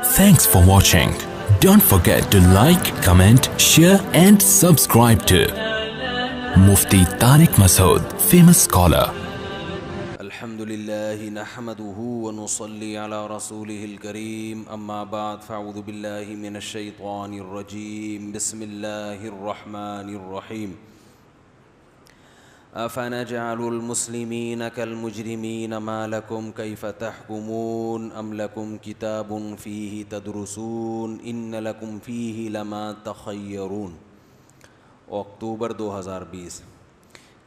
Thanks for watching. Don't forget to like, comment, share and subscribe to Mufti Tariq Masood, famous scholar. الحمدللہ نحمده ونصلي على رسوله الكريم اما بعد فاعوذ باللہ من الشیطان الرجیم بسم اللہ الرحمن الرحیم افنجعل المسلمین كالمجرمین ما لکم کیف تحکمون ام لکم کتاب فیہ تدرسون ان لکم فیہ لما تخیرون. اکتوبر 2020.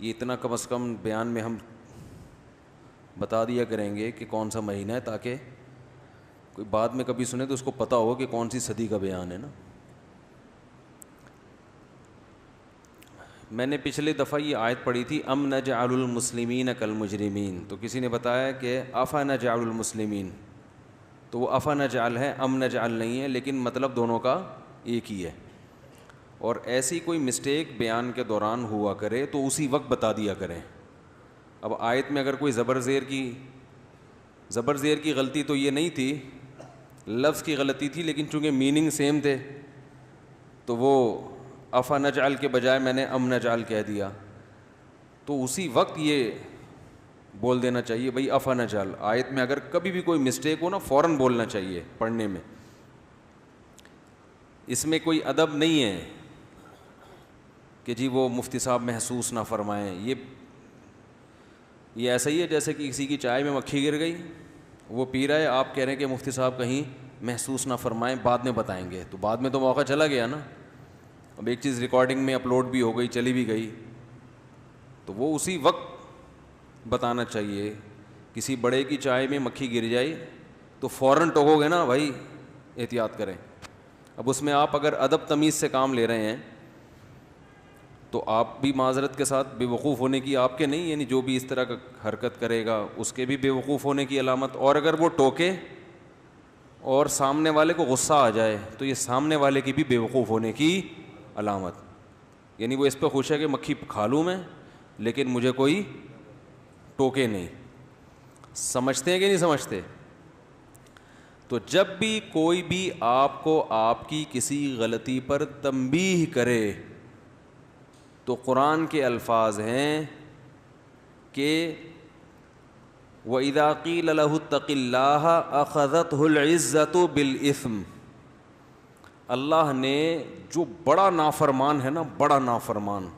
یہ اتنا کم از کم بیان میں ہم بتا دیا کریں گے کہ کون سا مہینہ ہے، تاکہ کوئی بعد میں کبھی سنے تو اس کو پتہ ہو کہ کون سی صدی کا بیان ہے نا. میں نے پچھلے دفعہ یہ آیت پڑھی تھی ام نجعل المسلمین کالمجرمین، تو کسی نے بتایا کہ افا نجعل المسلمین، تو وہ افا نجعل ہے، ام نجعل نہیں ہے، لیکن مطلب دونوں کا ایک ہی ہے. اور ایسی کوئی مسٹیک بیان کے دوران ہوا کرے تو اسی وقت بتا دیا کریں. اب آیت میں اگر کوئی زبر زیر کی غلطی تو یہ نہیں تھی، لفظ کی غلطی تھی، لیکن چونکہ میننگ سیم تھے تو وہ افا نجعل کے بجائے میں نے ام نجعل کہہ دیا، تو اسی وقت یہ بول دینا چاہیے بھئی افا نجعل. آیت میں اگر کبھی بھی کوئی مسٹیک ہو نا فوراً بولنا چاہیے پڑھنے میں. اس میں کوئی ادب نہیں ہے کہ جی وہ مفتی صاحب محسوس نہ فرمائیں. یہ ایسا ہی ہے جیسے کہ کسی کی چائے میں مکھی گر گئی، وہ پی رہا ہے، آپ کہہ رہے ہیں کہ مفتی صاحب کہیں محسوس نہ فرمائیں، بعد میں بتائیں گے. تو بعد میں تو موقع چلا گیا نا. اب ایک چیز ریکارڈنگ میں اپلوڈ بھی ہو گئی، چلی بھی گئی، تو وہ اسی وقت بتانا چاہیے. کسی بڑے کی چائے میں مکھی گر جائے تو فوراً ٹوکو گے نا بھائی احتیاط کریں. اب اس میں آپ اگر ادب تمیز سے کام لے رہے ہیں تو آپ بھی معذرت کے ساتھ بے وقوف ہونے کی آپ کے نہیں، یعنی جو بھی اس طرح کا حرکت کرے گا اس کے بھی بے وقوف ہونے کی علامت. اور اگر وہ ٹوکے اور سامنے والے کو غصہ آ جائے تو یہ سامنے والے کی بھی بے وقوف ہونے کی علامت. یعنی وہ اس پہ خوش ہے کہ مکھی کھا لوں میں لیکن مجھے کوئی ٹوکے نہیں. سمجھتے ہیں کہ نہیں سمجھتے؟ تو جب بھی کوئی بھی آپ کو آپ کی کسی غلطی پر تنبیہ کرے تو قرآن کے الفاظ ہیں کہ وَإِذَا قِيلَ لَهُ اتَّقِ اللَّهَ أَخَذَتْهُ الْعِزَّةُ بِالْإِثْمِ. اللہ نے جو بڑا نافرمان ہے نا، بڑا نافرمان،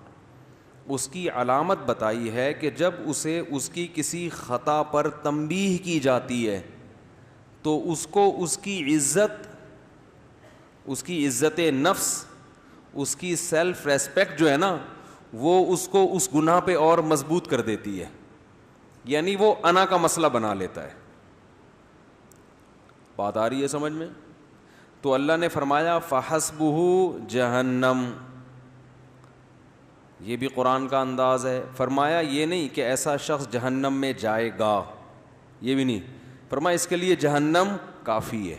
اس کی علامت بتائی ہے کہ جب اسے اس کی کسی خطا پر تنبیہ کی جاتی ہے تو اس کو اس کی عزت نفس، اس کی سیلف ریسپیکٹ جو ہے نا، وہ اس کو اس گناہ پہ اور مضبوط کر دیتی ہے. یعنی وہ انا کا مسئلہ بنا لیتا ہے. بات آ رہی ہے سمجھ میں؟ تو اللہ نے فرمایا فَحَسْبُهُ جہنم. یہ بھی قرآن کا انداز ہے. فرمایا یہ نہیں کہ ایسا شخص جہنم میں جائے گا، یہ بھی نہیں. فرمایا اس کے لیے جہنم کافی ہے.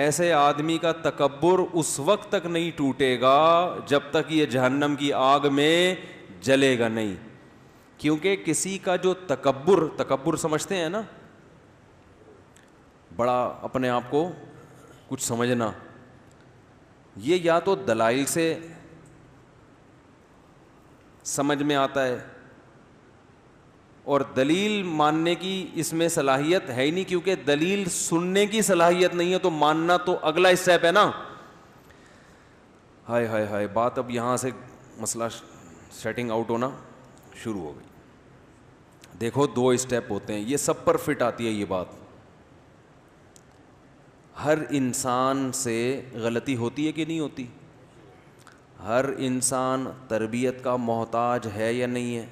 ایسے آدمی کا تکبر اس وقت تک نہیں ٹوٹے گا جب تک یہ جہنم کی آگ میں جلے گا نہیں. کیونکہ کسی کا جو تکبر سمجھتے ہیں نا، بڑا اپنے آپ کو کچھ سمجھنا، یہ یا تو دلائل سے سمجھ میں آتا ہے اور دلیل ماننے کی اس میں صلاحیت ہے ہی نہیں، کیونکہ دلیل سننے کی صلاحیت نہیں ہے تو ماننا تو اگلا اسٹیپ ہے نا. ہائے ہائے ہائے، بات اب یہاں سے مسئلہ سیٹنگ آؤٹ ہونا شروع ہو گئی. دیکھو 2 اسٹیپ ہوتے ہیں، یہ سب پر فٹ آتی ہے یہ بات. ہر انسان سے غلطی ہوتی ہے کہ نہیں ہوتی؟ ہر انسان تربیت کا محتاج ہے یا نہیں ہے؟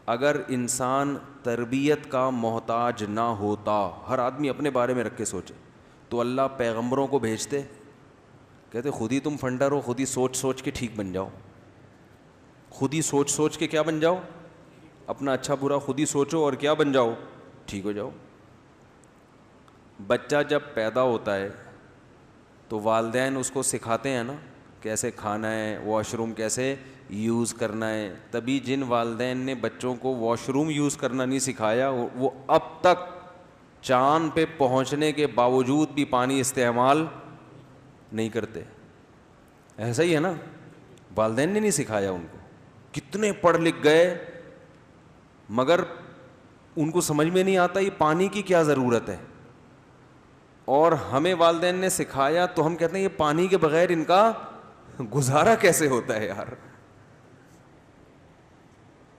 اگر انسان تربیت کا محتاج نہ ہوتا، ہر آدمی اپنے بارے میں رکھ کے سوچے، تو اللہ پیغمبروں کو بھیجتے؟ کہتے خود ہی تم فنڈر ہو، خود ہی سوچ سوچ کے ٹھیک بن جاؤ. خود ہی سوچ سوچ کے کیا بن جاؤ؟ اپنا اچھا برا خود ہی سوچو اور کیا بن جاؤ؟ ٹھیک ہو جاؤ. بچہ جب پیدا ہوتا ہے تو والدین اس کو سکھاتے ہیں نا کیسے کھانا ہے، واش روم کیسے یوز کرنا ہے. تبھی جن والدین نے بچوں کو واش روم یوز کرنا نہیں سکھایا وہ اب تک چاند پہ پہنچنے کے باوجود بھی پانی استعمال نہیں کرتے. ایسا ہی ہے نا, والدین نے نہیں سکھایا ان کو. کتنے پڑھ لکھ گئے مگر ان کو سمجھ میں نہیں آتا یہ پانی کی کیا ضرورت ہے, اور ہمیں والدین نے سکھایا تو ہم کہتے ہیں یہ پانی کے بغیر ان کا گزارا کیسے ہوتا ہے یار.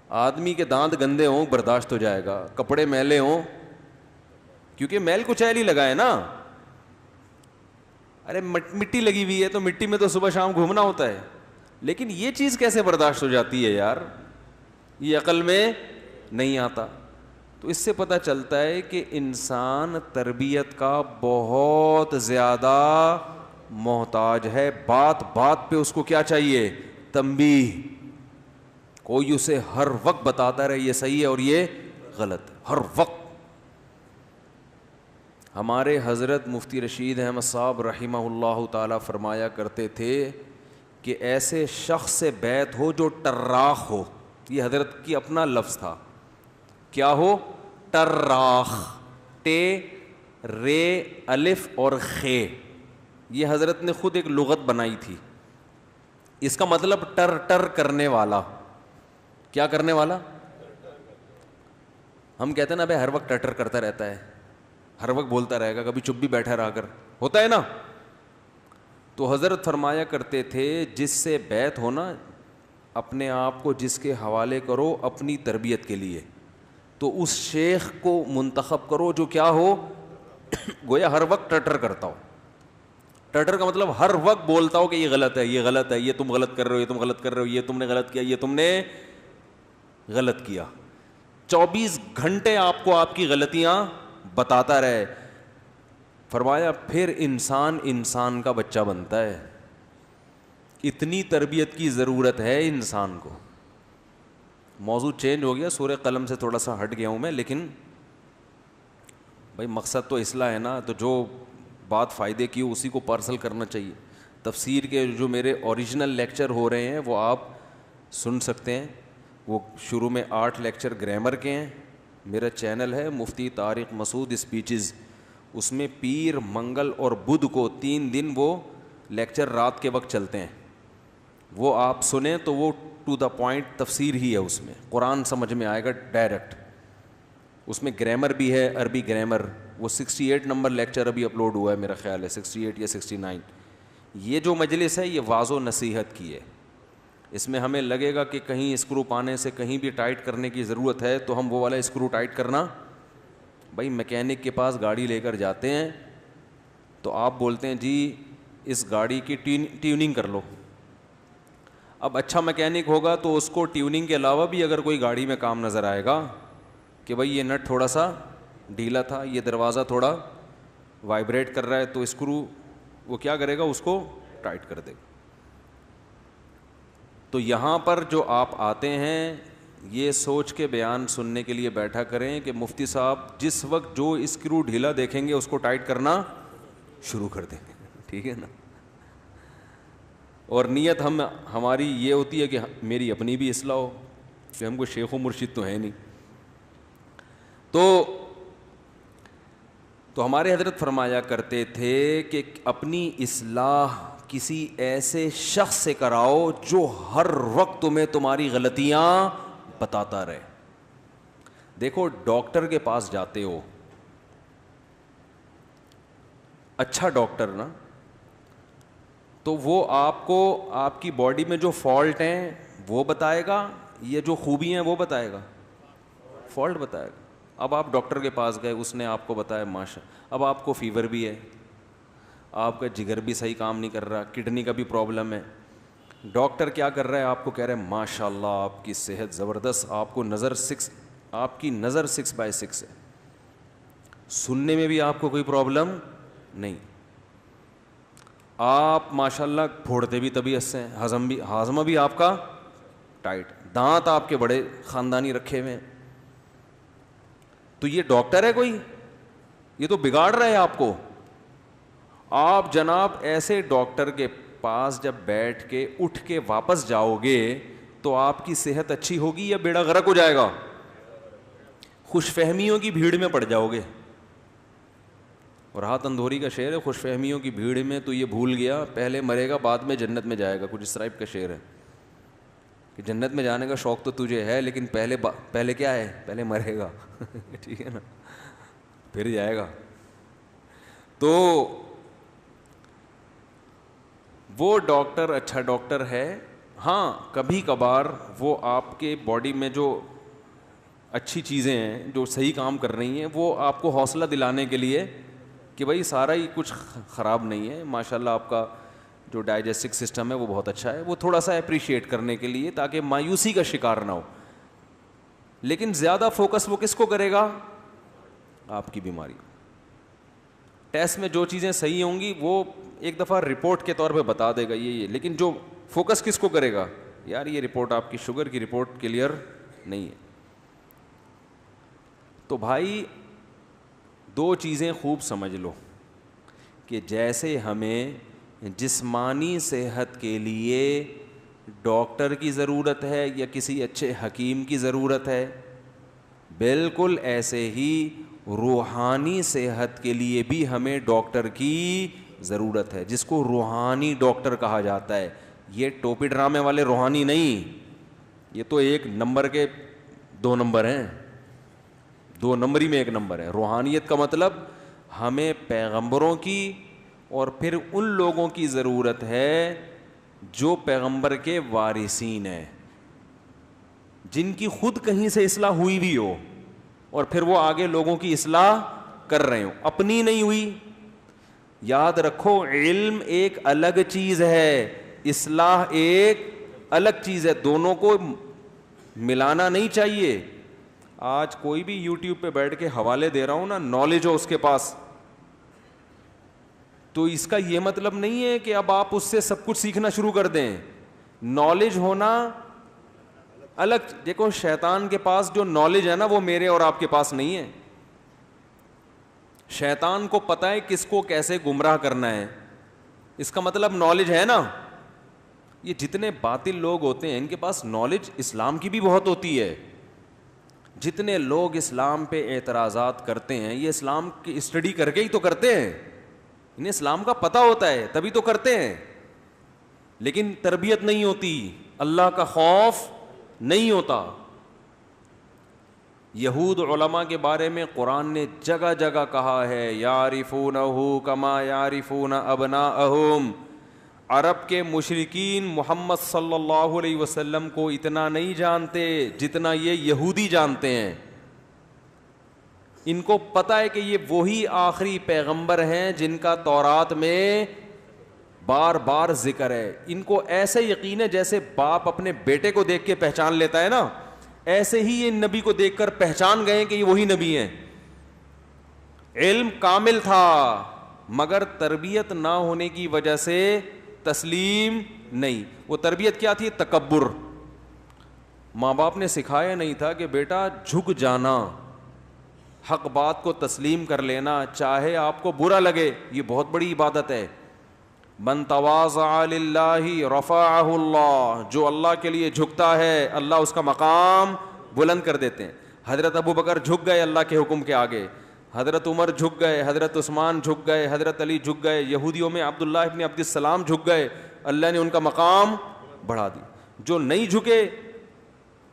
آدمی کے دانت گندے ہوں برداشت ہو جائے گا, کپڑے میلے ہوں, کیونکہ میل کچیل ہی لگا ہے نا. ارے مٹی لگی ہوئی ہے تو مٹی میں تو صبح شام گھومنا ہوتا ہے, لیکن یہ چیز کیسے برداشت ہو جاتی ہے یار, یہ عقل میں نہیں آتا. تو اس سے پتہ چلتا ہے کہ انسان تربیت کا بہت زیادہ محتاج ہے. بات بات پہ اس کو کیا چاہیے, تنبیہ. کوئی اسے ہر وقت بتاتا رہے یہ صحیح ہے اور یہ غلط ہے, ہر وقت. ہمارے حضرت مفتی رشید احمد صاحب رحمہ اللہ تعالیٰ فرمایا کرتے تھے کہ ایسے شخص سے بیعت ہو جو ٹراخ ہو. یہ حضرت کی اپنا لفظ تھا. کیا ہو, ٹراخ, ٹے رے الف اور خے. یہ حضرت نے خود ایک لغت بنائی تھی. اس کا مطلب ٹر ٹر کرنے والا. کیا کرنے والا؟ ہم کہتے ہیں نا بھائی ہر وقت ٹر ٹر کرتا رہتا ہے, ہر وقت بولتا رہے گا, کبھی چپ بھی بیٹھا رہا کر, ہوتا ہے نا. تو حضرت فرمایا کرتے تھے جس سے بیعت ہونا, اپنے آپ کو جس کے حوالے کرو اپنی تربیت کے لیے, تو اس شیخ کو منتخب کرو جو کیا ہو, گویا ہر وقت ٹٹر کرتا ہو. ٹٹر کا مطلب ہر وقت بولتا ہو کہ یہ غلط ہے, یہ غلط ہے, یہ تم غلط کر رہے ہو, یہ تم غلط کر رہے ہو, یہ تم نے غلط کیا, یہ تم نے غلط کیا. 24 گھنٹے آپ کو آپ کی غلطیاں بتاتا رہے. فرمایا پھر انسان انسان کا بچہ بنتا ہے. اتنی تربیت کی ضرورت ہے انسان کو. موضوع چینج ہو گیا, سورہ قلم سے تھوڑا سا ہٹ گیا ہوں میں, لیکن بھائی مقصد تو اصلاح ہے نا, تو جو بات فائدے کی اسی کو پارسل کرنا چاہیے. تفسیر کے جو میرے اوریجنل لیکچر ہو رہے ہیں وہ آپ سن سکتے ہیں. وہ شروع میں 8 لیکچر گرامر کے ہیں. میرا چینل ہے مفتی طارق مسعود اسپیچز, اس میں پیر, منگل اور بدھ کو 3 دن وہ لیکچر رات کے وقت چلتے ہیں. وہ آپ سنیں تو وہ ٹو دا پوائنٹ تفسیر ہی ہے. اس میں قرآن سمجھ میں آئے گا ڈائریکٹ. اس میں گرامر بھی ہے, عربی گرامر. وہ 68 نمبر لیکچر ابھی اپلوڈ ہوا ہے میرا خیال ہے, 68 یا 69. یہ جو مجلس ہے یہ واعظ و نصیحت کی ہے. اس میں ہمیں لگے گا کہ کہیں اسکرو پانے سے کہیں بھی ٹائٹ کرنے کی ضرورت ہے تو ہم وہ والا اسکرو ٹائٹ کرنا. بھائی میکینک کے پاس گاڑی لے کر جاتے ہیں تو آپ بولتے ہیں جی اس گاڑی کی ٹیوننگ کر لو. اب اچھا میکینک ہوگا تو اس کو ٹیوننگ کے علاوہ بھی اگر کوئی گاڑی میں کام نظر آئے گا کہ بھائی یہ نٹ تھوڑا سا ڈھیلا تھا, یہ دروازہ تھوڑا وائبریٹ کر رہا ہے, تو اسکرو وہ کیا کرے گا, اس کو ٹائٹ کر دے گا. تو یہاں پر جو آپ آتے ہیں یہ سوچ کے بیان سننے کے لیے بیٹھا کریں کہ مفتی صاحب جس وقت جو اسکرو ڈھیلا دیکھیں گے اس کو ٹائٹ کرنا شروع کر دیں گے. ٹھیک ہے نا. اور نیت ہماری یہ ہوتی ہے کہ میری اپنی بھی اصلاح ہو, کہ ہم کو شیخ و مرشد تو ہے نہیں. تو ہمارے حضرت فرمایا کرتے تھے کہ اپنی اصلاح کسی ایسے شخص سے کراؤ جو ہر وقت تمہیں تمہاری غلطیاں بتاتا رہے. دیکھو ڈاکٹر کے پاس جاتے ہو, اچھا ڈاکٹر نا, تو وہ آپ کو آپ کی باڈی میں جو فالٹ ہیں وہ بتائے گا, یہ جو خوبی ہیں وہ بتائے گا, فالٹ بتائے گا. اب آپ ڈاکٹر کے پاس گئے, اس نے آپ کو بتایا ماشا, اب آپ کو فیور بھی ہے, آپ کا جگر بھی صحیح کام نہیں کر رہا, کڈنی کا بھی پرابلم ہے. ڈاکٹر کیا کر رہا ہے, آپ کو کہہ رہے ہیں ماشاء اللہ آپ کی صحت زبردست, آپ کو آپ کی نظر 6/6 ہے, سننے میں بھی آپ کو کوئی پرابلم نہیں, آپ ماشاء اللہ پھوڑتے بھی طبیعت سے ہیں, ہاضمہ بھی آپ کا ٹائٹ, دانت آپ کے بڑے خاندانی رکھے ہوئے ہیں. تو یہ ڈاکٹر ہے کوئی, یہ تو بگاڑ رہا ہے آپ کو. آپ جناب ایسے ڈاکٹر کے پاس جب بیٹھ کے اٹھ کے واپس جاؤ گے تو آپ کی صحت اچھی ہوگی یا بیڑا غرق ہو جائے گا؟ خوش فہمیوں کی بھیڑ میں پڑ جاؤ گے. اور راحت اندھوری کا شعر ہے, خوش فہمیوں کی بھیڑ میں تو یہ بھول گیا, پہلے مرے گا بعد میں جنت میں جائے گا, کچھ اس ٹائپ کا شعر ہے کہ جنت میں جانے کا شوق تو تجھے ہے لیکن پہلے کیا ہے, پہلے مرے گا. ٹھیک ہے نا, پھر جائے گا. تو وہ ڈاکٹر اچھا ڈاکٹر ہے, ہاں کبھی کبھار وہ آپ کے باڈی میں جو اچھی چیزیں ہیں جو صحیح کام کر رہی ہیں وہ آپ کو حوصلہ دلانے کے لیے کہ بھائی سارا ہی کچھ خراب نہیں ہے, ماشاء اللہ آپ کا جو ڈائجسٹک سسٹم ہے وہ بہت اچھا ہے, وہ تھوڑا سا اپریشیٹ کرنے کے لیے تاکہ مایوسی کا شکار نہ ہو. لیکن زیادہ فوکس وہ کس کو کرے گا, آپ کی بیماری. ٹیسٹ میں جو چیزیں صحیح ہوں گی وہ ایک دفعہ رپورٹ کے طور پہ بتا دے گا یہ, لیکن جو فوکس کس کو کرے گا, یار یہ رپورٹ آپ کی شوگر کی رپورٹ کلیئر نہیں ہے. تو بھائی دو چیزیں خوب سمجھ لو کہ جیسے ہمیں جسمانی صحت کے لیے ڈاکٹر کی ضرورت ہے یا کسی اچھے حکیم کی ضرورت ہے, بالکل ایسے ہی روحانی صحت کے لیے بھی ہمیں ڈاکٹر کی ضرورت ہے, جس کو روحانی ڈاکٹر کہا جاتا ہے. یہ ٹوپی ڈرامے والے روحانی نہیں, یہ تو ایک نمبر کے 2 نمبر ہیں, 2 نمبری میں 1 نمبر ہے. روحانیت کا مطلب ہمیں پیغمبروں کی اور پھر ان لوگوں کی ضرورت ہے جو پیغمبر کے وارثین ہیں, جن کی خود کہیں سے اصلاح ہوئی بھی ہو اور پھر وہ آگے لوگوں کی اصلاح کر رہے ہوں, اپنی نہیں ہوئی. یاد رکھو علم ایک الگ چیز ہے, اصلاح ایک الگ چیز ہے, دونوں کو ملانا نہیں چاہیے. آج کوئی بھی یوٹیوب پہ بیٹھ کے حوالے دے رہا ہوں نا, نالج ہو اس کے پاس, تو اس کا یہ مطلب نہیں ہے کہ اب آپ اس سے سب کچھ سیکھنا شروع کر دیں. نالج ہونا الگ, دیکھو شیطان کے پاس جو نالج ہے نا وہ میرے اور آپ کے پاس نہیں ہے. شیطان کو پتہ ہے کس کو کیسے گمراہ کرنا ہے, اس کا مطلب نالج ہے نا. یہ جتنے باطل لوگ ہوتے ہیں ان کے پاس نالج اسلام کی بھی بہت ہوتی ہے. جتنے لوگ اسلام پہ اعتراضات کرتے ہیں یہ اسلام کی اسٹڈی کر کے ہی تو کرتے ہیں, انہیں اسلام کا پتہ ہوتا ہے تبھی تو کرتے ہیں, لیکن تربیت نہیں ہوتی, اللہ کا خوف نہیں ہوتا. یہود علماء کے بارے میں قرآن نے جگہ جگہ کہا ہے, یعرفونہ کما یعرفون ابناءہم. عرب کے مشرکین محمد صلی اللہ علیہ وسلم کو اتنا نہیں جانتے جتنا یہ یہودی جانتے ہیں. ان کو پتہ ہے کہ یہ وہی آخری پیغمبر ہیں جن کا تورات میں بار بار ذکر ہے. ان کو ایسے یقین ہے جیسے باپ اپنے بیٹے کو دیکھ کے پہچان لیتا ہے نا, ایسے ہی یہ نبی کو دیکھ کر پہچان گئے کہ یہ وہی نبی ہیں. علم کامل تھا مگر تربیت نہ ہونے کی وجہ سے تسلیم نہیں. وہ تربیت کیا تھی؟ تکبر. ماں باپ نے سکھایا نہیں تھا کہ بیٹا جھک جانا, حق بات کو تسلیم کر لینا چاہے آپ کو برا لگے, یہ بہت بڑی عبادت ہے. من تواضع للہ رفعہ اللہ, جو اللہ کے لیے جھکتا ہے اللہ اس کا مقام بلند کر دیتے ہیں. حضرت ابو بکر جھک گئے اللہ کے حکم کے آگے, حضرت عمر جھک گئے, حضرت عثمان جھک گئے, حضرت علی جھک گئے, یہودیوں میں عبداللہ ابن عبد السلام جھک گئے, اللہ نے ان کا مقام بڑھا دی. جو نہیں جھکے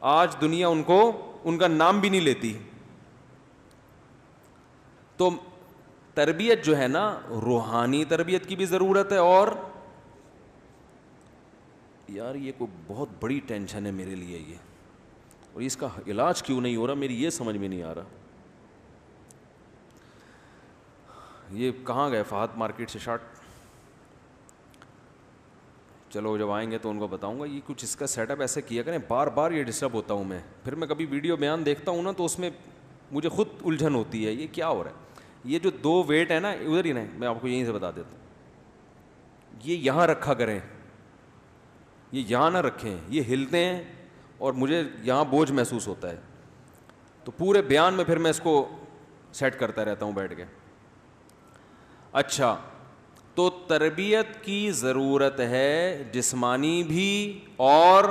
آج دنیا ان کا نام بھی نہیں لیتی. تو تربیت جو ہے نا روحانی تربیت کی بھی ضرورت ہے. اور یار یہ کوئی بہت بڑی ٹینشن ہے میرے لیے یہ, اور اس کا علاج کیوں نہیں ہو رہا میری یہ سمجھ میں نہیں آ رہا. یہ کہاں گئے فہد مارکیٹ سے شارٹ؟ چلو جب آئیں گے تو ان کو بتاؤں گا. یہ کچھ اس کا سیٹ اپ ایسے کیا کریں, بار بار یہ ڈسٹرب ہوتا ہوں میں. پھر میں کبھی ویڈیو بیان دیکھتا ہوں نا تو اس میں مجھے خود الجھن ہوتی ہے, یہ کیا ہو رہا ہے. یہ جو 2 ویٹ ہے نا ادھر ہی نہیں, میں آپ کو یہیں سے بتا دیتا ہوں, یہ یہاں رکھا کریں, یہ یہاں نہ رکھیں, یہ ہلتے ہیں اور مجھے یہاں بوجھ محسوس ہوتا ہے. تو پورے بیان میں پھر میں اس کو سیٹ کرتا رہتا ہوں بیٹھ کے. اچھا, تو تربیت کی ضرورت ہے جسمانی بھی اور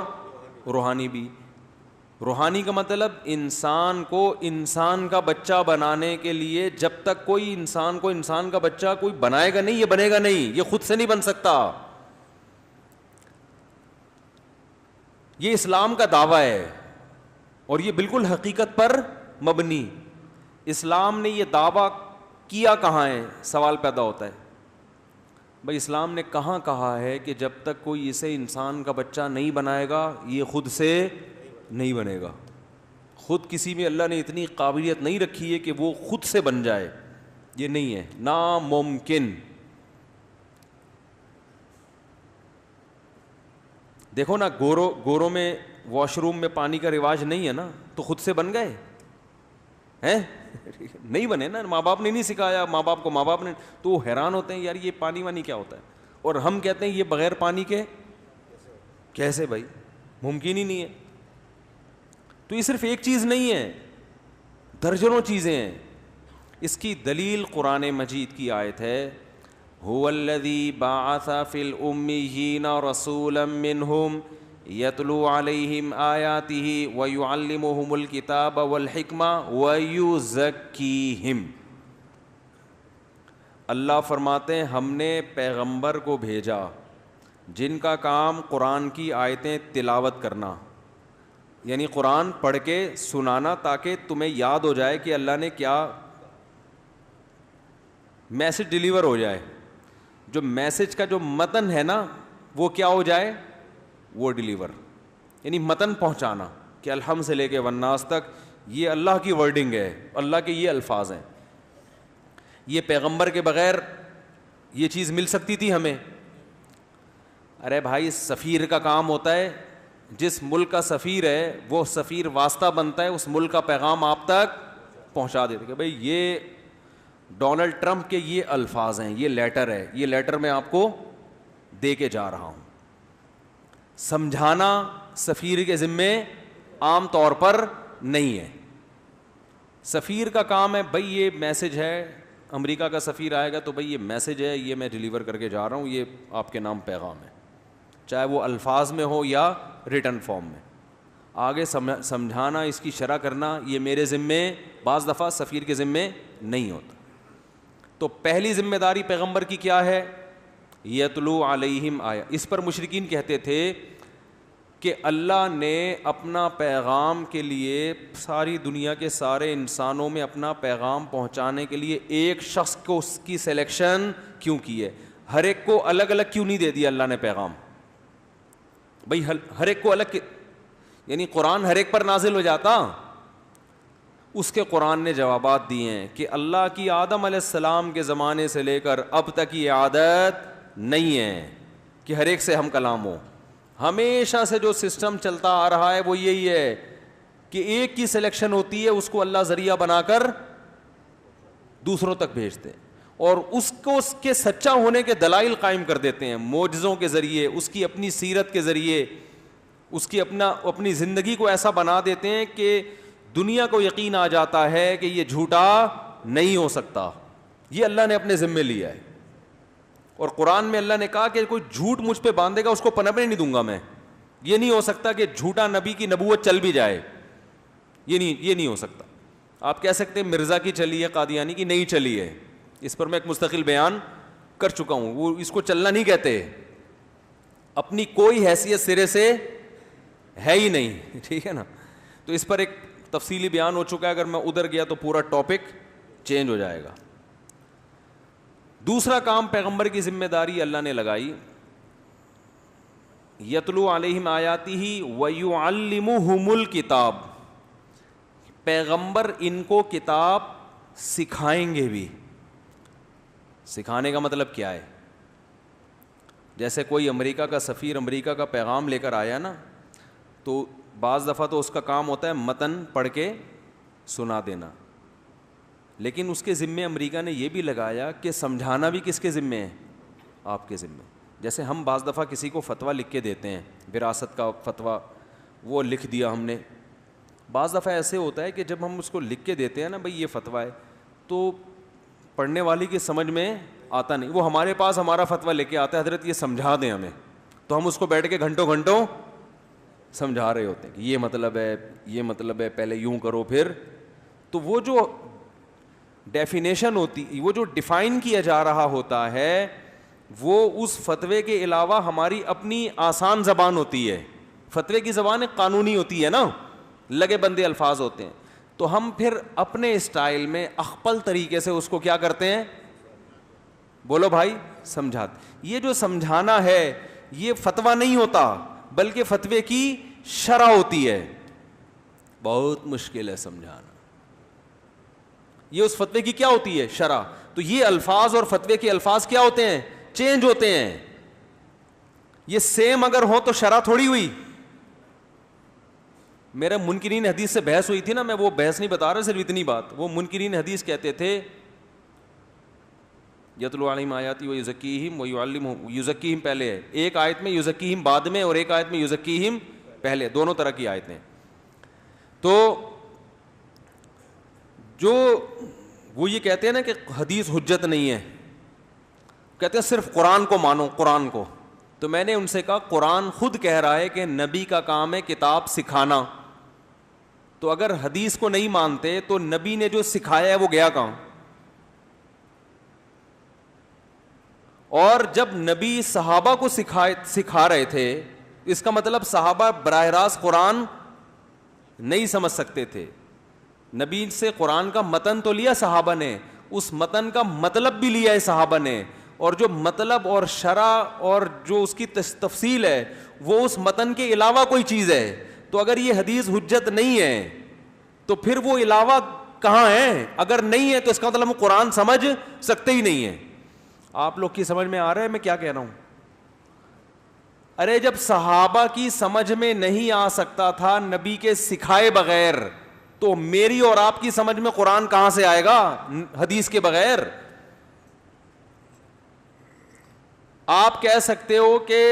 روحانی بھی. روحانی کا مطلب انسان کو انسان کا بچہ بنانے کے لیے جب تک کوئی انسان کو انسان کا بچہ کوئی بنائے گا نہیں، یہ بنے گا نہیں، یہ خود سے نہیں بن سکتا. یہ اسلام کا دعویٰ ہے اور یہ بالکل حقیقت پر مبنی. اسلام نے یہ دعویٰ کیا کہاں ہے؟ سوال پیدا ہوتا ہے بھائی اسلام نے کہاں کہا ہے کہ جب تک کوئی اسے انسان کا بچہ نہیں بنائے گا یہ خود سے نہیں بنے گا. خود کسی میں اللہ نے اتنی قابلیت نہیں رکھی ہے کہ وہ خود سے بن جائے، یہ نہیں ہے، ناممکن. دیکھو نا گوروں میں واش روم میں پانی کا رواج نہیں ہے نا، تو خود سے بن گئے ہیں؟ نہیں بنے نا، ماں باپ نے نہیں سکھایا، ماں باپ کو ماں باپ نے، تو وہ حیران ہوتے ہیں یار یہ پانی وانی کیا ہوتا ہے. اور ہم کہتے ہیں یہ بغیر پانی کے کیسے؟ بھائی ممکن ہی نہیں ہے. تو یہ صرف ایک چیز نہیں ہے، درجنوں چیزیں ہیں. اس کی دلیل قرآن مجید کی آیت ہے هو الذی بعث فی الامیین رسولا منہم یتلو علیہم آیاتہ ویعلمہم الکتاب والحکمہ ویزکیہم. اللہ فرماتے ہیں ہم نے پیغمبر کو بھیجا جن کا کام قرآن کی آیتیں تلاوت کرنا، یعنی قرآن پڑھ کے سنانا تاکہ تمہیں یاد ہو جائے کہ اللہ نے کیا میسج ڈیلیور ہو جائے. جو میسج کا جو متن ہے نا وہ کیا ہو جائے، وہ ڈیلیور، یعنی متن پہنچانا کہ الحمد سے لے کے والناس تک یہ اللہ کی ورڈنگ ہے، اللہ کے یہ الفاظ ہیں. یہ پیغمبر کے بغیر یہ چیز مل سکتی تھی ہمیں؟ ارے بھائی سفیر کا کام ہوتا ہے، جس ملک کا سفیر ہے وہ سفیر واسطہ بنتا ہے، اس ملک کا پیغام آپ تک پہنچا دیتے کہ بھائی یہ ڈونلڈ ٹرمپ کے یہ الفاظ ہیں، یہ لیٹر ہے، یہ لیٹر میں آپ کو دے کے جا رہا ہوں. سمجھانا سفیر کے ذمے عام طور پر نہیں ہے. سفیر کا کام ہے بھائی یہ میسج ہے، امریکہ کا سفیر آئے گا تو بھائی یہ میسج ہے، یہ میں ڈیلیور کر کے جا رہا ہوں، یہ آپ کے نام پیغام ہے، چاہے وہ الفاظ میں ہو یا ریٹن فارم میں. آگے سمجھانا، اس کی شرح کرنا یہ میرے ذمے، بعض دفعہ سفیر کے ذمے نہیں ہوتا. تو پہلی ذمہ داری پیغمبر کی کیا ہے؟ یتلو علیہم آیا. اس پر مشرکین کہتے تھے کہ اللہ نے اپنا پیغام کے لیے ساری دنیا کے سارے انسانوں میں اپنا پیغام پہنچانے کے لیے ایک شخص کو اس کی سلیکشن کیوں کی ہے؟ ہر ایک کو الگ الگ کیوں نہیں دے دیا اللہ نے پیغام؟ بھائی ہر ایک کو الگ، یعنی قرآن ہر ایک پر نازل ہو جاتا؟ اس کے قرآن نے جوابات دیے ہیں کہ اللہ کی آدم علیہ السلام کے زمانے سے لے کر اب تک یہ عادت نہیں ہے کہ ہر ایک سے ہم کلام ہو. ہمیشہ سے جو سسٹم چلتا آ رہا ہے وہ یہی ہے کہ ایک کی سلیکشن ہوتی ہے، اس کو اللہ ذریعہ بنا کر دوسروں تک بھیجتے اور اس کو اس کے سچا ہونے کے دلائل قائم کر دیتے ہیں، معجزوں کے ذریعے، اس کی اپنی سیرت کے ذریعے، اس کی اپنی زندگی کو ایسا بنا دیتے ہیں کہ دنیا کو یقین آ جاتا ہے کہ یہ جھوٹا نہیں ہو سکتا. یہ اللہ نے اپنے ذمے لیا ہے. اور قرآن میں اللہ نے کہا کہ کوئی جھوٹ مجھ پہ باندھے گا اس کو پنپنے نہیں دوں گا میں. یہ نہیں ہو سکتا کہ جھوٹا نبی کی نبوت چل بھی جائے، یہ نہیں ہو سکتا. آپ کہہ سکتے ہیں مرزا کی چلی ہے، قادیانی کی نہیں چلی ہے، اس پر میں ایک مستقل بیان کر چکا ہوں. وہ اس کو چلنا نہیں کہتے، اپنی کوئی حیثیت سرے سے ہے ہی نہیں، ٹھیک ہے نا. تو اس پر ایک تفصیلی بیان ہو چکا ہے، اگر میں ادھر گیا تو پورا ٹاپک چینج ہو جائے گا. دوسرا کام پیغمبر کی ذمہ داری اللہ نے لگائی، یتلو علیہم آیاتہ ویعلمہم الکتاب. پیغمبر ان کو کتاب سکھائیں گے بھی. سکھانے کا مطلب کیا ہے؟ جیسے کوئی امریکہ کا سفیر امریکہ کا پیغام لے کر آیا نا، تو بعض دفعہ تو اس کا کام ہوتا ہے متن پڑھ کے سنا دینا، لیکن اس کے ذمے امریکہ نے یہ بھی لگایا کہ سمجھانا بھی کس کے ذمے ہے؟ آپ کے ذمے. جیسے ہم بعض دفعہ کسی کو فتویٰ لکھ کے دیتے ہیں، وراثت کا فتویٰ وہ لکھ دیا ہم نے. بعض دفعہ ایسے ہوتا ہے کہ جب ہم اس کو لکھ کے دیتے ہیں نا بھائی یہ فتویٰ ہے، تو پڑھنے والی کی سمجھ میں آتا نہیں. وہ ہمارے پاس ہمارا فتویٰ لے کے آتا ہے، حضرت یہ سمجھا دیں ہمیں، تو ہم اس کو بیٹھ کے گھنٹوں سمجھا رہے ہوتے ہیں کہ یہ مطلب ہے، یہ مطلب ہے، پہلے یوں کرو پھر. تو وہ جو ڈیفینیشن ہوتی، وہ جو ڈیفائن کیا جا رہا ہوتا ہے، وہ اس فتوے کے علاوہ ہماری اپنی آسان زبان ہوتی ہے. فتوے کی زبان قانونی ہوتی ہے نا، لگے بندے الفاظ ہوتے ہیں. تو ہم پھر اپنے اسٹائل میں اخپل طریقے سے اس کو کیا کرتے ہیں، بولو بھائی، سمجھاتے. یہ جو سمجھانا ہے یہ فتویٰ نہیں ہوتا، بلکہ فتوے کی شرح ہوتی ہے. بہت مشکل ہے سمجھانا. یہ اس فتوے کی کیا ہوتی ہے، شرح. تو یہ الفاظ اور فتوے کے الفاظ کیا ہوتے ہیں، چینج ہوتے ہیں. یہ سیم اگر ہو تو شرح تھوڑی ہوئی. میرے منکرین حدیث سے بحث ہوئی تھی نا، میں وہ بحث نہیں بتا رہا، صرف اتنی بات. وہ منکرین حدیث کہتے تھے یتلو علیہم آیاتی و یزکیہم و یعلمہم. یزکیہم پہلے ہے، ایک آیت میں یزکیہم بعد میں، اور ایک آیت میں یزکیہم پہلے، دونوں طرح کی آیتیں. تو جو وہ یہ کہتے ہیں نا کہ حدیث حجت نہیں ہے، کہتے ہیں صرف قرآن کو مانو، قرآن کو. تو میں نے ان سے کہا قرآن خود کہہ رہا ہے کہ نبی کا کام ہے کتاب سکھانا. تو اگر حدیث کو نہیں مانتے تو نبی نے جو سکھایا ہے وہ گیا کہاں؟ اور جب نبی صحابہ کو سکھا رہے تھے، اس کا مطلب صحابہ براہ راست قرآن نہیں سمجھ سکتے تھے. نبی سے قرآن کا متن تو لیا صحابہ نے، اس متن کا مطلب بھی لیا ہے صحابہ نے، اور جو مطلب اور شرح اور جو اس کی تفصیل ہے وہ اس متن کے علاوہ کوئی چیز ہے. تو اگر یہ حدیث حجت نہیں ہے تو پھر وہ علاوہ کہاں ہے؟ اگر نہیں ہے تو اس کا مطلب ہم قرآن سمجھ سکتے ہی نہیں ہیں. آپ لوگ کی سمجھ میں آ رہا ہے میں کیا کہہ رہا ہوں؟ ارے جب صحابہ کی سمجھ میں نہیں آ سکتا تھا نبی کے سکھائے بغیر، تو میری اور آپ کی سمجھ میں قرآن کہاں سے آئے گا حدیث کے بغیر؟ آپ کہہ سکتے ہو کہ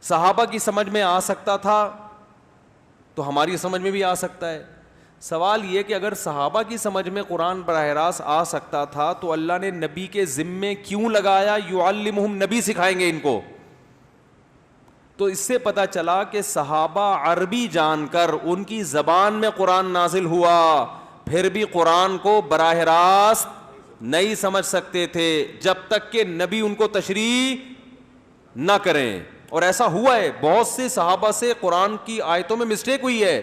صحابہ کی سمجھ میں آ سکتا تھا تو ہماری سمجھ میں بھی آ سکتا ہے. سوال یہ کہ اگر صحابہ کی سمجھ میں قرآن براہ راست آ سکتا تھا تو اللہ نے نبی کے ذمے کیوں لگایا یعلمہم، نبی سکھائیں گے ان کو؟ تو اس سے پتہ چلا کہ صحابہ عربی جان کر ان کی زبان میں قرآن نازل ہوا، پھر بھی قرآن کو براہ راست نہیں سمجھ سکتے تھے جب تک کہ نبی ان کو تشریح نہ کریں. اور ایسا ہوا ہے، بہت سے صحابہ سے قرآن کی آیتوں میں مسٹیک ہوئی ہے.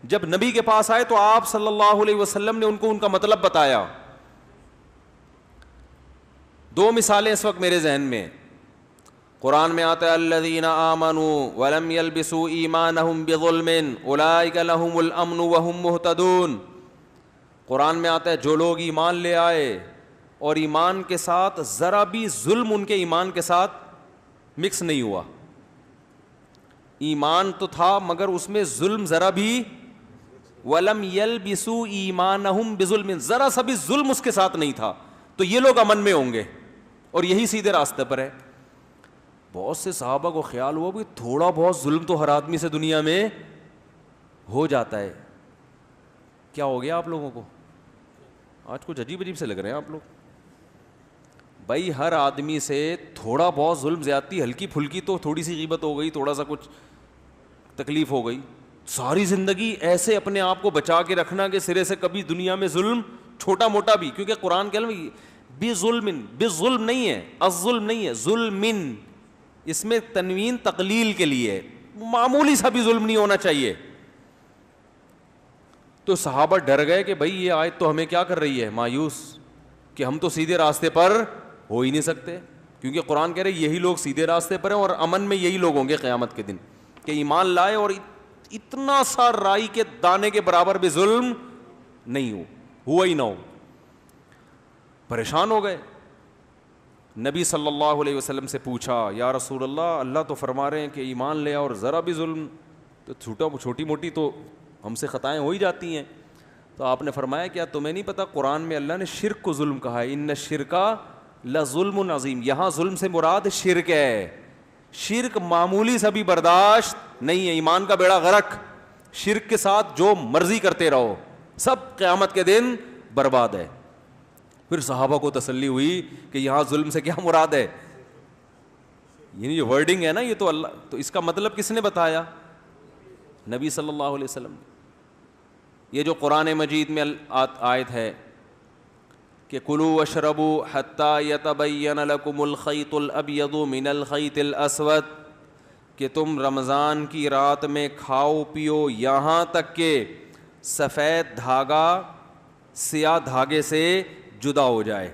جب نبی کے پاس آئے تو آپ صلی اللہ علیہ وسلم نے ان کو ان کا مطلب بتایا. دو مثالیں اس وقت میرے ذہن میں. قرآن میں آتا ہے الذین آمنوا ولم یلبسوا ایمانہم بظلم اولئک لہم الامن وہم مہتدون. قرآن میں آتا ہے جو لوگ ایمان لے آئے اور ایمان کے ساتھ ذرا بھی ظلم ان کے ایمان کے ساتھ مکس نہیں ہوا. ایمان تو تھا مگر اس میں ظلم ذرا بھی، وَلَمْ يَلْبِسُوا إِيمَانَهُمْ بِظُلْمٍ، ذرا سا بھی ظلم اس کے ساتھ نہیں تھا، تو یہ لوگ امن میں ہوں گے اور یہی سیدھے راستے پر ہے. بہت سے صحابہ کو خیال ہوا کہ تھوڑا بہت ظلم تو ہر آدمی سے دنیا میں ہو جاتا ہے. کیا ہو گیا آپ لوگوں کو؟ آج کچھ عجیب عجیب سے لگ رہے ہیں آپ لوگ. بھائی ہر آدمی سے تھوڑا بہت ظلم، زیادتی ہلکی پھلکی تو تھوڑی سی غیبت ہو گئی، تھوڑا سا کچھ تکلیف ہو گئی. ساری زندگی ایسے اپنے آپ کو بچا کے رکھنا کہ سرے سے کبھی دنیا میں ظلم چھوٹا موٹا بھی، کیونکہ قرآن کہہ بظلم، بظلم نہیں ہے، الظلم نہیں ہے، ظلمن، اس میں تنوین تقلیل کے لیے، معمولی سا بھی ظلم نہیں ہونا چاہیے. تو صحابہ ڈر گئے کہ بھائی یہ آیت تو ہمیں کیا کر رہی ہے، مایوس، کہ ہم تو سیدھے راستے پر ہو ہی نہیں سکتے، کیونکہ قرآن کہہ رہے یہی لوگ سیدھے راستے پر ہیں اور امن میں یہی لوگ ہوں گے قیامت کے دن، کہ ایمان لائے اور اتنا سا رائی کے دانے کے برابر بھی ظلم نہیں ہوا ہی نہ ہو. پریشان ہو گئے. نبی صلی اللہ علیہ وسلم سے پوچھا یا رسول اللہ، اللہ تو فرما رہے ہیں کہ ایمان لے اور ذرا بھی ظلم، تو چھوٹی موٹی تو ہم سے خطائیں ہو ہی جاتی ہیں. تو آپ نے فرمایا کیا تمہیں نہیں پتہ قرآن میں اللہ نے شرک کو ظلم کہا ہے، ان الشرک لظلم عظیم. یہاں ظلم سے مراد شرک ہے. شرک معمولی سا بھی برداشت نہیں ہے، ایمان کا بیڑا غرق. شرک کے ساتھ جو مرضی کرتے رہو، سب قیامت کے دن برباد ہے. پھر صحابہ کو تسلی ہوئی کہ یہاں ظلم سے کیا مراد ہے، یعنی یہ ورڈنگ ہے نا یہ تو اللہ, تو اس کا مطلب کس نے بتایا؟ نبی صلی اللہ علیہ وسلم نے. یہ جو قرآن مجید میں آیت ہے کہ کلوا واشربوا حتی یتبین لکم الخیط الابیض من الخیط الاسود, کہ تم رمضان کی رات میں کھاؤ پیو یہاں تک کہ سفید دھاگا سیاہ دھاگے سے جدا ہو جائے,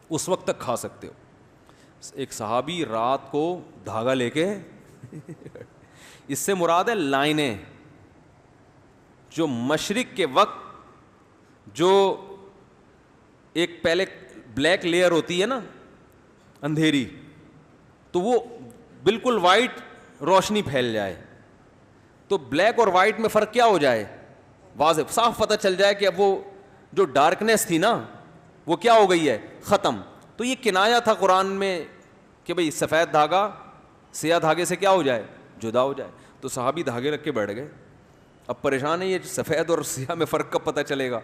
اس وقت تک کھا سکتے ہو. ایک صحابی رات کو دھاگا لے کے اس سے مراد ہے لائنیں, جو مشرق کے وقت جو ایک پہلے بلیک لیئر ہوتی ہے نا اندھیری, تو وہ بالکل وائٹ روشنی پھیل جائے, تو بلیک اور وائٹ میں فرق کیا ہو جائے, واضح صاف پتہ چل جائے کہ اب وہ جو ڈارکنیس تھی نا وہ کیا ہو گئی ہے, ختم. تو یہ کنایا تھا قرآن میں کہ بھئی سفید دھاگا سیاہ دھاگے سے کیا ہو جائے, جدا ہو جائے. تو صحابی دھاگے رکھ کے بیٹھ گئے, اب پریشان ہے یہ سفید اور سیاہ میں فرق کب پتہ چلے گا.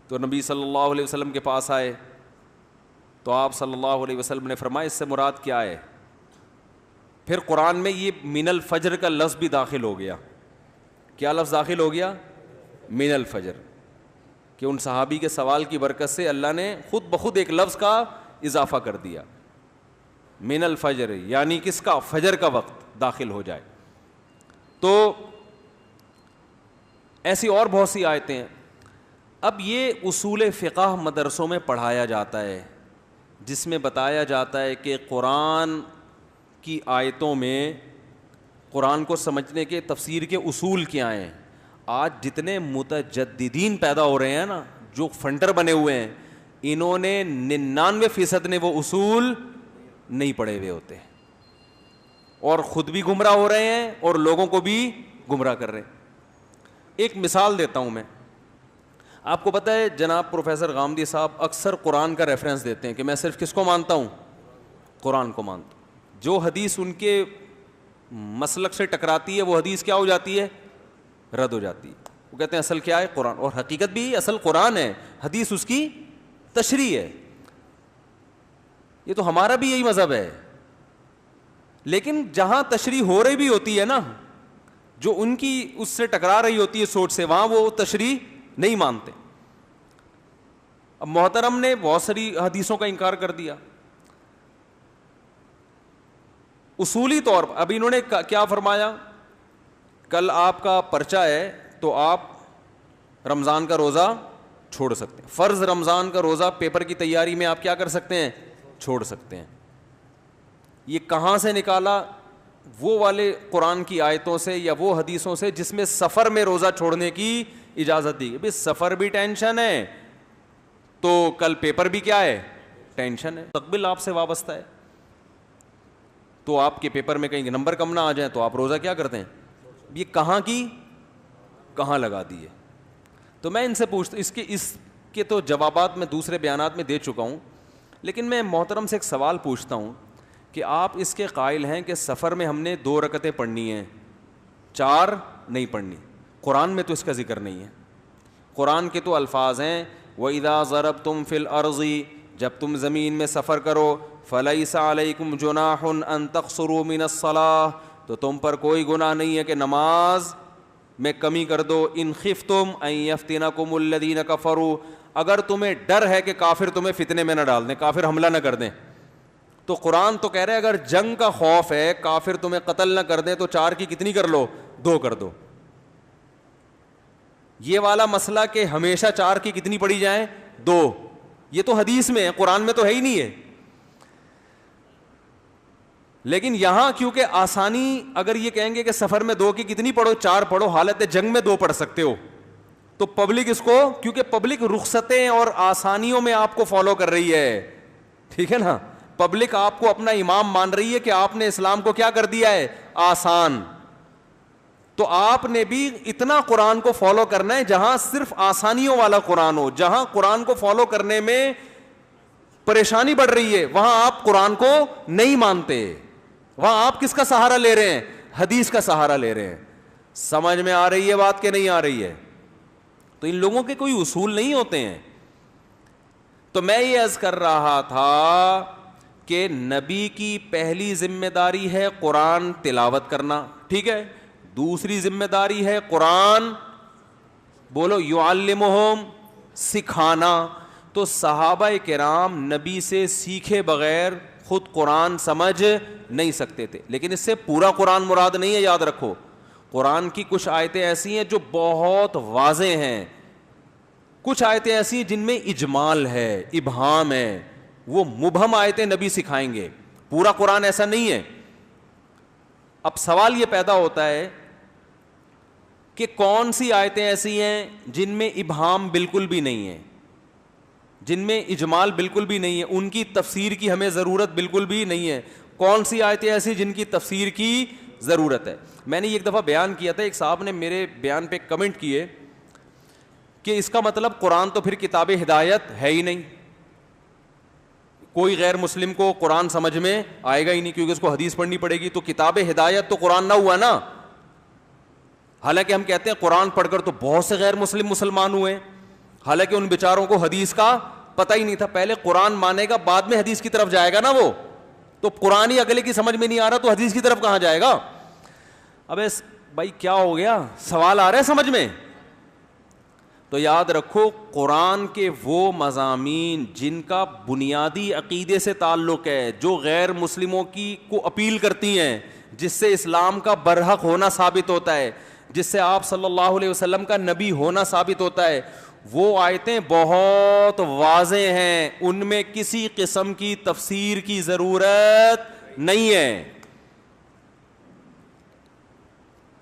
تو نبی صلی اللہ علیہ وسلم کے پاس آئے تو آپ صلی اللہ علیہ وسلم نے فرمایا اس سے مراد کیا ہے. پھر قرآن میں یہ من الفجر کا لفظ بھی داخل ہو گیا. کیا لفظ داخل ہو گیا؟ من الفجر, کہ ان صحابی کے سوال کی برکت سے اللہ نے خود بخود ایک لفظ کا اضافہ کر دیا, من الفجر, یعنی کس کا, فجر کا وقت داخل ہو جائے. تو ایسی اور بہت سی آیتیں ہیں. اب یہ اصول فقہ مدرسوں میں پڑھایا جاتا ہے جس میں بتایا جاتا ہے کہ قرآن کی آیتوں میں قرآن کو سمجھنے کے تفسیر کے اصول کیا ہیں. آج جتنے متجددین پیدا ہو رہے ہیں نا, جو فنڈر بنے ہوئے ہیں, انہوں نے 99% نے وہ اصول نہیں پڑھے ہوئے ہوتے اور خود بھی گمراہ ہو رہے ہیں اور لوگوں کو بھی گمراہ کر رہے ہیں. ایک مثال دیتا ہوں میں آپ کو. پتہ ہے جناب پروفیسر غامدی صاحب اکثر قرآن کا ریفرنس دیتے ہیں کہ میں صرف کس کو مانتا ہوں, قرآن کو مانتا ہوں. جو حدیث ان کے مسلک سے ٹکراتی ہے وہ حدیث کیا ہو جاتی ہے, رد ہو جاتی ہے. وہ کہتے ہیں اصل کیا ہے, قرآن. اور حقیقت بھی اصل قرآن ہے, حدیث اس کی تشریح ہے. یہ تو ہمارا بھی یہی مذہب ہے, لیکن جہاں تشریح ہو رہی بھی ہوتی ہے نا, جو ان کی اس سے ٹکرا رہی ہوتی ہے سوچ سے, وہاں وہ تشریح نہیں مانتے. اب محترم نے بہت ساری حدیثوں کا انکار کر دیا اصولی طور پر. اب انہوں نے کیا فرمایا, کل آپ کا پرچہ ہے تو آپ رمضان کا روزہ چھوڑ سکتے ہیں, فرض رمضان کا روزہ پیپر کی تیاری میں آپ کیا کر سکتے ہیں, چھوڑ سکتے ہیں. یہ کہاں سے نکالا؟ وہ والے قرآن کی آیتوں سے یا وہ حدیثوں سے جس میں سفر میں روزہ چھوڑنے کی اجازت دی. بھئی سفر بھی ٹینشن ہے تو کل پیپر بھی کیا ہے, ٹینشن ہے. مستقبل آپ سے وابستہ ہے, تو آپ کے پیپر میں کہیں نمبر کم نہ آ جائیں تو آپ روزہ کیا کرتے ہیں. یہ کہاں کی کہاں لگا دی ہے. تو میں ان سے پوچھتا ہوں, اس کے تو جوابات میں دوسرے بیانات میں دے چکا ہوں, لیکن میں محترم سے ایک سوال پوچھتا ہوں کہ آپ اس کے قائل ہیں کہ سفر میں ہم نے 2 رکعتیں پڑھنی ہیں, 4 نہیں پڑھنی. قرآن میں تو اس کا ذکر نہیں ہے. قرآن کے تو الفاظ ہیں وَإِذَا ضَرَبْتُمْ فِي الْأَرْضِ, جب تم زمین میں سفر کرو, فَلَيْسَ عَلَيْكُمْ جُنَاحٌ أَن تَقْصُرُوا مِنَ الصَّلَاةِ, تو تم پر کوئی گناہ نہیں ہے کہ نماز میں کمی کر دو. إِنْ خِفْتُمْ أَن يَفْتِنَكُمُ الَّذِينَ كَفَرُوا, اگر تمہیں ڈر ہے کہ کافر تمہیں فتنے میں نہ ڈال دیں, کافر حملہ نہ کر دیں. تو قرآن تو کہہ رہے اگر جنگ کا خوف ہے, کافر تمہیں قتل نہ کر دیں, تو 4 کی کتنی کر لو, 2 کر دو. یہ والا مسئلہ کہ ہمیشہ 4 کی کتنی پڑھی جائیں, 2, یہ تو حدیث میں ہے, قرآن میں تو ہے ہی نہیں ہے. لیکن یہاں کیونکہ آسانی, اگر یہ کہیں گے کہ سفر میں 2 کی کتنی پڑھو, 4 پڑھو, حالت جنگ میں 2 پڑھ سکتے ہو, تو پبلک اس کو, کیونکہ پبلک رخصتیں اور آسانیوں میں آپ کو فالو کر رہی ہے, ٹھیک ہے نا. پبلک آپ کو اپنا امام مان رہی ہے کہ آپ نے اسلام کو کیا کر دیا ہے, آسان. تو آپ نے بھی اتنا قرآن کو فالو کرنا ہے جہاں صرف آسانیوں والا قرآن ہو. جہاں قرآن کو فالو کرنے میں پریشانی بڑھ رہی ہے وہاں آپ قرآن کو نہیں مانتے, وہاں آپ کس کا سہارا لے رہے ہیں, حدیث کا سہارا لے رہے ہیں. سمجھ میں آ رہی ہے بات کہ نہیں آ رہی ہے؟ تو ان لوگوں کے کوئی اصول نہیں ہوتے ہیں. تو میں یہ عرض کر رہا تھا کہ نبی کی پہلی ذمہ داری ہے قرآن تلاوت کرنا, ٹھیک ہے, دوسری ذمہ داری ہے قرآن بولو یعلمہم سکھانا. تو صحابہ کرام نبی سے سیکھے بغیر خود قرآن سمجھ نہیں سکتے تھے, لیکن اس سے پورا قرآن مراد نہیں ہے, یاد رکھو. قرآن کی کچھ آیتیں ایسی ہیں جو بہت واضح ہیں, کچھ آیتیں ایسی ہیں جن میں اجمال ہے, ابہام ہے, وہ مبہم آیتیں نبی سکھائیں گے, پورا قرآن ایسا نہیں ہے. اب سوال یہ پیدا ہوتا ہے کہ کون سی آیتیں ایسی ہیں جن میں ابہام بالکل بھی نہیں ہے, جن میں اجمال بالکل بھی نہیں ہے, ان کی تفسیر کی ہمیں ضرورت بالکل بھی نہیں ہے. کون سی آیتیں ایسی جن کی تفسیر کی ضرورت ہے. میں نے ایک دفعہ بیان کیا تھا, ایک صاحب نے میرے بیان پہ کمنٹ کیے کہ اس کا مطلب قرآن تو پھر کتاب ہدایت ہے ہی نہیں, کوئی غیر مسلم کو قرآن سمجھ میں آئے گا ہی نہیں کیونکہ اس کو حدیث پڑھنی پڑے گی, تو کتاب ہدایت تو قرآن نہ ہوا نا. حالانکہ ہم کہتے ہیں قرآن پڑھ کر تو بہت سے غیر مسلم مسلمان ہوئے, حالانکہ ان بیچاروں کو حدیث کا پتہ ہی نہیں تھا. پہلے قرآن مانے گا, بعد میں حدیث کی طرف جائے گا نا. وہ تو قرآن ہی اگلے کی سمجھ میں نہیں آ رہا تو حدیث کی طرف کہاں جائے گا؟ ابے بھائی کیا ہو گیا, سوال آ رہا ہے سمجھ میں؟ تو یاد رکھو قرآن کے وہ مضامین جن کا بنیادی عقیدے سے تعلق ہے, جو غیر مسلموں کی کو اپیل کرتی ہیں, جس سے اسلام کا برحق ہونا ثابت ہوتا ہے, جس سے آپ صلی اللہ علیہ وسلم کا نبی ہونا ثابت ہوتا ہے, وہ آیتیں بہت واضح ہیں, ان میں کسی قسم کی تفسیر کی ضرورت نہیں ہے.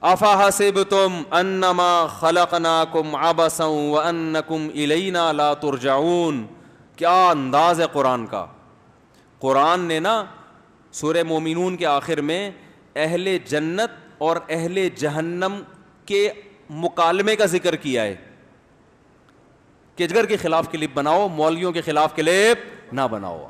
افحسبتم انما خلقناکم عبثا وانکم الینا لا ترجعون. کیا انداز ہے قرآن کا. قرآن نے نا سورہ مومنون کے آخر میں اہل جنت اور اہل جہنم کے مکالمے کا ذکر کیا ہے کہ اجگر کے خلاف کلپ بناؤ, مولویوں کے خلاف کلپ نہ بناؤ.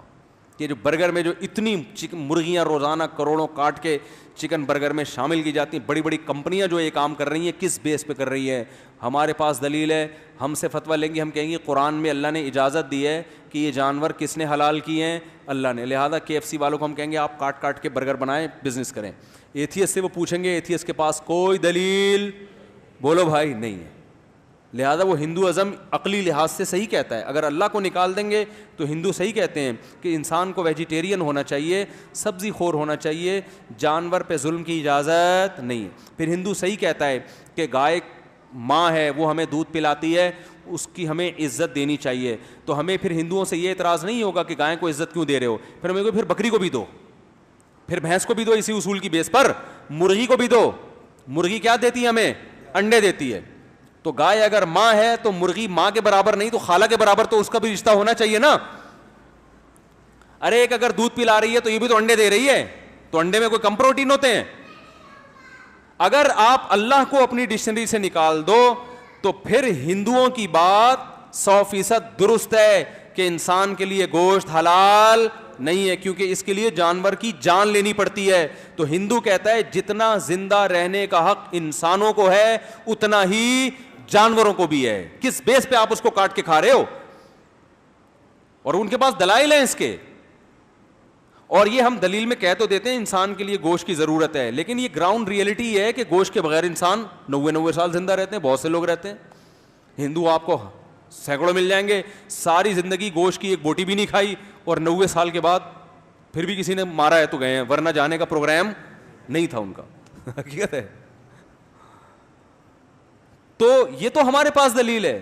یہ جو برگر میں جو اتنی مرغیاں روزانہ کروڑوں کاٹ کے چکن برگر میں شامل کی جاتی ہیں, بڑی بڑی کمپنیاں جو یہ کام کر رہی ہیں, کس بیس پہ کر رہی ہیں؟ ہمارے پاس دلیل ہے, ہم سے فتویٰ لیں گے, ہم کہیں گے قرآن میں اللہ نے اجازت دی ہے کہ یہ جانور کس نے حلال کیے ہیں؟ اللہ نے. لہٰذا KFC والوں کو ہم کہیں گے آپ کاٹ کاٹ کے برگر بنائیں, بزنس کریں. ایتھیس سے وہ پوچھیں گے, ایتھیس کے پاس کوئی دلیل بولو بھائی نہیں ہے. لہذا وہ ہندو ازم عقلی لحاظ سے صحیح کہتا ہے. اگر اللہ کو نکال دیں گے تو ہندو صحیح کہتے ہیں کہ انسان کو ویجیٹیرین ہونا چاہیے, سبزی خور ہونا چاہیے, جانور پہ ظلم کی اجازت نہیں. پھر ہندو صحیح کہتا ہے کہ گائے ماں ہے, وہ ہمیں دودھ پلاتی ہے, اس کی ہمیں عزت دینی چاہیے. تو ہمیں پھر ہندوؤں سے یہ اعتراض نہیں ہوگا کہ گائے کو عزت کیوں دے رہے ہو, پھر ہمیں پھر بکری کو بھی دو, پھر بھینس کو بھی دو, اسی اصول کی بیس پر مرغی کو بھی دو. مرغی کیا دیتی ہے ہمیں؟ انڈے دیتی ہے. تو گائے اگر ماں ہے تو مرغی ماں کے برابر نہیں تو خالہ کے برابر تو اس کا بھی رشتہ ہونا چاہیے نا. ارے ایک اگر دودھ پلا رہی ہے تو یہ بھی تو انڈے دے رہی ہے, تو انڈے میں کوئی کم پروٹین ہوتے ہیں؟ اگر آپ اللہ کو اپنی ڈکشنری سے نکال دو تو پھر ہندوؤں کی بات 100% درست ہے کہ انسان کے لیے گوشت حلال نہیں ہے, کیونکہ اس کے لیے جانور کی جان لینی پڑتی ہے. تو ہندو کہتا ہے جتنا زندہ رہنے کا حق انسانوں کو ہے اتنا ہی جانوروں کو بھی ہے. کس بیس پہ آپ اس کو کاٹ کے کھا رہے ہو؟ اور ان کے پاس دلائل ہیں اس کے, اور یہ ہم دلیل میں کہہ تو دیتے ہیں انسان کے لیے گوشت کی ضرورت ہے, لیکن یہ گراؤنڈ ریئلٹی ہے کہ گوشت کے بغیر انسان 90 سال زندہ رہتے ہیں, بہت سے لوگ رہتے ہیں. ہندو آپ کو سینکڑوں مل جائیں گے, ساری زندگی گوشت کی ایک بوٹی بھی نہیں کھائی, اور 90 سال کے بعد پھر بھی کسی نے مارا ہے تو گئے ہیں, ورنہ جانے کا پروگرام نہیں تھا ان کا. حقیقت ہے. تو یہ تو ہمارے پاس دلیل ہے,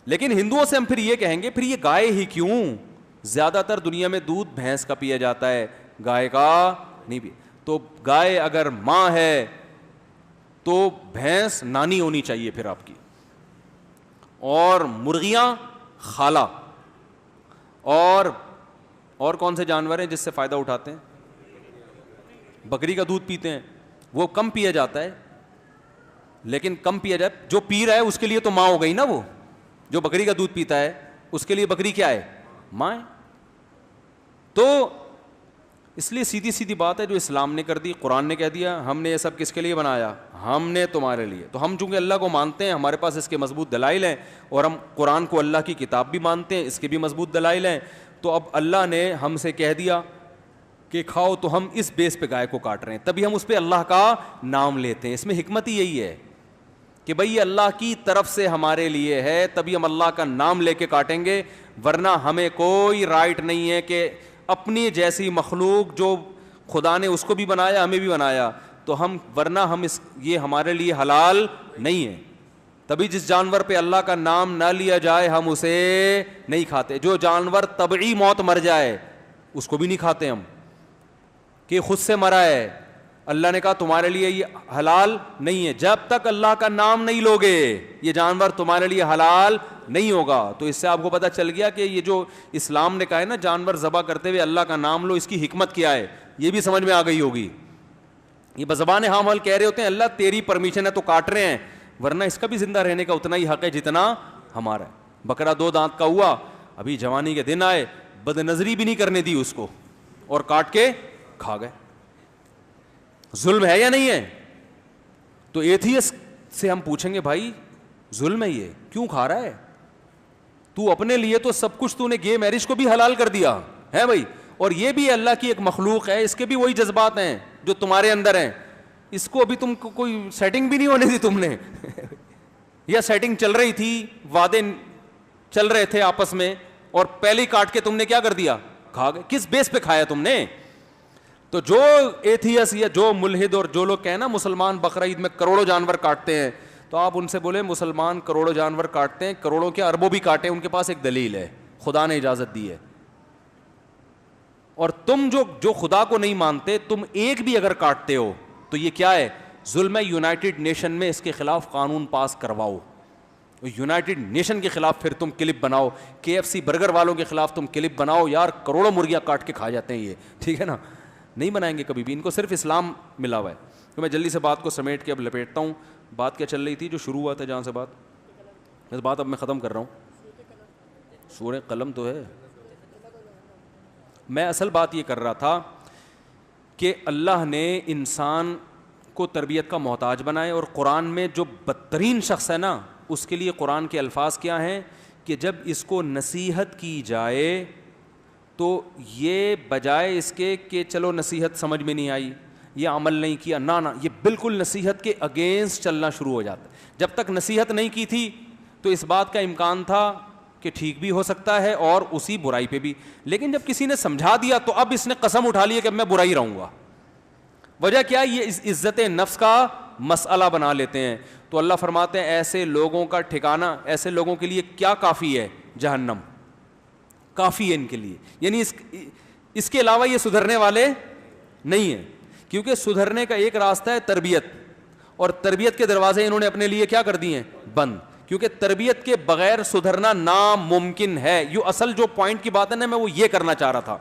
لیکن ہندوؤں سے ہم پھر یہ کہیں گے پھر یہ گائے ہی کیوں؟ زیادہ تر دنیا میں دودھ بھینس کا پیا جاتا ہے, گائے کا نہیں بھی. تو گائے اگر ماں ہے تو بھینس نانی ہونی چاہیے پھر آپ کی, اور مرغیاں خالہ. اور کون سے جانور ہیں جس سے فائدہ اٹھاتے ہیں؟ بکری کا دودھ پیتے ہیں, وہ کم پیا جاتا ہے, لیکن کم پیا جائے, جو پی رہا ہے اس کے لیے تو ماں ہو گئی نا. وہ جو بکری کا دودھ پیتا ہے اس کے لیے بکری کیا ہے؟ ماں ہے. تو اس لیے سیدھی سیدھی بات ہے جو اسلام نے کر دی, قرآن نے کہہ دیا ہم نے یہ سب کس کے لیے بنایا؟ ہم نے تمہارے لیے. تو ہم چونکہ اللہ کو مانتے ہیں, ہمارے پاس اس کے مضبوط دلائل ہیں, اور ہم قرآن کو اللہ کی کتاب بھی مانتے ہیں, اس کے بھی مضبوط دلائل ہیں. تو اب اللہ نے ہم سے کہہ دیا کہ کھاؤ تو ہم اس بیس پہ گائے کو کاٹ رہے ہیں, تبھی ہم اس پہ اللہ کا نام لیتے ہیں. اس میں حکمت ہی یہی ہے کہ بھئی یہ اللہ کی طرف سے ہمارے لیے ہے, تبھی ہم اللہ کا نام لے کے کاٹیں گے, ورنہ ہمیں کوئی رائٹ نہیں ہے کہ اپنی جیسی مخلوق جو خدا نے اس کو بھی بنایا ہمیں بھی بنایا تو ہم, ورنہ ہم یہ ہمارے لیے حلال نہیں ہے. تبھی جس جانور پہ اللہ کا نام نہ لیا جائے ہم اسے نہیں کھاتے. جو جانور طبعی موت مر جائے اس کو بھی نہیں کھاتے ہم, کہ خود سے مرا ہے, اللہ نے کہا تمہارے لیے یہ حلال نہیں ہے, جب تک اللہ کا نام نہیں لوگے یہ جانور تمہارے لیے حلال نہیں ہوگا. تو اس سے آپ کو پتہ چل گیا کہ یہ جو اسلام نے کہا ہے نا جانور ذبح کرتے ہوئے اللہ کا نام لو, اس کی حکمت کیا ہے یہ بھی سمجھ میں آ گئی ہوگی. یہ بزبان ہاں حال کہہ رہے ہوتے ہیں اللہ تیری پرمیشن ہے تو کاٹ رہے ہیں, ورنہ اس کا بھی زندہ رہنے کا اتنا ہی حق ہے جتنا ہمارا ہے. بکرا 2 دانت کا ہوا, ابھی جوانی کے دن آئے, بد نظری بھی نہیں کرنے دی اس کو اور کاٹ کے کھا گئے. ظلم ہے یا نہیں ہے؟ تو ایتھیسٹ سے ہم پوچھیں گے بھائی ظلم ہے یہ, کیوں کھا رہا ہے تو؟ اپنے لیے تو سب کچھ تو نے گے میرج کو بھی حلال کر دیا ہے بھائی, اور یہ بھی اللہ کی ایک مخلوق ہے, اس کے بھی وہی جذبات ہیں جو تمہارے اندر ہیں. اس کو ابھی تم کو کوئی سیٹنگ بھی نہیں ہونے دی تم نے یا سیٹنگ چل رہی تھی, وعدے چل رہے تھے آپس میں, اور پہلے کاٹ کے تم نے کیا کر دیا, کھا گئے. کس بیس پہ کھایا تم نے؟ تو جو ایتھیس یا جو ملحد اور جو لوگ کہیں نا مسلمان بقرہ عید میں کروڑوں جانور کاٹتے ہیں, تو آپ ان سے بولیں مسلمان کروڑوں جانور کاٹتے ہیں, کروڑوں کے اربوں بھی کاٹے, ان کے پاس ایک دلیل ہے, خدا نے اجازت دی ہے. اور تم جو خدا کو نہیں مانتے, تم ایک بھی اگر کاٹتے ہو تو یہ کیا ہے, ظلم ہے. یونائٹڈ نیشن میں اس کے خلاف قانون پاس کرواؤ, یونائٹڈ نیشن کے خلاف پھر تم کلپ بناؤ, KFC برگر والوں کے خلاف تم کلپ بناؤ, یار کروڑوں مرغیاں کاٹ کے کھا جاتے ہیں یہ, ٹھیک ہے نا. نہیں بنائیں گے کبھی بھی, ان کو صرف اسلام ملا ہوا ہے. تو میں جلدی سے بات کو سمیٹ کے اب لپیٹتا ہوں. بات کیا چل رہی تھی جو شروع ہوا تھا جہاں سے بات اب میں ختم کر رہا ہوں. سورہ قلم تو ہے. میں اصل بات یہ کر رہا تھا کہ اللہ نے انسان کو تربیت کا محتاج بنائے, اور قرآن میں جو بدترین شخص ہے نا اس کے لیے قرآن کے الفاظ کیا ہیں کہ جب اس کو نصیحت کی جائے تو یہ بجائے اس کے کہ چلو نصیحت سمجھ میں نہیں آئی, یہ عمل نہیں کیا, نہ یہ بالکل نصیحت کے اگینسٹ چلنا شروع ہو جاتا ہے. جب تک نصیحت نہیں کی تھی تو اس بات کا امکان تھا کہ ٹھیک بھی ہو سکتا ہے اور اسی برائی پہ بھی, لیکن جب کسی نے سمجھا دیا تو اب اس نے قسم اٹھا لی کہ اب میں برائی رہوں گا. وجہ کیا, یہ عزت نفس کا مسئلہ بنا لیتے ہیں. تو اللہ فرماتے ہیں ایسے لوگوں کا ٹھکانہ, ایسے لوگوں کے لیے کیا کافی ہے, جہنم کافی ہے ان کے لیے. یعنی اس کے علاوہ یہ سدھرنے والے نہیں ہیں, کیونکہ سدھرنے کا ایک راستہ ہے تربیت, اور تربیت کے دروازے انہوں نے اپنے لیے کیا کر دیے ہیں, بند, کیونکہ تربیت کے بغیر سدھرنا ناممکن ہے. یہ اصل جو پوائنٹ کی بات ہے نا, میں وہ یہ کرنا چاہ رہا تھا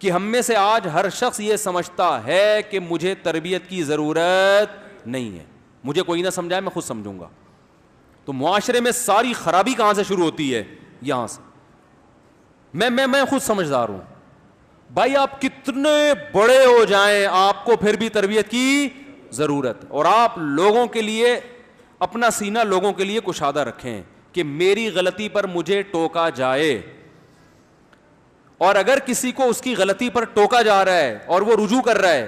کہ ہم میں سے آج ہر شخص یہ سمجھتا ہے کہ مجھے تربیت کی ضرورت نہیں ہے, مجھے کوئی نہ سمجھائے میں خود سمجھوں گا. تو معاشرے میں ساری خرابی کہاں سے شروع ہوتی ہے, یہاں سے. میں خود سمجھدار ہوں بھائی, آپ کتنے بڑے ہو جائیں آپ کو پھر بھی تربیت کی ضرورت, اور آپ لوگوں کے لیے اپنا سینہ لوگوں کے لیے کشادہ رکھیں کہ میری غلطی پر مجھے ٹوکا جائے, اور اگر کسی کو اس کی غلطی پر ٹوکا جا رہا ہے اور وہ رجوع کر رہا ہے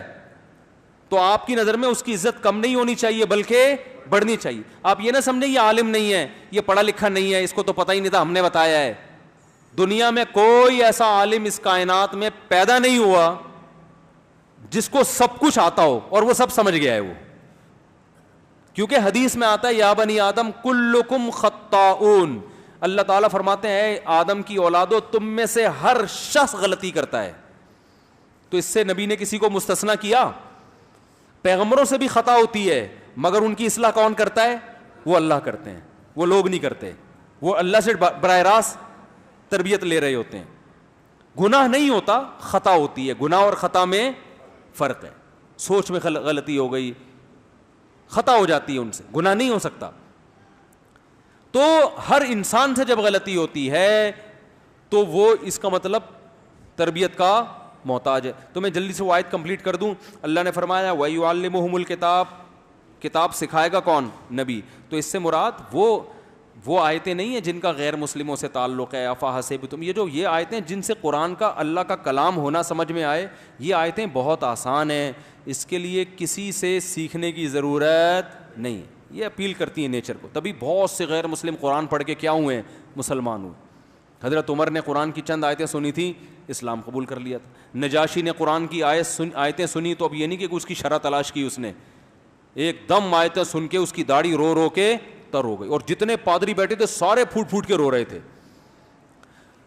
تو آپ کی نظر میں اس کی عزت کم نہیں ہونی چاہیے بلکہ بڑھنی چاہیے. آپ یہ نہ سمجھیں یہ عالم نہیں ہے, یہ پڑھا لکھا نہیں ہے, اس کو تو پتہ ہی نہیں تھا, ہم نے بتایا ہے. دنیا میں کوئی ایسا عالم اس کائنات میں پیدا نہیں ہوا جس کو سب کچھ آتا ہو اور وہ سب سمجھ گیا ہے وہ, کیونکہ حدیث میں آتا ہے یا بنی آدم کلکم خطاؤن, اللہ تعالیٰ فرماتے ہیں آدم کی اولادو تم میں سے ہر شخص غلطی کرتا ہے. تو اس سے نبی نے کسی کو مستثنا کیا؟ پیغمبروں سے بھی خطا ہوتی ہے, مگر ان کی اصلاح کون کرتا ہے؟ وہ اللہ کرتے ہیں, وہ لوگ نہیں کرتے. وہ اللہ سے براہ راست تربیت لے رہے ہوتے ہیں. گناہ نہیں ہوتا, خطا ہوتی ہے. گناہ اور خطا میں فرق ہے. سوچ میں غلطی ہو گئی, خطا ہو جاتی ہے, ان سے گناہ نہیں ہو سکتا. تو ہر انسان سے جب غلطی ہوتی ہے تو وہ اس کا مطلب تربیت کا محتاج ہے. تو میں جلدی سے وہ آیت کمپلیٹ کر دوں. اللہ نے فرمایا وَيُعَلِّمُهُمُ الْكِتَابَ, کتاب سکھائے گا کون؟ نبی. تو اس سے مراد وہ وہ آیتیں نہیں ہیں جن کا غیر مسلموں سے تعلق ہے. افحسبتم, یہ آیتیں جن سے قرآن کا اللہ کا کلام ہونا سمجھ میں آئے, یہ آیتیں بہت آسان ہیں, اس کے لیے کسی سے سیکھنے کی ضرورت نہیں. یہ اپیل کرتی ہیں نیچر کو. تبھی بہت سے غیر مسلم قرآن پڑھ کے کیا ہوئے ہیں, مسلمان ہوئے. حضرت عمر نے قرآن کی چند آیتیں سنی تھیں, اسلام قبول کر لیا تھا. نجاشی نے قرآن کی آیتیں سنی تو اب یہ نہیں کہ اس کی شرح تلاش کی, اس نے ایک دم آیتیں سن کے اس کی داڑھی رو رو کے تر ہو گئی, اور جتنے پادری بیٹھے تھے سارے پھوٹ پھوٹ کے رو رہے تھے.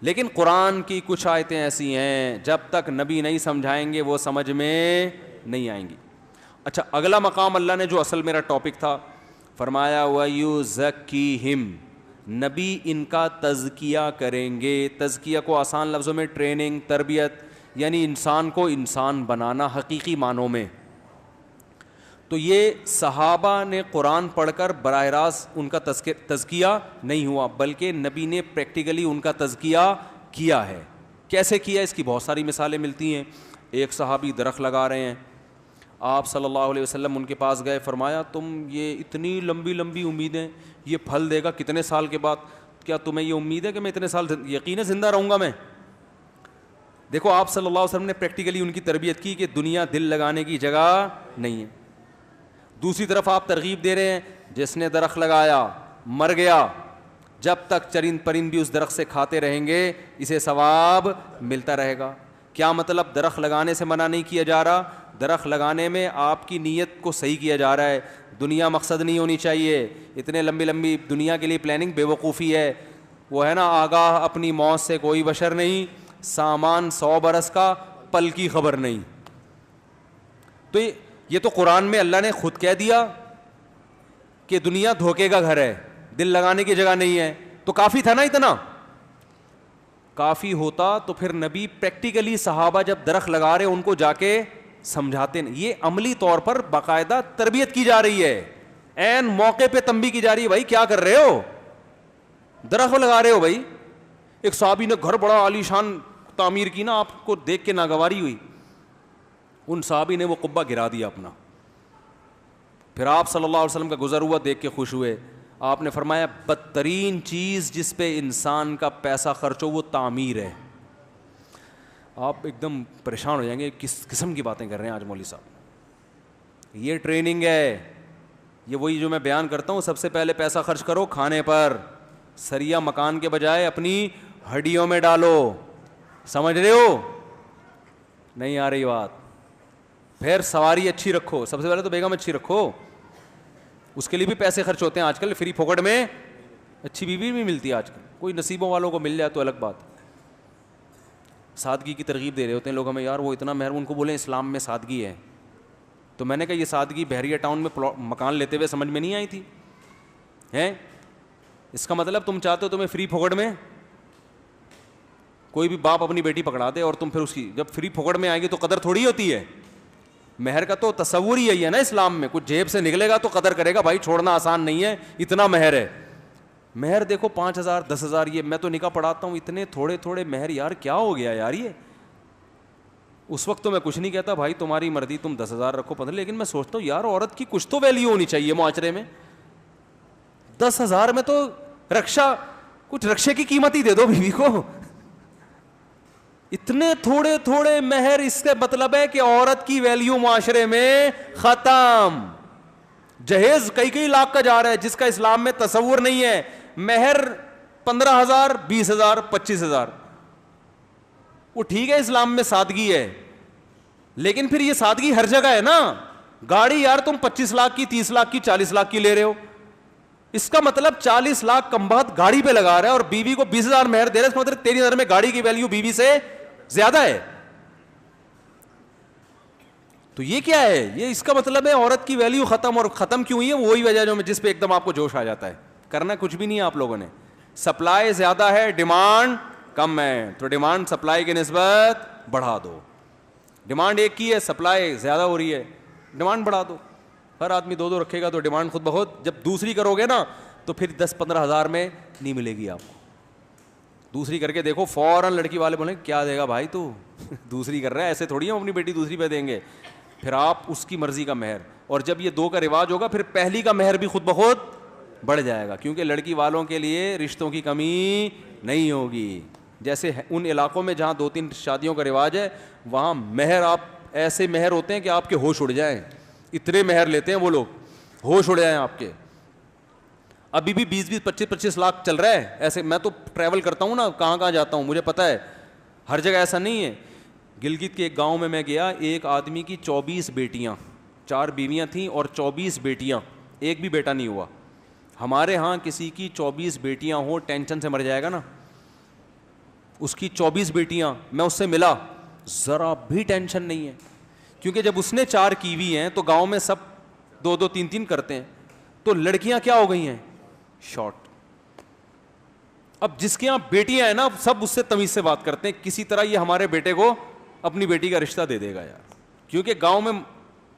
لیکن قرآن کی کچھ آیتیں ایسی ہیں جب تک نبی نہیں سمجھائیں گے وہ سمجھ میں نہیں آئیں گی. اچھا, اگلا مقام اللہ نے جو اصل میرا ٹاپک تھا, فرمایا وَيُزَكِّيهِمْ, نبی ان کا تزکیہ کریں گے. تزکیہ کو آسان لفظوں میں ٹریننگ, تربیت, یعنی انسان کو انسان بنانا حقیقی معنوں میں. تو یہ صحابہ نے قرآن پڑھ کر براہ راست ان کا تزکیہ نہیں ہوا, بلکہ نبی نے پریکٹیکلی ان کا تزکیہ کیا ہے. کیسے کیا, اس کی بہت ساری مثالیں ملتی ہیں. ایک صحابی درخت لگا رہے ہیں, آپ صلی اللہ علیہ وسلم ان کے پاس گئے, فرمایا تم یہ اتنی لمبی لمبی امیدیں, یہ پھل دے گا کتنے سال کے بعد, کیا تمہیں یہ امید ہے کہ میں اتنے سال یقیناً زندہ رہوں گا میں؟ دیکھو آپ صلی اللہ علیہ وسلم نے پریکٹیکلی ان کی تربیت کی کہ دنیا دل لگانے کی جگہ نہیں ہے. دوسری طرف آپ ترغیب دے رہے ہیں, جس نے درخت لگایا مر گیا, جب تک چرند پرند بھی اس درخت سے کھاتے رہیں گے اسے ثواب ملتا رہے گا. کیا مطلب, درخت لگانے سے منع نہیں کیا جا رہا, درخت لگانے میں آپ کی نیت کو صحیح کیا جا رہا ہے. دنیا مقصد نہیں ہونی چاہیے, اتنے لمبی لمبی دنیا کے لیے پلاننگ بے وقوفی ہے. وہ ہے نا, آگاہ اپنی موت سے کوئی بشر نہیں, سامان 100 برس کا پل کی خبر نہیں. تو یہ تو قرآن میں اللہ نے خود کہہ دیا کہ دنیا دھوکے کا گھر ہے, دل لگانے کی جگہ نہیں ہے. تو کافی تھا نا, اتنا کافی ہوتا تو پھر نبی پریکٹیکلی صحابہ جب درخت لگا رہے ان کو جا کے سمجھاتے نہیں. یہ عملی طور پر باقاعدہ تربیت کی جا رہی ہے, عین موقع پہ تنبیہ کی جا رہی ہے, بھائی کیا کر رہے ہو, درخت لگا رہے ہو بھائی. ایک صحابی نے گھر بڑا عالی شان تعمیر کی نا, آپ کو دیکھ کے ناگواری ہوئی, ان صحابی نے وہ قبہ گرا دیا اپنا. پھر آپ صلی اللہ علیہ وسلم کا گزر ہوا دیکھ کے خوش ہوئے. آپ نے فرمایا بدترین چیز جس پہ انسان کا پیسہ خرچ ہو وہ تعمیر ہے. آپ ایک دم پریشان ہو جائیں گے, کس قسم کی باتیں کر رہے ہیں آج مولوی صاحب. یہ ٹریننگ ہے, یہ وہی جو میں بیان کرتا ہوں, سب سے پہلے پیسہ خرچ کرو کھانے پر, سریا مکان کے بجائے اپنی ہڈیوں میں ڈالو. سمجھ رہے ہو, نہیں آ رہی بات. پھر سواری اچھی رکھو, سب سے پہلے تو بیگم اچھی رکھو, اس کے لیے بھی پیسے خرچ ہوتے ہیں آج کل. فری پھوکٹ میں اچھی بیوی بھی ملتی ہے آج کل, کوئی نصیبوں والوں کو مل جائے تو الگ بات. سادگی کی ترغیب دے رہے ہوتے ہیں لوگ ہمیں, یار وہ اتنا مہر, ان کو بولیں اسلام میں سادگی ہے. تو میں نے کہا یہ سادگی بحریہ ٹاؤن میں مکان لیتے ہوئے سمجھ میں نہیں آئی تھی ہیں. اس کا مطلب تم چاہتے ہو تمہیں فری پھوکٹ میں کوئی بھی باپ اپنی بیٹی پکڑا دے, اور تم پھر اس کی جب فری پھوکٹ میں آئے گی تو قدر تھوڑی ہوتی ہے. مہر کا تو تصور ہی یہی ہے نا اسلام میں, کچھ جیب سے نکلے گا تو قدر کرے گا, بھائی چھوڑنا آسان نہیں ہے, اتنا مہر ہے. مہر دیکھو 5,000 10,000, یہ میں تو نکاح پڑھاتا ہوں, اتنے تھوڑے تھوڑے مہر, یار کیا ہو گیا یار. یہ اس وقت تو میں کچھ نہیں کہتا, بھائی تمہاری مرضی, تم 10,000 رکھو 15, لیکن میں سوچتا ہوں یار عورت کی کچھ تو ویلیو ہونی چاہیے معاشرے میں. 10,000 میں تو رکشا, کچھ رکشے کی قیمت ہی دے دو بیوی کو. اتنے تھوڑے تھوڑے مہر, اس کا مطلب ہے کہ عورت کی ویلیو معاشرے میں ختم. جہیز کئی لاکھ کا جا رہا ہے جس کا اسلام میں تصور نہیں ہے. مہر 15,000 20,000 25,000, وہ ٹھیک ہے اسلام میں سادگی ہے, لیکن پھر یہ سادگی ہر جگہ ہے نا. گاڑی یار تم 25 لاکھ کی 30 لاکھ کی 40 لاکھ کی لے رہے ہو, اس کا مطلب 40 لاکھ کم بہت گاڑی پہ لگا رہا ہے, اور بیوی کو 20,000 مہر دے رہا ہے, اس کا مطلب تیری نظر میں گاڑی کی ویلیو بیوی سے زیادہ ہے. تو یہ کیا ہے, یہ اس کا مطلب ہے عورت کی ویلیو ختم. اور ختم کیوں ہوئی ہے, وہی وجہ جو جس پہ ایک دم آپ کو جوش آ جاتا ہے. کرنا کچھ بھی نہیں ہے آپ لوگوں نے, سپلائی زیادہ ہے ڈیمانڈ کم ہے, تو ڈیمانڈ سپلائی کی نسبت بڑھا دو. ڈیمانڈ ایک کی ہے, سپلائی زیادہ ہو رہی ہے, ڈیمانڈ بڑھا دو. ہر آدمی 2 رکھے گا تو ڈیمانڈ خود بخود, جب دوسری کرو گے نا تو پھر 10-15 ہزار میں نہیں ملے گی آپ کو. دوسری کر کے دیکھو, فوراً لڑکی والے بولیں کیا دے گا بھائی تو, دوسری کر رہا ہے, ایسے تھوڑی ہم اپنی بیٹی دوسری پہ دیں گے. پھر آپ اس کی مرضی کا مہر, اور جب یہ 2 کا رواج ہوگا پھر پہلی کا مہر بھی خود بخود بڑھ جائے گا, کیونکہ لڑکی والوں کے لیے رشتوں کی کمی نہیں ہوگی. جیسے ان علاقوں میں جہاں 2-3 شادیوں کا رواج ہے, وہاں مہر آپ ایسے مہر ہوتے ہیں کہ آپ کے ہوش اڑ جائیں, اتنے مہر لیتے ہیں وہ لوگ, ہوش اڑ جائیں آپ کے. ابھی بھی 20-20, 25-25 لاکھ چل رہا ہے ایسے. میں تو ٹریول کرتا ہوں نا, کہاں کہاں جاتا ہوں, مجھے پتہ ہے ہر جگہ ایسا نہیں ہے. گلگت کے ایک گاؤں میں گیا, ایک آدمی کی 24 بیٹیاں, 4 بیویاں تھیں اور 24 بیٹیاں, ایک بھی بیٹا نہیں ہوا. ہمارے ہاں کسی کی 24 بیٹیاں ہوں ٹینشن سے مر جائے گا نا. اس کی 24 بیٹیاں, میں اس سے ملا, ذرا بھی ٹینشن نہیں ہے, کیونکہ جب اس نے 4 کی ہوئی ہیں تو گاؤں میں سب 2-2, 3-3 کرتے ہیں. تو لڑکیاں کیا ہو گئی ہیں, شارٹ. اب جس کے یہاں بیٹیاں ہیں نا, سب اس سے تمیز سے بات کرتے ہیں, کسی طرح یہ ہمارے بیٹے کو اپنی بیٹی کا رشتہ دے دے گا یار, کیونکہ گاؤں میں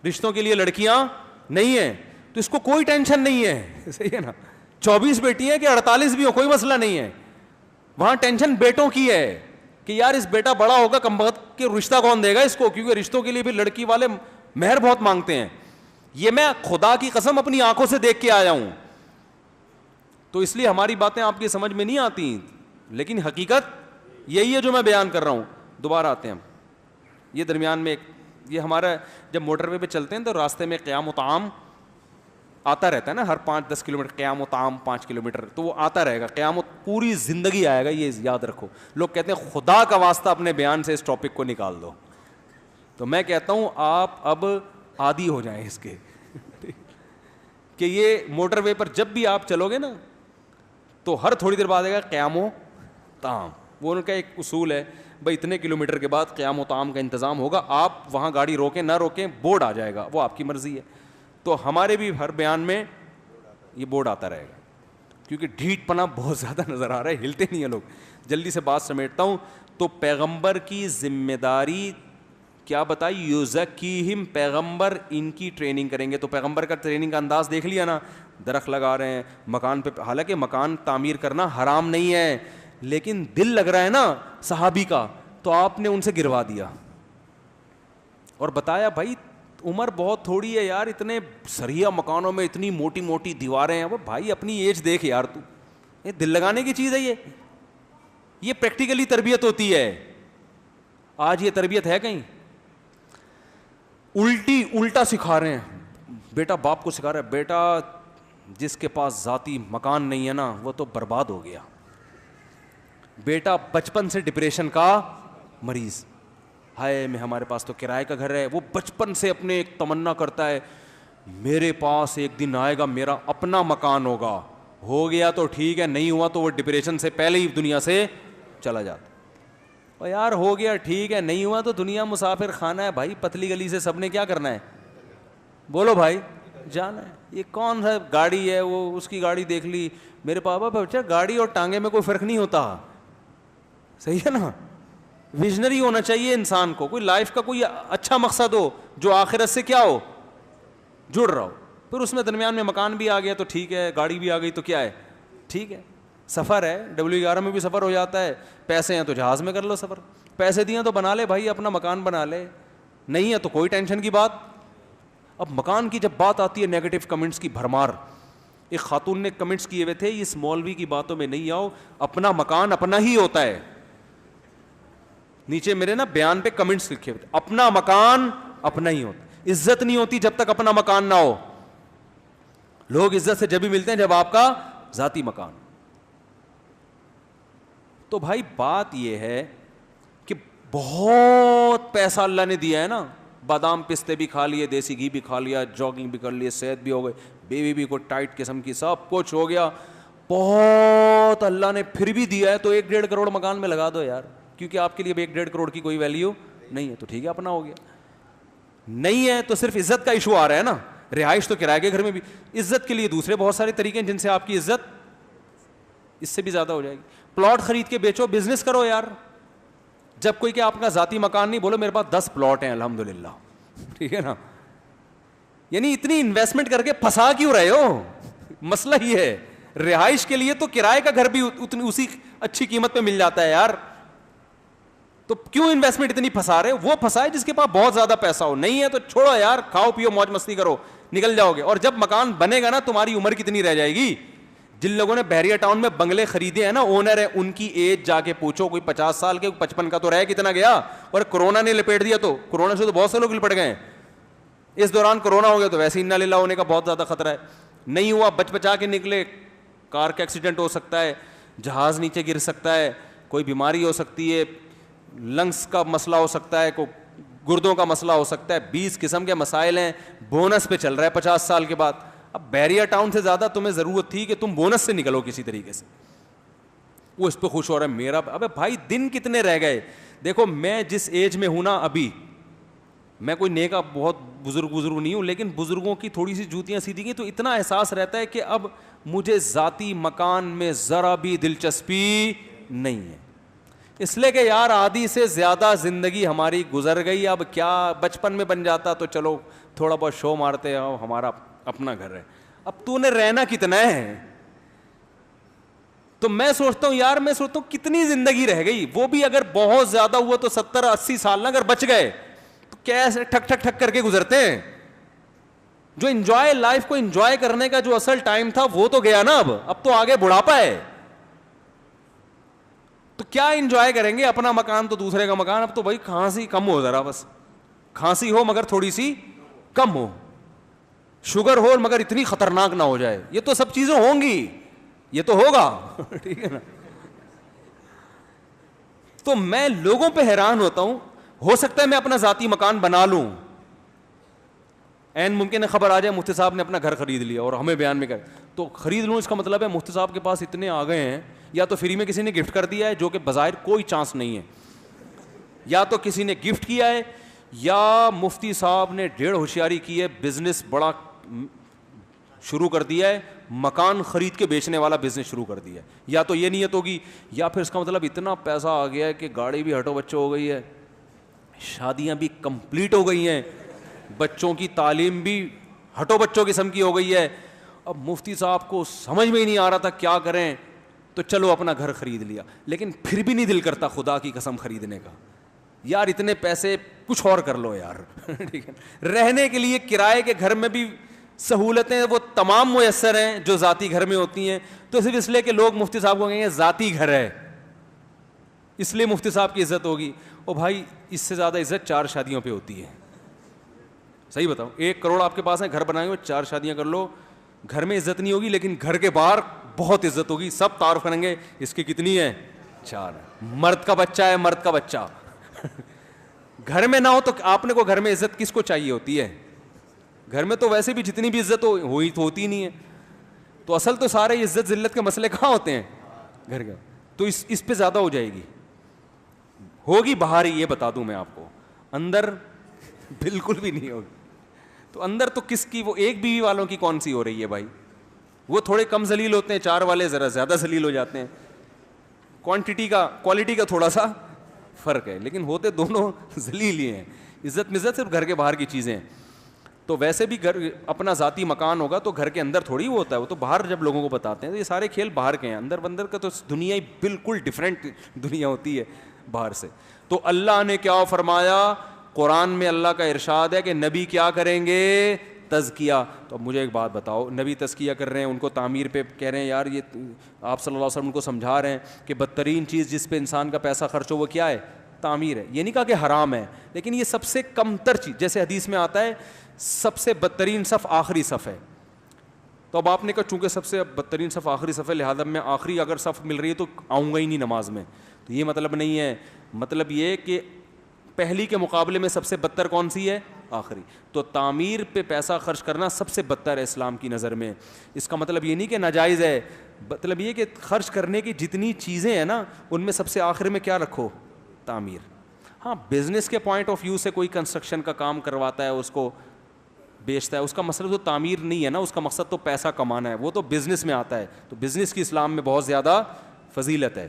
رشتوں کے لیے لڑکیاں نہیں ہیں, تو اس کو کوئی ٹینشن نہیں ہے. صحیح ہے نا, 24 بیٹی ہیں کہ 48 بھی ہو, کوئی مسئلہ نہیں ہے. وہاں ٹینشن بیٹوں کی ہے کہ یار اس بیٹا بڑا ہوگا, کم وقت کے رشتہ کون دے گا اس کو, کیونکہ رشتوں کے لیے بھی لڑکی والے مہر بہت مانگتے ہیں. یہ میں خدا کی قسم اپنی آنکھوں سے دیکھ کے آیا ہوں, تو اس لیے ہماری باتیں آپ کی سمجھ میں نہیں آتی, لیکن حقیقت یہی ہے جو میں بیان کر رہا ہوں. دوبارہ آتے ہیں ہم, یہ درمیان میں یہ ہمارا جب موٹر وے پہ چلتے ہیں تو راستے میں قیام و طعام آتا رہتا ہے نا, ہر 5-10 کلومیٹر قیام و طعام 5 کلومیٹر, تو وہ آتا رہے گا, قیام پوری زندگی آئے گا, یہ یاد رکھو. لوگ کہتے ہیں خدا کا واسطہ اپنے بیان سے اس ٹاپک کو نکال دو, تو میں کہتا ہوں آپ اب عادی ہو جائیں اس کے کہ یہ موٹر وے پر جب بھی آپ چلو گے نا تو ہر تھوڑی دیر بعد آئے گا قیام و طعام. وہ ان کا ایک اصول ہے بھائی, اتنے کلومیٹر کے بعد قیام و طعام کا انتظام ہوگا, آپ وہاں گاڑی روکیں نہ روکیں, بورڈ آ جائے گا, وہ آپ کی مرضی ہے. تو ہمارے بھی ہر بیان میں یہ بورڈ آتا رہے گا, کیونکہ ڈھیٹ پنا بہت زیادہ نظر آ رہا ہے, ہلتے نہیں ہیں لوگ. جلدی سے بات سمیٹتا ہوں. تو پیغمبر کی ذمہ داری کیا بتائی, یزکیہم, پیغمبر ان کی ٹریننگ کریں گے. تو پیغمبر کا ٹریننگ کا انداز دیکھ لیا نا, درخت لگا رہے ہیں مکان پہ, حالانکہ مکان تعمیر کرنا حرام نہیں ہے, لیکن دل لگ رہا ہے نا صحابی کا, تو آپ نے ان سے گروا دیا اور بتایا بھائی عمر بہت تھوڑی ہے یار, اتنے سریا مکانوں میں اتنی موٹی موٹی دیواریں ہیں. وہ بھائی اپنی ایج دیکھ یار, تو یہ دل لگانے کی چیز ہے, یہ پریکٹیکلی تربیت ہوتی ہے. آج یہ تربیت ہے کہیں, الٹا سکھا رہے ہیں. بیٹا باپ کو سکھا رہا ہے, بیٹا جس کے پاس ذاتی مکان نہیں ہے نا وہ تو برباد ہو گیا. بیٹا بچپن سے ڈپریشن کا مریض, ہائے میں ہمارے پاس تو کرائے کا گھر ہے. وہ بچپن سے اپنے ایک تمنا کرتا ہے میرے پاس ایک دن آئے گا میرا اپنا مکان ہوگا. ہو گیا تو ٹھیک ہے, نہیں ہوا تو وہ ڈپریشن سے پہلے ہی دنیا سے چلا جاتا. اور یار ہو گیا ٹھیک ہے, نہیں ہوا تو دنیا مسافر خانہ ہے بھائی, پتلی گلی سے سب نے کیا کرنا ہے, بولو بھائی, جانا ہے. یہ کون سا گاڑی ہے, وہ اس کی گاڑی دیکھ لی, میرے پاپا بچہ گاڑی اور ٹانگے میں کوئی فرق نہیں ہوتا. صحیح ہے نا, ویژنری ہونا چاہیے انسان کو, کوئی لائف کا کوئی اچھا مقصد ہو جو آخرت سے کیا ہو, جڑ رہا ہو. پھر اس میں درمیان میں مکان بھی آ گیا تو ٹھیک ہے, گاڑی بھی آ گئی تو کیا ہے, ٹھیک ہے. سفر ہے, W11 میں بھی سفر ہو جاتا ہے, پیسے ہیں تو جہاز میں کر لو سفر, پیسے دیے تو بنا لے بھائی, اپنا مکان بنا لے, نہیں ہے تو کوئی ٹینشن کی بات. اب مکان کی جب بات آتی ہے, نیگیٹو کمنٹس کی بھرمار. ایک خاتون نے کمنٹس کیے ہوئے تھے, اس مولوی کی باتوں میں نہیں آؤ, اپنا مکان اپنا ہی ہوتا ہے. نیچے میرے نا بیان پہ کمنٹس لکھے ہوئے, اپنا مکان اپنا ہی ہوتا. عزت نہیں ہوتی جب تک اپنا مکان نہ ہو. لوگ عزت سے جب بھی ملتے ہیں جب آپ کا ذاتی مکان. تو بھائی بات یہ ہے کہ بہت پیسہ اللہ نے دیا ہے نا, بادام پستے بھی کھا لیے, دیسی گھی بھی کھا لیا, جاگنگ بھی کر لیے, صحت بھی ہو گئی, بیوی بھی کوئی ٹائٹ قسم کی, سب کچھ ہو گیا, بہت اللہ نے پھر بھی دیا ہے. تو 1-1.5 کروڑ مکان میں لگا دو یار, کیونکہ آپ کے لیے 1-1.5 کروڑ کی کوئی ویلیو نہیں ہے, تو ٹھیک ہے اپنا ہو گیا. نہیں ہے تو صرف عزت کا ایشو آ رہا ہے نا, رہائش تو کرائے کے گھر میں بھی. عزت کے لیے دوسرے بہت سارے طریقے ہیں جن سے آپ کی عزت اس سے بھی زیادہ ہو جائے گی. پلاٹ خرید کے بیچو, بزنس کرو یار. جب کوئی کہ آپ کا ذاتی مکان نہیں, بولو میرے پاس 10 پلاٹ ہیں الحمدللہ, ٹھیک ہے نا. یعنی اتنی انویسٹمنٹ کر کے پھنسا کیوں رہے ہو, مسئلہ ہی ہے. رہائش کے لیے تو کرائے کا گھر بھی اسی اچھی قیمت پہ مل جاتا ہے یار, تو کیوں انویسٹمنٹ اتنی پھنسا رہے ہو. وہ پھنسائے جس کے پاس بہت زیادہ پیسہ ہو, نہیں ہے تو چھوڑو یار, کھاؤ پیو موج مستی کرو, نکل جاؤ گے. اور جب مکان بنے گا نا تمہاری عمر کتنی رہ جائے گی, جن لوگوں نے بحریہ ٹاؤن میں بنگلے خریدے ہیں نا, اونر ہے, ان کی ایج جا کے پوچھو, کوئی 50 سال کے 55 کا تو رہ کتنا گیا. اور کورونا نے لپیٹ دیا, تو کورونا سے تو بہت سے لوگ لپٹ گئے ہیں. اس دوران کورونا ہو گیا تو ویسے انا للہ ہونے کا بہت زیادہ خطرہ ہے. نہیں ہوا, بچ بچا کے نکلے, کار کا ایکسیڈنٹ ہو سکتا ہے, جہاز نیچے گر سکتا ہے, کوئی بیماری ہو سکتی ہے, لنگس کا مسئلہ ہو سکتا ہے, کوئی گردوں کا مسئلہ ہو سکتا ہے, 20 قسم کے مسائل ہیں. بونس پہ چل رہا ہے 50 سال کے بعد. اب بحریہ ٹاؤن سے زیادہ تمہیں ضرورت تھی کہ تم بونس سے نکلو کسی طریقے سے. وہ اس پہ خوش ہو رہا ہے میرا. ابے بھائی دن کتنے رہ گئے. دیکھو میں جس ایج میں ہوں نا ابھی, میں کوئی نیکا بہت بزرگ نہیں ہوں, لیکن بزرگوں کی تھوڑی سی جوتیاں سیدھی گئی تو اتنا احساس رہتا ہے کہ اب مجھے ذاتی مکان میں ذرا بھی دلچسپی نہیں ہے. اس لیے کہ یار آدھی سے زیادہ زندگی ہماری گزر گئی. اب کیا بچپن میں بن جاتا تو چلو تھوڑا بہت شو مارتے ہیں, ہمارا اپنا گھر ہے. اب تو نے رہنا کتنا ہے. تو میں سوچتا ہوں یار, میں سوچتا ہوں کتنی زندگی رہ گئی. وہ بھی اگر بہت زیادہ ہوا تو 70-80 سال نا اگر بچ گئے تو کیسے ٹھک ٹھک ٹھک کر کے گزرتے ہیں. جو انجوائے لائف کو انجوائے کرنے کا جو اصل ٹائم تھا وہ تو گیا نا. اب تو آگے بڑھاپا ہے, تو کیا انجوائے کریں گے. اپنا مکان تو دوسرے کا مکان. اب تو بھائی کھانسی کم ہو, ذرا بس کھانسی ہو مگر تھوڑی سی کم ہو, شوگر ہو مگر اتنی خطرناک نہ ہو جائے. یہ تو سب چیزیں ہوں گی, یہ تو ہوگا. ٹھیک ہے نا. تو میں لوگوں پہ حیران ہوتا ہوں. ہو سکتا ہے میں اپنا ذاتی مکان بنا لوں, این ممکن ہے خبر آ جائے مفتی صاحب نے اپنا گھر خرید لیا اور ہمیں بیان میں کر, تو خرید لوں اس کا مطلب ہے مفتی صاحب کے پاس اتنے آ گئے ہیں, یا تو فری میں کسی نے گفٹ کر دیا ہے جو کہ بظاہر کوئی چانس نہیں ہے, یا تو کسی نے گفٹ کیا ہے, یا مفتی صاحب نے ڈھیڑ ہوشیاری کی ہے, بزنس بڑا شروع کر دیا ہے, مکان خرید کے بیچنے والا بزنس شروع کر دیا ہے. یا تو یہ نیت ہوگی, یا پھر اس کا مطلب اتنا پیسہ آ گیا ہے کہ گاڑی بھی ہٹو بچوں ہو گئی ہے, شادیاں بھی کمپلیٹ ہو گئی ہیں, بچوں کی تعلیم بھی ہٹو بچوں قسم کی ہو گئی ہے. اب مفتی صاحب کو سمجھ میں ہی نہیں آ رہا تھا کیا کریں, تو چلو اپنا گھر خرید لیا. لیکن پھر بھی نہیں دل کرتا خدا کی قسم خریدنے کا. یار اتنے پیسے کچھ اور کر لو یار. ٹھیک ہے, رہنے کے لیے کرائے کے گھر میں بھی سہولتیں وہ تمام میسر ہیں جو ذاتی گھر میں ہوتی ہیں. تو صرف اس لیے کہ لوگ مفتی صاحب کو کہیں گے ذاتی گھر ہے, اس لیے مفتی صاحب کی عزت ہوگی. او بھائی اس سے زیادہ عزت 4 شادیوں پہ ہوتی ہے. صحیح بتاؤ, 1 کروڑ آپ کے پاس ہے, گھر بنائیں گے, 4 شادیاں کر لو, گھر میں عزت نہیں ہوگی, لیکن گھر کے باہر بہت عزت ہوگی. سب تعارف کریں گے اس کی کتنی ہے, 4 ہے, مرد کا بچہ ہے, مرد کا بچہ. گھر میں نہ ہو تو آپ نے کو گھر میں عزت کس کو چاہیے ہوتی ہے. گھر میں تو ویسے بھی جتنی بھی عزت ہوئی تو ہوتی نہیں ہے. تو اصل تو سارے عزت ذلت کے مسئلے کہاں ہوتے ہیں, گھر کا. تو اس پہ زیادہ ہو جائے گی, ہوگی باہر ہی, یہ بتا دوں میں آپ کو, اندر بالکل بھی نہیں ہوگی. تو اندر تو کس کی, وہ ایک بیوی والوں کی کون سی ہو رہی ہے بھائی. وہ تھوڑے کم ذلیل ہوتے ہیں, 4 والے ذرا زیادہ ذلیل ہو جاتے ہیں. کوالٹی کا تھوڑا سا فرق ہے, لیکن ہوتے دونوں ذلیل ہی ہیں. عزت مزت صرف گھر کے باہر کی چیزیں ہیں. تو ویسے بھی گھر اپنا ذاتی مکان ہوگا تو گھر کے اندر تھوڑی وہ ہوتا ہے, وہ تو باہر جب لوگوں کو بتاتے ہیں تو یہ سارے کھیل باہر کے ہیں. اندر بندر کا تو دنیا ہی بالکل ڈفرینٹ دنیا ہوتی ہے باہر سے. تو اللہ نے کیا فرمایا, قرآن میں اللہ کا ارشاد ہے کہ نبی کیا کریں گے, تزکیہ. تو اب مجھے ایک بات بتاؤ, نبی تزکیہ کر رہے ہیں, ان کو تعمیر پہ کہہ رہے ہیں, یار یہ آپ صلی اللہ علیہ وسلم ان کو سمجھا رہے ہیں کہ بدترین چیز جس پہ انسان کا پیسہ خرچ ہو وہ کیا ہے, تعمیر ہے. یہ نہیں کہا کہ حرام ہے, لیکن یہ سب سے کم تر چیز, جیسے حدیث میں آتا ہے سب سے بدترین صف آخری صف ہے. تو اب آپ نے کہا چونکہ سب سے بدترین صف آخری صف ہے, لہٰذا میں آخری اگر صف مل رہی ہے تو آؤں گا ہی نہیں نماز میں. تو یہ مطلب نہیں ہے, مطلب یہ کہ پہلی کے مقابلے میں سب سے بدتر کون سی ہے, آخری. تو تعمیر پہ پیسہ خرچ کرنا سب سے بدتر ہے اسلام کی نظر میں. اس کا مطلب یہ نہیں کہ ناجائز ہے, مطلب یہ کہ خرچ کرنے کی جتنی چیزیں ہیں نا ان میں سب سے آخر میں کیا رکھو, تعمیر. ہاں بزنس کے پوائنٹ آف ویو سے کوئی کنسٹرکشن کا کام کرواتا ہے, اس کو بیچتا ہے, اس کا مقصد تو تعمیر نہیں ہے نا, اس کا مقصد تو پیسہ کمانا ہے, وہ تو بزنس میں آتا ہے. تو بزنس کی اسلام میں بہت زیادہ فضیلت ہے.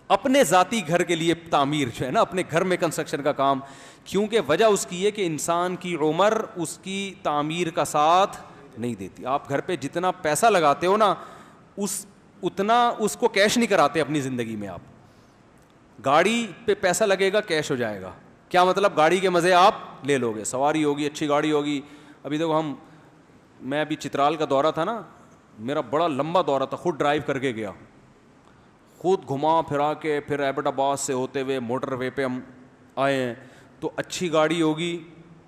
اپنے ذاتی گھر کے لیے تعمیر جو ہے نا, اپنے گھر میں کنسٹرکشن کا کام, کیونکہ وجہ اس کی ہے کہ انسان کی عمر اس کی تعمیر کا ساتھ نہیں دیتی. آپ گھر پہ جتنا پیسہ لگاتے ہو نا اتنا اس کو کیش نہیں کراتے اپنی زندگی میں. آپ گاڑی پہ پیسہ لگے گا, کیش ہو جائے گا. کیا مطلب, گاڑی کے مزے آپ لے لو گے, سواری ہوگی, اچھی گاڑی ہوگی. ابھی دیکھو میں ابھی چترال کا دورہ تھا نا, میرا بڑا لمبا دورہ تھا, خود ڈرائیو کر کے گیا, خود گھما پھرا کے پھر ایبٹ آباد سے ہوتے ہوئے موٹر وے پہ ہم آئے ہیں. تو اچھی گاڑی ہوگی,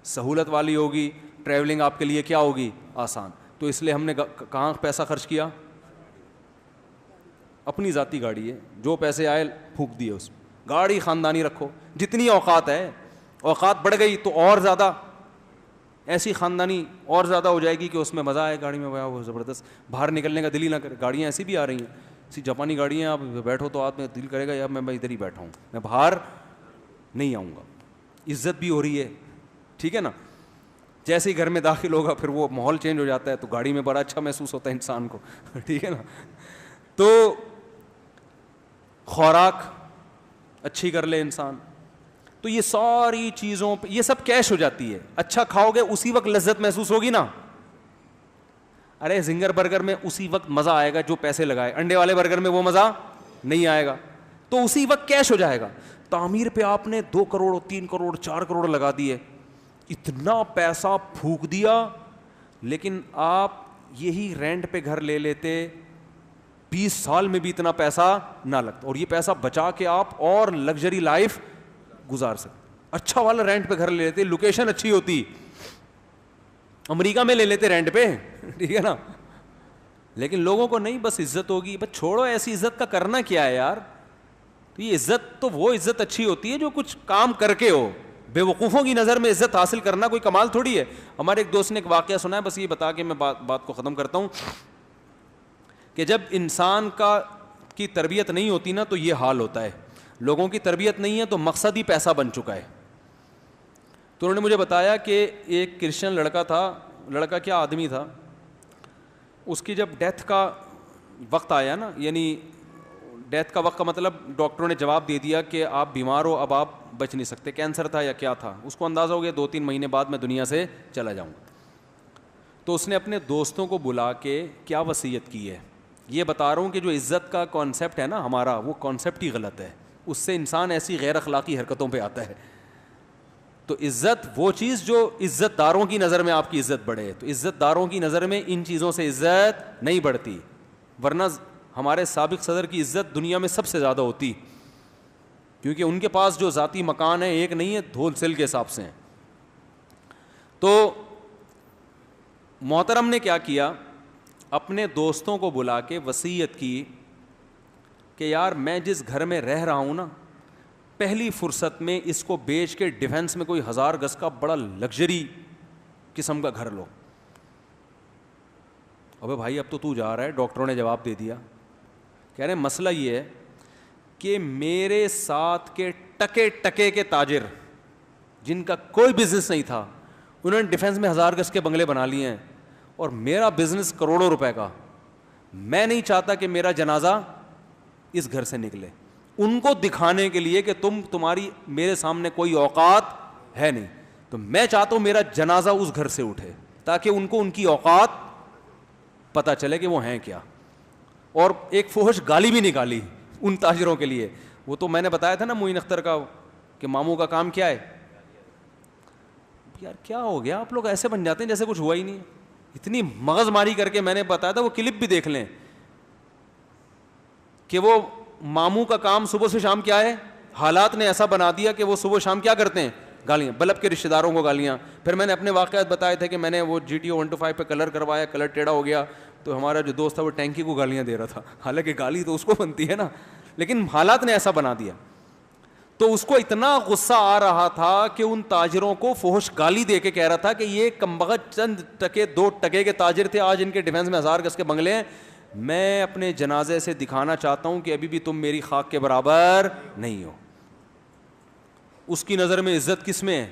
سہولت والی ہوگی, ٹریولنگ آپ کے لیے کیا ہوگی, آسان. تو اس لیے ہم نے کہاں پیسہ خرچ کیا, اپنی ذاتی گاڑی ہے, جو پیسے آئے پھونک دیے اس میں. گاڑی خاندانی رکھو, جتنی اوقات ہے, اوقات بڑھ گئی تو اور زیادہ ایسی خاندانی اور زیادہ ہو جائے گی کہ اس میں مزہ آئے گاڑی میں, وہ زبردست, باہر نکلنے کا دل ہی نہ کرے. گاڑیاں ایسی بھی آ رہی ہیں, ایسی جاپانی گاڑیاں, آپ بیٹھو تو آپ میں دل کرے گا یار میں ادھر ہی بیٹھا ہوں, میں باہر نہیں آؤں گا. عزت بھی ہو رہی ہے, ٹھیک ہے نا. جیسے ہی گھر میں داخل ہوگا پھر وہ ماحول چینج ہو جاتا ہے, تو گاڑی میں بڑا اچھا محسوس ہوتا ہے انسان کو, ٹھیک ہے نا. تو خوراک اچھی کر لے انسان, تو یہ ساری چیزوں پہ یہ سب کیش ہو جاتی ہے. اچھا کھاؤ گے اسی وقت لذت محسوس ہوگی نا. ارے زنگر برگر میں اسی وقت مزہ آئے گا جو پیسے لگائے, انڈے والے برگر میں وہ مزہ نہیں آئے گا, تو اسی وقت کیش ہو جائے گا. تعمیر پہ آپ نے 2 کروڑ 3 کروڑ 4 کروڑ لگا دیے, اتنا پیسہ پھونک دیا, لیکن آپ یہی رینٹ پہ گھر لے لیتے 20 سال میں بھی اتنا پیسہ نہ لگتا, اور یہ پیسہ بچا کے آپ اور لگژری لائف گزار سکتے. اچھا والا رینٹ پہ گھر لے لیتے, لوکیشن اچھی ہوتی, امریکہ میں لے لیتے رینٹ پہ, ٹھیک ہے نا. لیکن لوگوں کو نہیں, بس عزت ہوگی, بس چھوڑو ایسی عزت کا کرنا کیا ہے یار. تو یہ عزت تو وہ عزت اچھی ہوتی ہے جو کچھ کام کر کے ہو. بے وقوفوں کی نظر میں عزت حاصل کرنا کوئی کمال تھوڑی ہے. ہمارے ایک دوست نے ایک واقعہ سنا ہے, بس یہ بتا کے میں بات کو ختم کرتا ہوں, کہ جب انسان کی تربیت نہیں ہوتی نا تو یہ حال ہوتا ہے. لوگوں کی تربیت نہیں ہے تو مقصد ہی پیسہ بن چکا ہے. تو انہوں نے مجھے بتایا کہ ایک کرسچن لڑکا تھا, لڑکا کیا آدمی تھا, اس کی جب ڈیتھ کا وقت آیا نا, یعنی ڈیتھ کا وقت کا مطلب ڈاکٹروں نے جواب دے دیا کہ آپ بیمار ہو, اب آپ بچ نہیں سکتے, کینسر تھا یا کیا تھا, اس کو اندازہ ہو گیا 2-3 مہینے بعد میں دنیا سے چلا جاؤں گا. تو اس نے اپنے دوستوں کو بلا کے کیا وصیت کی ہے. یہ بتا رہا ہوں کہ جو عزت کا کانسیپٹ ہے نا ہمارا, وہ کانسیپٹ ہی غلط ہے, اس سے انسان ایسی غیر اخلاقی حرکتوں پہ آتا ہے. تو عزت وہ چیز جو عزت داروں کی نظر میں آپ کی عزت بڑھے, تو عزت داروں کی نظر میں ان چیزوں سے عزت نہیں بڑھتی, ورنہ ہمارے سابق صدر کی عزت دنیا میں سب سے زیادہ ہوتی, کیونکہ ان کے پاس جو ذاتی مکان ہے ایک نہیں ہے, ہول سیل کے حساب سے ہیں. تو محترم نے کیا کیا, اپنے دوستوں کو بلا کے وصیت کی کہ یار میں جس گھر میں رہ رہا ہوں نا, پہلی فرصت میں اس کو بیچ کے ڈیفینس میں کوئی 1000 گز کا بڑا لگژری قسم کا گھر لو. ابے بھائی اب تو جا رہا ہے, ڈاکٹروں نے جواب دے دیا. کہہ رہے ہیں مسئلہ یہ ہے کہ میرے ساتھ کے ٹکے ٹکے کے تاجر جن کا کوئی بزنس نہیں تھا, انہوں نے ڈیفینس میں 1000 گز کے بنگلے بنا لیے ہیں, اور میرا بزنس کروڑوں روپے کا. میں نہیں چاہتا کہ میرا جنازہ اس گھر سے نکلے, ان کو دکھانے کے لیے کہ تمہاری میرے سامنے کوئی اوقات ہے نہیں, تو میں چاہتا ہوں میرا جنازہ اس گھر سے اٹھے تاکہ ان کو ان کی اوقات پتہ چلے کہ وہ ہیں کیا. اور ایک فحش گالی بھی نکالی ان تاجروں کے لیے. وہ تو میں نے بتایا تھا نا معین اختر کا, کہ ماموں کا کام کیا ہے. یار کیا ہو گیا, آپ لوگ ایسے بن جاتے ہیں جیسے کچھ ہوا ہی نہیں. اتنی مغز ماری کر کے میں نے بتایا تھا, وہ کلپ بھی دیکھ لیں, کہ وہ ماموں کا کام صبح سے شام کیا ہے. حالات نے ایسا بنا دیا کہ وہ صبح شام کیا کرتے ہیں, گالیاں, بلب کے رشتہ داروں کو گالیاں. پھر میں نے اپنے واقعات بتائے تھے کہ میں نے وہ GTO 125 پہ کلر کروایا, کلر ٹیڑھا ہو گیا, تو ہمارا جو دوست تھا وہ ٹینکی کو گالیاں دے رہا تھا, حالانکہ گالی تو اس کو بنتی ہے نا, لیکن حالات نے ایسا بنا دیا. تو اس کو اتنا غصہ آ رہا تھا کہ ان تاجروں کو فحش گالی دے کے کہہ رہا تھا کہ یہ کمبخت چند ٹکے 2 ٹکے کے تاجر تھے, آج ان کے ڈیفینس میں 1000 گز کے بنگلے ہیں. میں اپنے جنازے سے دکھانا چاہتا ہوں کہ ابھی بھی تم میری خاک کے برابر نہیں ہو. اس کی نظر میں عزت کس میں ہے,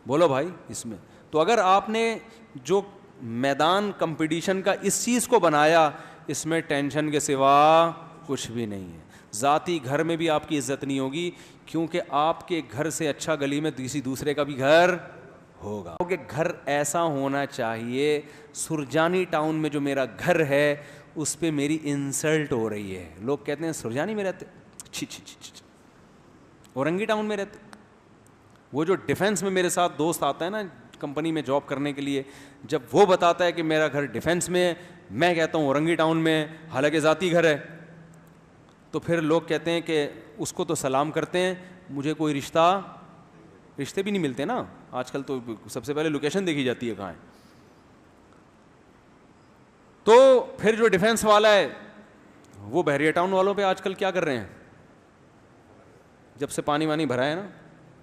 بولو بھائی, اس میں. تو اگر آپ نے جو میدان کمپٹیشن کا اس چیز کو بنایا, اس میں ٹینشن کے سوا کچھ بھی نہیں ہے. ذاتی گھر میں بھی آپ کی عزت نہیں ہوگی, کیونکہ آپ کے گھر سے اچھا گلی میں کسی دوسرے کا بھی گھر ہوگا. کہ گھر ایسا ہونا چاہیے, سرجانی ٹاؤن میں جو میرا گھر ہے اس پہ میری انسلٹ ہو رہی ہے. لوگ کہتے ہیں سرجانی میں رہتے, چھی چھی چھی چھی, اورنگی ٹاؤن میں رہتے. وہ جو ڈیفینس میں میرے ساتھ دوست آتا ہے نا کمپنی میں جاب کرنے کے لیے, جب وہ بتاتا ہے کہ میرا گھر ڈیفینس میں ہے, میں کہتا ہوں اورنگی ٹاؤن میں، حالانکہ ذاتی گھر ہے. تو پھر لوگ کہتے ہیں کہ اس کو تو سلام کرتے ہیں، مجھے کوئی رشتے بھی نہیں ملتے نا آج کل. تو سب سے پہلے لوکیشن دیکھی جاتی ہے کہاں ہے. تو پھر جو ڈیفینس والا ہے وہ بحریہ ٹاؤن والوں پہ آج کل کیا کر رہے ہیں، جب سے پانی وانی بھرا ہے نا،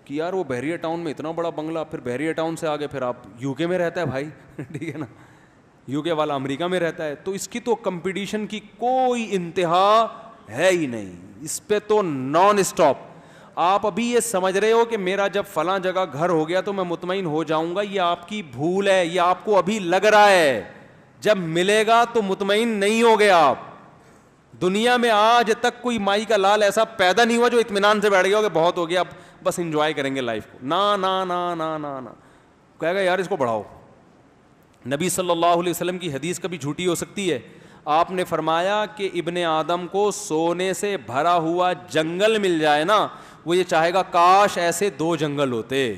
کہ یار وہ بحریہ ٹاؤن میں اتنا بڑا بنگلہ، پھر بحریہ ٹاؤن سے آگے پھر آپ یو کے میں رہتا ہے بھائی ٹھیک ہے نا، یو کے والا امریکہ میں رہتا ہے. تو اس کی تو کمپٹیشن کی کوئی انتہا ہے ہی نہیں، اس پہ تو نان اسٹاپ. آپ ابھی یہ سمجھ رہے ہو کہ میرا جب فلاں جگہ گھر ہو گیا تو میں مطمئن ہو جاؤں گا، یہ آپ کی بھول ہے. یہ آپ کو ابھی لگ رہا ہے، جب ملے گا تو مطمئن نہیں ہو گیا آپ. دنیا میں آج تک کوئی مائی کا لال ایسا پیدا نہیں ہوا جو اطمینان سے بیٹھ گیا ہو کہ بہت ہو گیا اب بس انجوائے کریں گے لائف کو. نا نا نا نا نا نا، کہے گا یار اس کو بڑھاؤ. نبی صلی اللہ علیہ وسلم کی حدیث کبھی جھوٹی ہو سکتی ہے؟ آپ نے فرمایا کہ ابن آدم کو سونے سے بھرا ہوا جنگل مل جائے نا، وہ یہ چاہے گا کاش ایسے 2 جنگل ہوتے.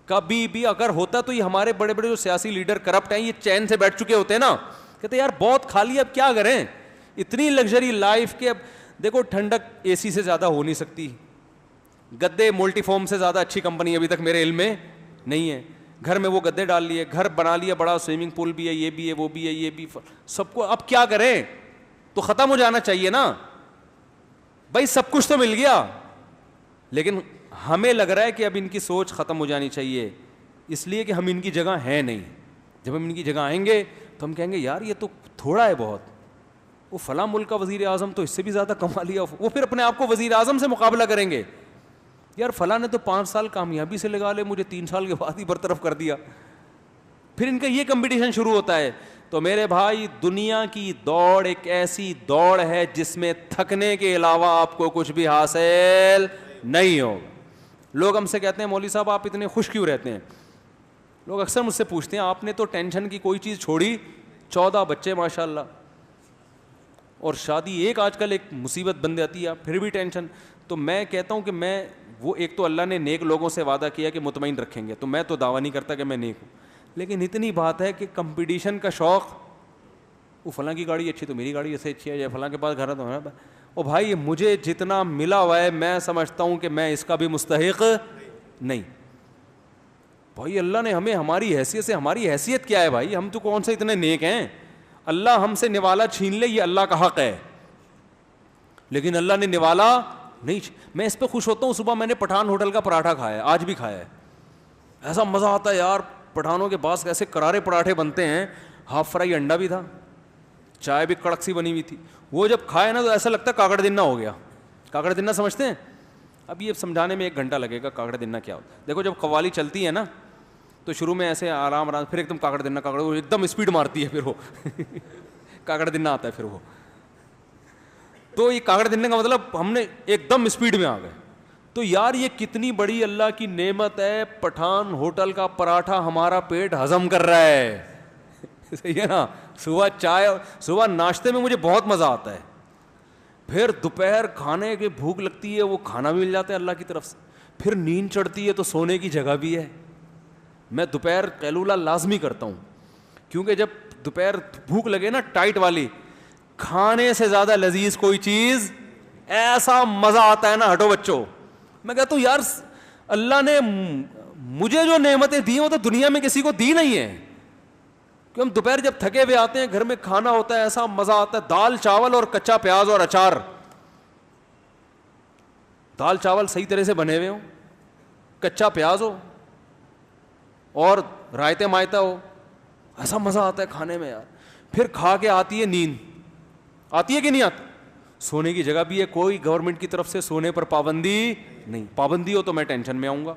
کبھی بھی اگر ہوتا تو یہ ہمارے بڑے بڑے جو سیاسی لیڈر کرپٹ ہیں یہ چین سے بیٹھ چکے ہوتے ہیں نا، کہتے یار بہت کھا لیا اب کیا کریں، اتنی لگژری لائف کے. اب دیکھو ٹھنڈک اے سی سے زیادہ ہو نہیں سکتی، گدے ملٹی فارم سے زیادہ اچھی کمپنی ابھی تک میرے علم میں نہیں ہے. گھر میں وہ گدے ڈال لیے، گھر بنا لیا بڑا، سوئمنگ پول بھی ہے، یہ بھی ہے، وہ بھی ہے، یہ بھی سب کو. اب کیا کریں، تو ختم ہو جانا چاہیے نا بھائی، سب کچھ تو مل گیا. لیکن ہمیں لگ رہا ہے کہ اب ان کی سوچ ختم ہو جانی چاہیے، اس لیے کہ ہم ان کی جگہ ہیں نہیں. جب ہم ان کی جگہ آئیں گے تو ہم کہیں گے یار یہ تو تھوڑا ہے بہت، وہ فلاں ملک کا وزیر اعظم تو اس سے بھی زیادہ کما لیا. وہ پھر اپنے آپ کو وزیر اعظم سے مقابلہ کریں گے، یار فلاں نے تو 5 سال کامیابی سے لگا لے، مجھے 3 سال کے بعد ہی برطرف کر دیا. پھر ان کا یہ کمپٹیشن شروع ہوتا ہے. تو میرے بھائی دنیا کی دوڑ ایک ایسی دوڑ ہے جس میں تھکنے کے علاوہ آپ کو کچھ بھی حاصل نہیں ہوگا. لوگ ہم سے کہتے ہیں مولوی صاحب آپ اتنے خوش کیوں رہتے ہیں؟ لوگ اکثر مجھ سے پوچھتے ہیں آپ نے تو ٹینشن کی کوئی چیز چھوڑی، 14 بچے ماشاء اللہ، اور شادی ایک آج کل ایک مصیبت بن جاتی ہے پھر بھی ٹینشن. تو میں کہتا ہوں کہ میں وہ ایک تو اللہ نے نیک لوگوں سے وعدہ کیا کہ مطمئن رکھیں گے، تو میں تو دعویٰ نہیں کرتا کہ میں نیک ہوں، لیکن اتنی بات ہے کہ کمپٹیشن کا شوق، وہ فلاں کی گاڑی اچھی تو میری گاڑی ایسے اچھی ہے، یا فلاں کے پاس گھر ہے تو ہمارا. او بھائی مجھے جتنا ملا ہوا ہے میں سمجھتا ہوں کہ میں اس کا بھی مستحق نہیں. بھائی اللہ نے ہمیں ہماری حیثیت سے، ہماری حیثیت کیا ہے بھائی، ہم تو کون سے اتنے نیک ہیں؟ اللہ ہم سے نوالا چھین لے یہ اللہ کا حق ہے، لیکن اللہ نے نوالا نہیں. میں اس پہ خوش ہوتا ہوں، صبح میں نے پٹھان ہوٹل کا پراٹھا کھایا ہے، آج بھی کھایا ہے، ایسا مزہ آتا ہے یار. پٹھانوں کے پاس ایسے کرارے پراٹھے بنتے ہیں، ہاف فرائی انڈا بھی تھا، چائے بھی کڑک سی بنی ہوئی تھی. وہ جب کھائے نا تو ایسا لگتا ہے کاکڑ دنہ ہو گیا. کاکڑ دنہ سمجھتے ہیں؟ اب یہ سمجھانے میں 1 گھنٹہ لگے گا کاکڑ دنہ کیا ہوتا ہے. دیکھو جب قوالی چلتی ہے نا تو شروع میں ایسے آرام آرام، پھر ایک دم کاکڑ دنہ، کاکڑ وہ ایک دم اسپیڈ مارتی ہے، پھر وہ کاکڑ دنہ آتا ہے پھر وہ. تو یہ کاکڑ دنہ کا مطلب ہم نے ایک دم اسپیڈ میں آ گئے. تو یار یہ کتنی بڑی اللہ کی نعمت ہے، پٹھان ہوٹل کا پراٹھا ہمارا پیٹ ہضم کر رہا ہے صحیح ہے نا. صبح چائے، صبح ناشتے میں مجھے بہت مزہ آتا ہے، پھر دوپہر کھانے کی بھوک لگتی ہے وہ کھانا بھی مل جاتا ہے اللہ کی طرف سے، پھر نیند چڑھتی ہے تو سونے کی جگہ بھی ہے. میں دوپہر قیلولہ لازمی کرتا ہوں، کیونکہ جب دوپہر بھوک لگے نا ٹائٹ والی، کھانے سے زیادہ لذیذ کوئی چیز، ایسا مزہ آتا ہے نا. ہٹو بچوں، میں کہتا ہوں یار اللہ نے مجھے جو نعمتیں دی ہیں وہ تو دنیا میں کسی کو دی نہیں ہے. کہ ہم دوپہر جب تھکے ہوئے آتے ہیں گھر میں کھانا ہوتا ہے، ایسا مزہ آتا ہے، دال چاول اور کچا پیاز اور اچار. دال چاول صحیح طرح سے بنے ہوئے ہوں، کچا پیاز ہو اور رائتے مائتا ہو، ایسا مزہ آتا ہے کھانے میں یار. پھر کھا کے آتی ہے نیند، آتی ہے کہ نہیں آتی؟ سونے کی جگہ بھی ہے، کوئی گورنمنٹ کی طرف سے سونے پر پابندی نہیں. پابندی ہو تو میں ٹینشن میں آؤں گا،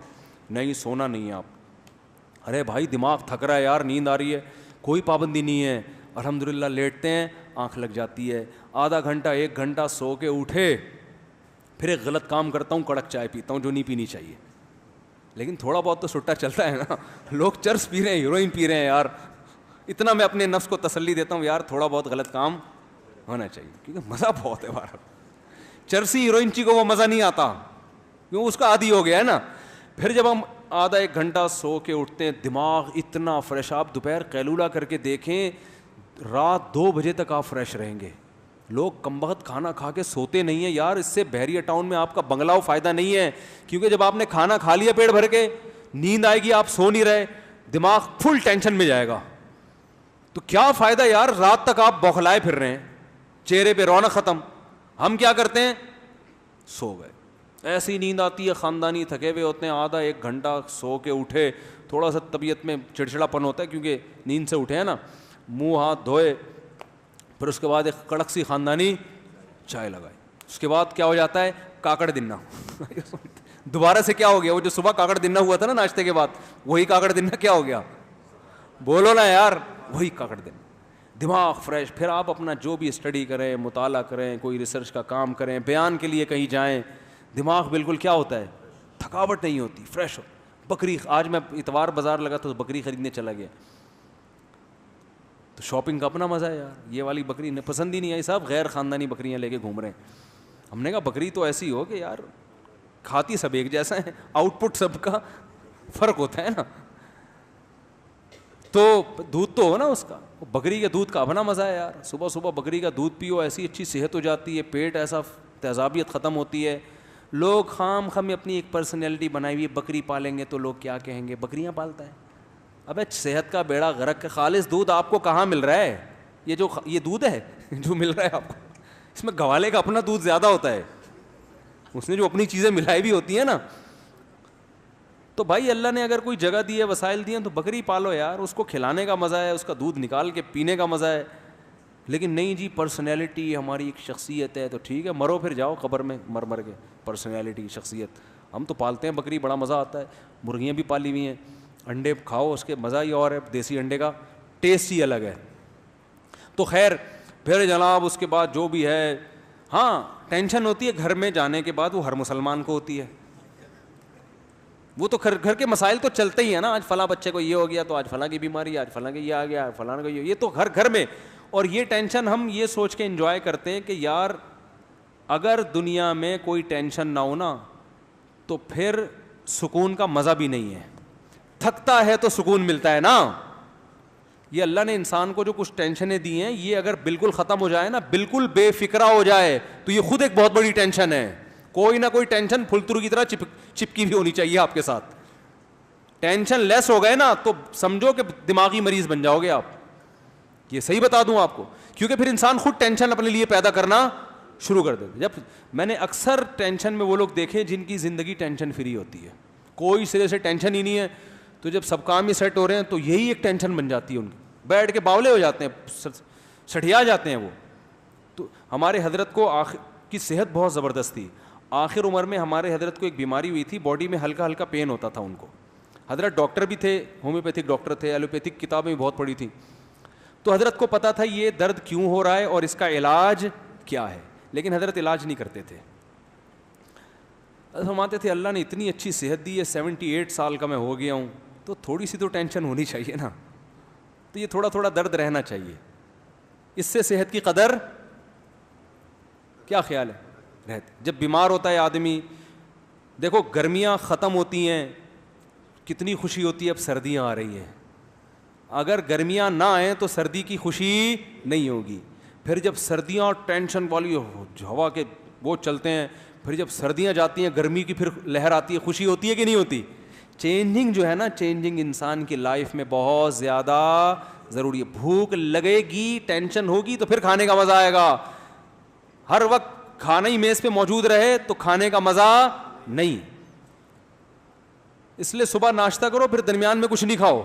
نہیں سونا نہیں ہے آپ. ارے بھائی دماغ تھک رہا ہے یار، نیند آ رہی ہے، کوئی پابندی نہیں ہے، الحمدللہ لیٹتے ہیں، آنکھ لگ جاتی ہے، آدھا گھنٹہ 1 گھنٹہ سو کے اٹھے، پھر ایک غلط کام کرتا ہوں، کڑک چائے پیتا ہوں جو نہیں پینی چاہیے. لیکن تھوڑا بہت تو سٹا چلتا ہے نا. لوگ چرس پی رہے ہیں، ہیروئن پی رہے ہیں یار، اتنا میں اپنے نفس کو تسلی دیتا ہوں یار تھوڑا بہت غلط کام ہونا چاہیے، کیونکہ مزہ بہت ہے بار. چرسی ہیروئن کو وہ مزہ نہیں آتا کیوں، اس کا عادی ہو گیا ہے نا. پھر جب ہم آدھا 1 گھنٹہ سو کے اٹھتے ہیں، دماغ اتنا فریش. آپ دوپہر قیلولہ کر کے دیکھیں، رات 2 بجے تک آپ فریش رہیں گے. لوگ کم وقت کھانا کھا کے سوتے نہیں ہیں یار. اس سے بحریہ ٹاؤن میں آپ کا بنگلہ فائدہ نہیں ہے, کیونکہ جب آپ نے کھانا کھا لیا پیٹ بھر کے, نیند آئے گی, آپ سو نہیں رہے, دماغ فل ٹینشن میں جائے گا. تو کیا فائدہ یار, رات تک آپ بوکھلائے پھر رہے ہیں, چہرے پہ رونق ختم. ہم کیا کرتے ہیں, سو گئے. ایسی نیند آتی ہے, خاندانی تھکے ہوئے ہوتے ہیں, آدھا 1 گھنٹہ سو کے اٹھے, تھوڑا سا طبیعت میں چڑچڑاپن ہوتا ہے کیونکہ نیند سے اٹھے ہیں نا, منہ ہاتھ دھوئے, پھر اس کے بعد ایک کڑک سی خاندانی چائے لگائی. اس کے بعد کیا ہو جاتا ہے, کاکڑ دنہ. دوبارہ سے کیا ہو گیا, وہ جو صبح کاکڑ دنہ ہوا تھا نا ناشتے کے بعد, وہی کاکڑ دنہ کیا ہو گیا, بولو نا یار, وہی کاکڑ دنہ. دماغ فریش. پھر آپ اپنا جو بھی اسٹڈی کریں, مطالعہ کریں, کوئی ریسرچ کا کام کریں, بیان کے لیے کہیں جائیں, دماغ بالکل کیا ہوتا ہے, تھکاوٹ نہیں ہوتی, فریش ہو. بکری, آج میں اتوار بازار لگا تو بکری خریدنے چلا گیا, تو شاپنگ کا اپنا مزہ ہے یار. یہ والی بکری پسند ہی نہیں آئی, صاحب غیر خاندانی بکریاں لے کے گھوم رہے ہیں. ہم نے کہا بکری تو ایسی ہو کہ یار کھاتی سب ایک جیسا ہے, آؤٹ پٹ سب کا فرق ہوتا ہے نا, تو دودھ تو ہو نا اس کا. بکری کے دودھ کا اپنا مزہ ہے یار. صبح صبح بکری کا دودھ پیو, ایسی اچھی صحت ہو جاتی ہے, پیٹ ایسا تیزابیت ختم ہوتی ہے. لوگ خام خم اپنی ایک پرسنالٹی بنائی ہوئی ہے, بکری پالیں گے تو لوگ کیا کہیں گے, بکریاں پالتا ہے. ابے صحت کا بیڑا غرق کے, خالص دودھ آپ کو کہاں مل رہا ہے, یہ دودھ ہے جو مل رہا ہے آپ کو, اس میں گوالے کا اپنا دودھ زیادہ ہوتا ہے, اس نے جو اپنی چیزیں ملائی بھی ہوتی ہیں نا. تو بھائی اللہ نے اگر کوئی جگہ دی ہے, وسائل دیے ہیں, تو بکری پالو یار, اس کو کھلانے کا مزہ ہے, اس کا دودھ نکال کے پینے کا مزہ ہے. لیکن نہیں جی, پرسنالٹی ہماری ایک شخصیت ہے, تو ٹھیک ہے مرو پھر جاؤ قبر میں مر کے. پرسنالٹی, شخصیت. ہم تو پالتے ہیں بکری, بڑا مزہ آتا ہے. مرغیاں بھی پالی ہوئی ہیں, انڈے کھاؤ, اس کے مزہ ہی اور ہے, دیسی انڈے کا ٹیسٹ ہی الگ ہے. تو خیر پھر جناب اس کے بعد جو بھی ہے, ہاں ٹینشن ہوتی ہے گھر میں جانے کے بعد, وہ ہر مسلمان کو ہوتی ہے. وہ تو گھر کے مسائل تو چلتے ہی ہیں نا, آج فلاں بچے کو یہ ہو گیا, تو آج فلاں کی بیماری, آج فلاں کے یہ آ گیا, فلاں کا یہ تو گھر میں. اور یہ ٹینشن ہم یہ سوچ کے انجوائے کرتے ہیں کہ یار اگر دنیا میں کوئی ٹینشن نہ ہو نا تو پھر سکون کا مزہ بھی نہیں ہے. تھکتا ہے تو سکون ملتا ہے نا. یہ اللہ نے انسان کو جو کچھ ٹینشنیں دی ہیں, یہ اگر بالکل ختم ہو جائے نا, بالکل بے فکرہ ہو جائے, تو یہ خود ایک بہت بڑی ٹینشن ہے. کوئی نہ کوئی ٹینشن پھلترو کی طرح چپکی بھی ہونی چاہیے آپ کے ساتھ. ٹینشن لیس ہو گئے نا تو سمجھو کہ دماغی مریض بن جاؤ گے آپ. یہ صحیح بتا دوں آپ کو, کیونکہ پھر انسان خود ٹینشن اپنے لیے پیدا کرنا شروع کر دیتے. جب میں نے اکثر ٹینشن میں وہ لوگ دیکھے جن کی زندگی ٹینشن فری ہوتی ہے, کوئی سرے سے ٹینشن ہی نہیں ہے, تو جب سب کام ہی سیٹ ہو رہے ہیں تو یہی ایک ٹینشن بن جاتی ہے ان کی, بیٹھ کے باولے ہو جاتے ہیں, سٹھیا جاتے ہیں وہ. تو ہمارے حضرت کو کی صحت بہت زبردست تھی. آخر عمر میں ہمارے حضرت کو ایک بیماری ہوئی تھی, باڈی میں ہلکا ہلکا پین ہوتا تھا ان کو. حضرت ڈاکٹر بھی تھے, ہومیوپیتھک ڈاکٹر تھے, ایلوپیتھک کتابیں بھی بہت پڑھی تھیں. تو حضرت کو پتا تھا یہ درد کیوں ہو رہا ہے اور اس کا علاج کیا ہے, لیکن حضرت علاج نہیں کرتے تھے. فرماتے تھے اللہ نے اتنی اچھی صحت دی ہے, 78 سال کا میں ہو گیا ہوں, تو تھوڑی سی تو ٹینشن ہونی چاہیے نا, تو یہ تھوڑا تھوڑا درد رہنا چاہیے, اس سے صحت کی قدر. کیا خیال ہے رہتے. جب بیمار ہوتا ہے آدمی, دیکھو گرمیاں ختم ہوتی ہیں, کتنی خوشی ہوتی ہے, اب سردیاں آ رہی ہیں. اگر گرمیاں نہ آئیں تو سردی کی خوشی نہیں ہوگی. پھر جب سردیاں ٹینشن والی ہوا کے وہ چلتے ہیں, پھر جب سردیاں جاتی ہیں گرمی کی پھر لہر آتی ہے, خوشی ہوتی ہے کہ نہیں ہوتی. چینجنگ جو ہے نا, چینجنگ انسان کی لائف میں بہت زیادہ ضروری ہے. بھوک لگے گی, ٹینشن ہوگی تو پھر کھانے کا مزہ آئے گا. ہر وقت کھانا ہی میز پہ موجود رہے تو کھانے کا مزہ نہیں. اس لیے صبح ناشتہ کرو, پھر درمیان میں کچھ نہیں کھاؤ.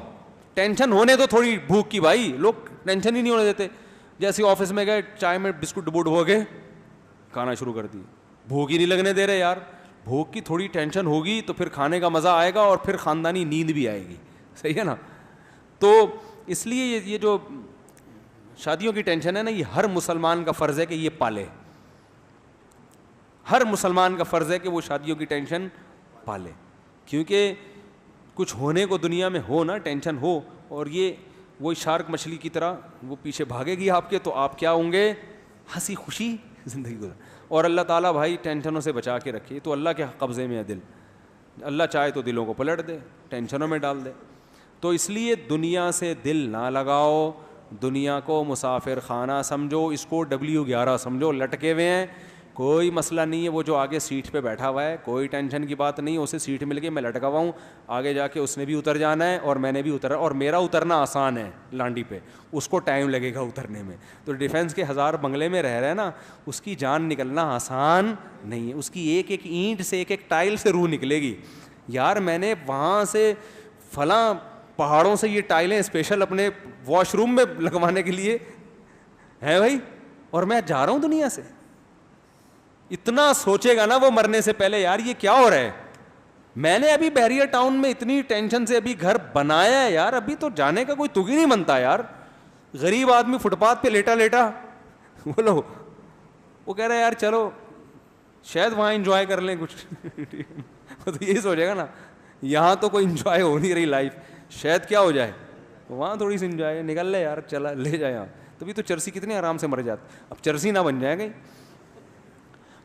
ٹینشن ہونے تو تھوڑی بھوک کی, بھائی لوگ ٹینشن ہی نہیں ہونے دیتے. جیسے آفس میں گئے, چائے میں بسکٹ ڈبو ڈبو کے کھانا شروع کر دی, بھوک ہی نہیں لگنے دے رہے یار. بھوک کی تھوڑی ٹینشن ہوگی تو پھر کھانے کا مزہ آئے گا, اور پھر خاندانی نیند بھی آئے گی. صحیح ہے نا. تو اس لیے یہ جو شادیوں کی ٹینشن ہے نا, یہ ہر مسلمان کا فرض ہے کہ یہ پالے. ہر مسلمان کا فرض ہے کہ وہ شادیوں کی ٹینشن پالے, کیونکہ کچھ ہونے کو دنیا میں ہو نا, ٹینشن ہو, اور یہ وہی شارک مچھلی کی طرح وہ پیچھے بھاگے گی آپ کے, تو آپ کیا ہوں گے, ہنسی خوشی زندگی گزار. اور اللہ تعالیٰ بھائی ٹینشنوں سے بچا کے رکھے, تو اللہ کے قبضے میں ہے دل. اللہ چاہے تو دلوں کو پلٹ دے, ٹینشنوں میں ڈال دے. تو اس لیے دنیا سے دل نہ لگاؤ, دنیا کو مسافر خانہ سمجھو, اس کو W11 سمجھو, لٹکے ہوئے ہیں, کوئی مسئلہ نہیں ہے. وہ جو آگے سیٹ پہ بیٹھا ہوا ہے کوئی ٹینشن کی بات نہیں, اسے سیٹ مل گئی, میں لٹکا ہوا ہوں, آگے جا کے اس نے بھی اتر جانا ہے اور میں نے بھی اترا, اور میرا اترنا آسان ہے لانڈی پہ, اس کو ٹائم لگے گا اترنے میں. تو ڈیفینس کے 1000 بنگلے میں رہ رہے ہیں نا, اس کی جان نکلنا آسان نہیں ہے, اس کی ایک ایک اینٹ سے ایک ایک ٹائل سے روح نکلے گی. یار میں نے وہاں سے فلاں پہاڑوں سے یہ ٹائلیں اسپیشل اپنے واش روم میں لگوانے کے لیے ہے بھائی, اور میں جا رہا ہوں دنیا سے. اتنا سوچے گا نا وہ مرنے سے پہلے, یار یہ کیا ہو رہا ہے, میں نے ابھی بیریئر ٹاؤن میں اتنی ٹینشن سے ابھی گھر بنایا ہے یار, ابھی تو جانے کا کوئی تگ ہی نہیں بنتا یار. غریب آدمی فٹ پاتھ پہ لیٹا لیٹا بولو, وہ کہہ رہا ہے یار چلو شاید وہاں انجوائے کر لیں کچھ. تو یہی سوچے گا نا, یہاں تو کوئی انجوائے ہو نہیں رہی لائف, شاید کیا ہو جائے وہاں تھوڑی سی انجوائے, نکل لے یار, چلا لے جائے یہاں. تبھی تو چرسی کتنے آرام سے مر جاتا, اب چرسی نہ بن جائے گا.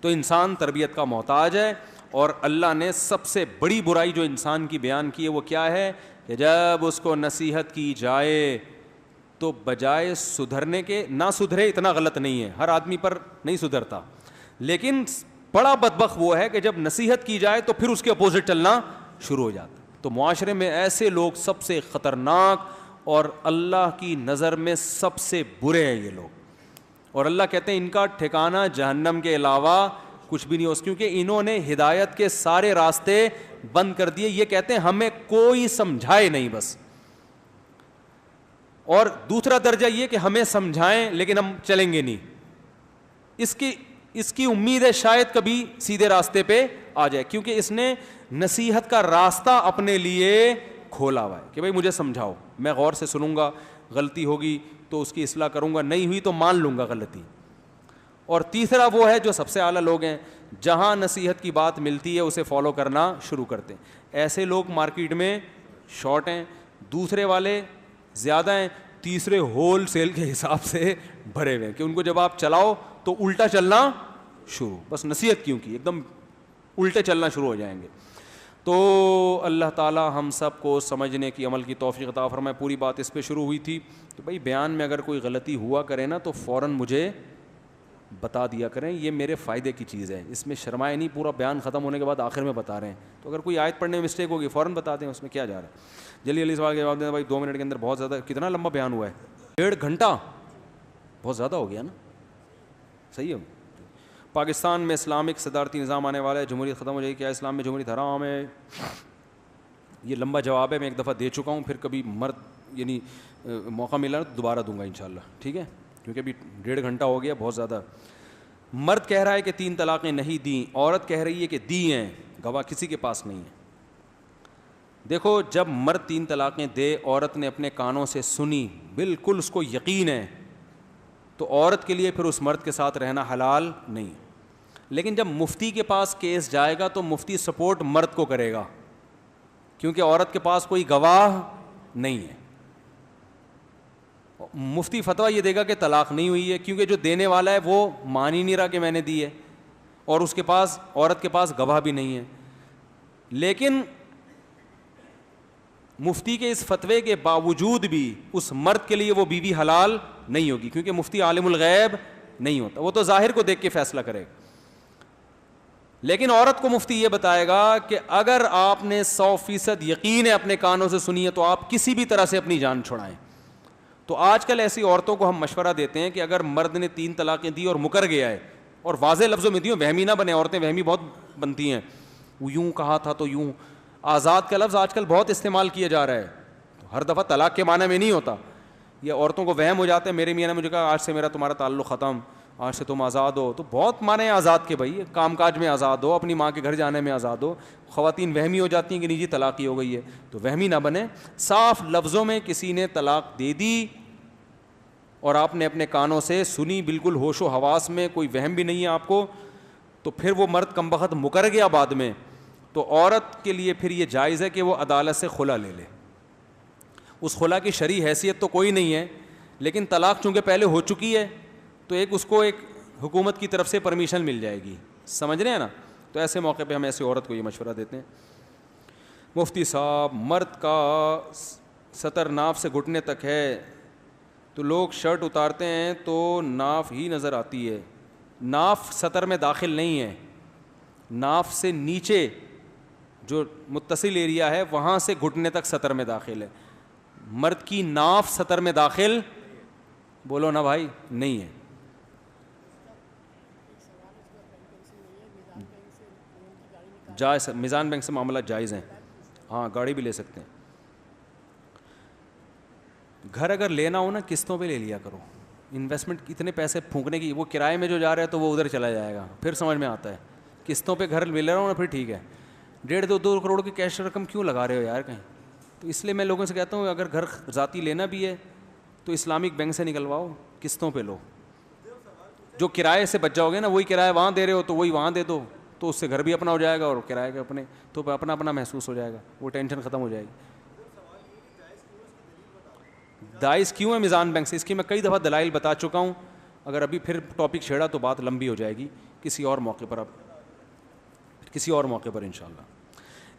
تو انسان تربیت کا محتاج ہے, اور اللہ نے سب سے بڑی برائی جو انسان کی بیان کی ہے وہ کیا ہے کہ جب اس کو نصیحت کی جائے تو بجائے سدھرنے کے, نہ سدھرے اتنا غلط نہیں ہے, ہر آدمی پر نہیں سدھرتا, لیکن بڑا بدبخت وہ ہے کہ جب نصیحت کی جائے تو پھر اس کے اپوزٹ چلنا شروع ہو جاتا. تو معاشرے میں ایسے لوگ سب سے خطرناک اور اللہ کی نظر میں سب سے برے ہیں یہ لوگ, اور اللہ کہتے ہیں ان کا ٹھکانہ جہنم کے علاوہ کچھ بھی نہیں ہو, کیونکہ انہوں نے ہدایت کے سارے راستے بند کر دیے. یہ کہتے ہیں ہمیں کوئی سمجھائے نہیں بس, اور دوسرا درجہ یہ کہ ہمیں سمجھائیں لیکن ہم چلیں گے نہیں. اس کی امید ہے شاید کبھی سیدھے راستے پہ آ جائے, کیونکہ اس نے نصیحت کا راستہ اپنے لیے کھولا ہوا ہے کہ بھائی مجھے سمجھاؤ, میں غور سے سنوں گا, غلطی ہوگی تو اس کی اصلاح کروں گا, نہیں ہوئی تو مان لوں گا غلطی. اور تیسرا وہ ہے جو سب سے اعلیٰ لوگ ہیں, جہاں نصیحت کی بات ملتی ہے اسے فالو کرنا شروع کرتے ہیں. ایسے لوگ مارکیٹ میں شارٹ ہیں, دوسرے والے زیادہ ہیں, تیسرے ہول سیل کے حساب سے بھرے ہوئے ہیں کہ ان کو جب آپ چلاؤ تو الٹا چلنا شروع, بس نصیحت کیوں کی ایک دم الٹے چلنا شروع ہو جائیں گے. تو اللہ تعالیٰ ہم سب کو سمجھنے کی عمل کی توفیق عطا فرمائے. پوری بات اس پہ شروع ہوئی تھی کہ بھائی بیان میں اگر کوئی غلطی ہوا کرے نا تو فوراً مجھے بتا دیا کریں, یہ میرے فائدے کی چیز ہے, اس میں شرمائے نہیں, پورا بیان ختم ہونے کے بعد آخر میں بتا رہے ہیں. تو اگر کوئی آیت پڑھنے میں مسٹیک ہوگی فوراً بتا دیں, اس میں کیا جا رہا ہے. جلدی سوال کے جواب دینا بھائی, 2 منٹ کے اندر. بہت زیادہ, کتنا لمبا بیان ہوا ہے, 1.5 گھنٹہ, بہت زیادہ ہو گیا نا, صحیح ہے. پاکستان میں اسلامک صدارتی نظام آنے والا ہے, جمہوریت ختم ہو جائے گی, کیا اسلام میں جمہوریت حرام ہے؟ یہ لمبا جواب ہے, میں ایک دفعہ دے چکا ہوں, پھر کبھی یعنی موقع ملا تو دوبارہ دوں گا انشاءاللہ, ٹھیک ہے, کیونکہ ابھی 1.5 گھنٹہ ہو گیا, بہت زیادہ. مرد کہہ رہا ہے کہ 3 طلاقیں نہیں دیں, عورت کہہ رہی ہے کہ دی ہیں, گواہ کسی کے پاس نہیں ہے. دیکھو جب مرد 3 طلاقیں دے, عورت نے اپنے کانوں سے سنی, بالکل اس کو یقین ہے, تو عورت کے لیے پھر اس مرد کے ساتھ رہنا حلال نہیں. لیکن جب مفتی کے پاس کیس جائے گا تو مفتی سپورٹ مرد کو کرے گا, کیونکہ عورت کے پاس کوئی گواہ نہیں ہے. مفتی فتویٰ یہ دے گا کہ طلاق نہیں ہوئی ہے, کیونکہ جو دینے والا ہے وہ مان ہی نہیں رہا کہ میں نے دی ہے, اور اس کے پاس, عورت کے پاس گواہ بھی نہیں ہے. لیکن مفتی کے اس فتوے کے باوجود بھی اس مرد کے لیے وہ بیوی حلال نہیں ہوگی, کیونکہ مفتی عالم الغیب نہیں ہوتا, وہ تو ظاہر کو دیکھ کے فیصلہ کرے. لیکن عورت کو مفتی یہ بتائے گا کہ اگر آپ نے 100% یقین ہے اپنے کانوں سے سنی ہے تو آپ کسی بھی طرح سے اپنی جان چھڑائیں. تو آج کل ایسی عورتوں کو ہم مشورہ دیتے ہیں کہ اگر مرد نے 3 طلاقیں دی اور مکر گیا ہے, اور واضح لفظوں میں دی, وہمی نہ بنے, عورتیں وہمی بہت بنتی ہیں, وہ یوں کہا تھا تو یوں. آزاد کا لفظ آج کل بہت استعمال کیا جا رہا ہے, ہر دفعہ طلاق کے معنی میں نہیں ہوتا. یہ عورتوں کو وہم ہو جاتے ہیں, میرے میاں نے مجھے کہا آج سے میرا تمہارا تعلق ختم, آج سے تم آزاد ہو. تو بہت معنی آزاد کے بھائی, کام کاج میں آزاد ہو, اپنی ماں کے گھر جانے میں آزاد ہو. خواتین وہمی ہو جاتی ہیں کہ نیجی طلاق ہی ہو گئی ہے, تو وہمی نہ بنے. صاف لفظوں میں کسی نے طلاق دے دی اور آپ نے اپنے کانوں سے سنی, بالکل ہوش و حواس میں, کوئی وہم بھی نہیں ہے آپ کو, تو پھر وہ مرد کمبخت مکر گیا بعد میں, تو عورت کے لیے پھر یہ جائز ہے کہ وہ عدالت سے خلا لے لے. اس خلا کی شرعی حیثیت تو کوئی نہیں ہے, لیکن طلاق چونکہ پہلے ہو چکی ہے تو ایک اس کو ایک حکومت کی طرف سے پرمیشن مل جائے گی, سمجھ رہے ہیں نا. تو ایسے موقع پہ ہم ایسی عورت کو یہ مشورہ دیتے ہیں. مفتی صاحب, مرد کا سطر ناف سے گھٹنے تک ہے, تو لوگ شرٹ اتارتے ہیں تو ناف ہی نظر آتی ہے. ناف سطر میں داخل نہیں ہے, ناف سے نیچے جو متصل ایریا ہے وہاں سے گھٹنے تک سطر میں داخل ہے. مرد کی ناف سطر میں داخل, بولو نا بھائی, نہیں ہے. جائز, میزان بینک سے معاملات جائز ہیں, ہاں گاڑی بھی لے سکتے ہیں. گھر اگر لینا ہو نا قسطوں پہ لے لیا کرو, انویسٹمنٹ اتنے پیسے پھونکنے کی, وہ کرائے میں جو جا رہا ہے تو وہ ادھر چلا جائے گا, پھر سمجھ میں آتا ہے. قسطوں پہ گھر لے رہا ہوں نا پھر ٹھیک ہے, 1.5-2 کروڑ کی کیش رقم کیوں لگا رہے ہو یار کہیں. تو اس لیے میں لوگوں سے کہتا ہوں اگر گھر ذاتی لینا بھی ہے تو اسلامک بینک سے نکلواؤ, قسطوں پہ لو. جو کرائے سے بچ جاؤ گے نا, وہی کرایہ وہاں دے رہے ہو تو وہی وہاں دے دو, تو اس سے گھر بھی اپنا ہو جائے گا اور کرائے کے اپنے, تو اپنا اپنا محسوس ہو جائے گا, وہ ٹینشن ختم ہو جائے گی. جائز کیوں ہے میزان بینک سے, اس کی میں کئی دفعہ دلائل بتا چکا ہوں. اگر ابھی پھر ٹاپک چھیڑا تو بات لمبی ہو جائے گی, کسی اور موقع پر, اب کسی اور موقع پر انشاءاللہ.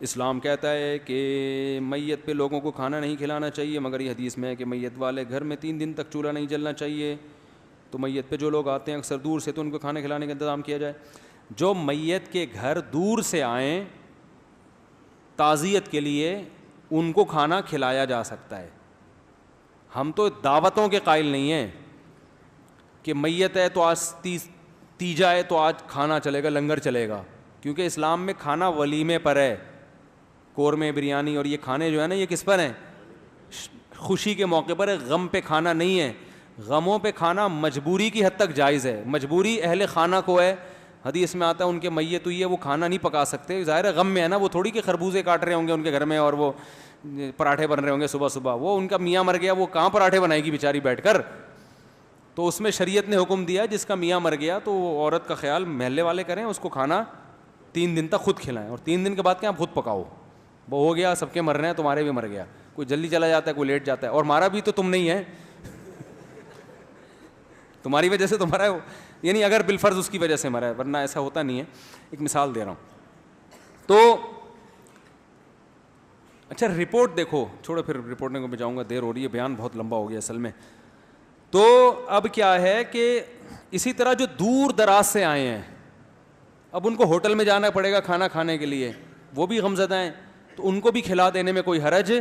اسلام کہتا ہے کہ میت پہ لوگوں کو کھانا نہیں کھلانا چاہیے, مگر یہ حدیث میں ہے کہ میت والے گھر میں 3 دن تک چولہا نہیں جلنا چاہیے. تو میت پہ جو لوگ آتے ہیں اکثر دور سے, تو ان کو کھانے کھلانے کا انتظام کیا جائے. جو میت کے گھر دور سے آئیں تعزیت کے لیے, ان کو کھانا کھلایا جا سکتا ہے. ہم تو دعوتوں کے قائل نہیں ہیں کہ میت ہے تو آج تیجا ہے تو آج کھانا چلے گا, لنگر چلے گا, کیونکہ اسلام میں کھانا ولیمے پر ہے. قورمے, بریانی اور یہ کھانے جو ہے نا, یہ کس پر ہیں؟ خوشی کے موقع پر ہے, غم پہ کھانا نہیں ہے. غموں پہ کھانا مجبوری کی حد تک جائز ہے, مجبوری اہل خانہ کو ہے. حدیث میں آتا ہے ان کے میت ہوئی ہے وہ کھانا نہیں پکا سکتے, ظاہر ہے غم میں ہے نا, وہ تھوڑی کہ خربوزے کاٹ رہے ہوں گے ان کے گھر میں اور وہ پراٹھے بن رہے ہوں گے صبح صبح. وہ ان کا میاں مر گیا, وہ کہاں پراٹھے بنائے گی بیچاری بیٹھ کر. تو اس میں شریعت نے حکم دیا جس کا میاں مر گیا تو وہ عورت کا خیال محلے والے کریں, اس کو کھانا 3 دن تک خود کھلائیں, اور 3 دن کے بعد کیا آپ خود پکاؤ. وہ ہو گیا, سب کے مر رہے ہیں, تمہارے بھی مر گیا. کوئی جلدی چلا جاتا ہے, کوئی لیٹ جاتا ہے, اور مارا بھی تو تم نہیں ہے, تمہاری وجہ سے تمہارا, یعنی اگر بالفرض اس کی وجہ سے مرا ہے, ورنہ ایسا ہوتا نہیں ہے. ایک مثال دے رہا ہوں. تو اچھا رپورٹ دیکھو, چھوڑو پھر رپورٹنگ کو میں جاؤں گا, دیر ہو رہی ہے, بیان بہت لمبا ہو گیا اصل میں. تو اب کیا ہے کہ اسی طرح جو دور دراز سے آئے ہیں, اب ان کو ہوٹل میں جانا پڑے گا کھانا کھانے کے لیے, وہ بھی غمزدہ ہیں, تو ان کو بھی کھلا دینے میں کوئی حرج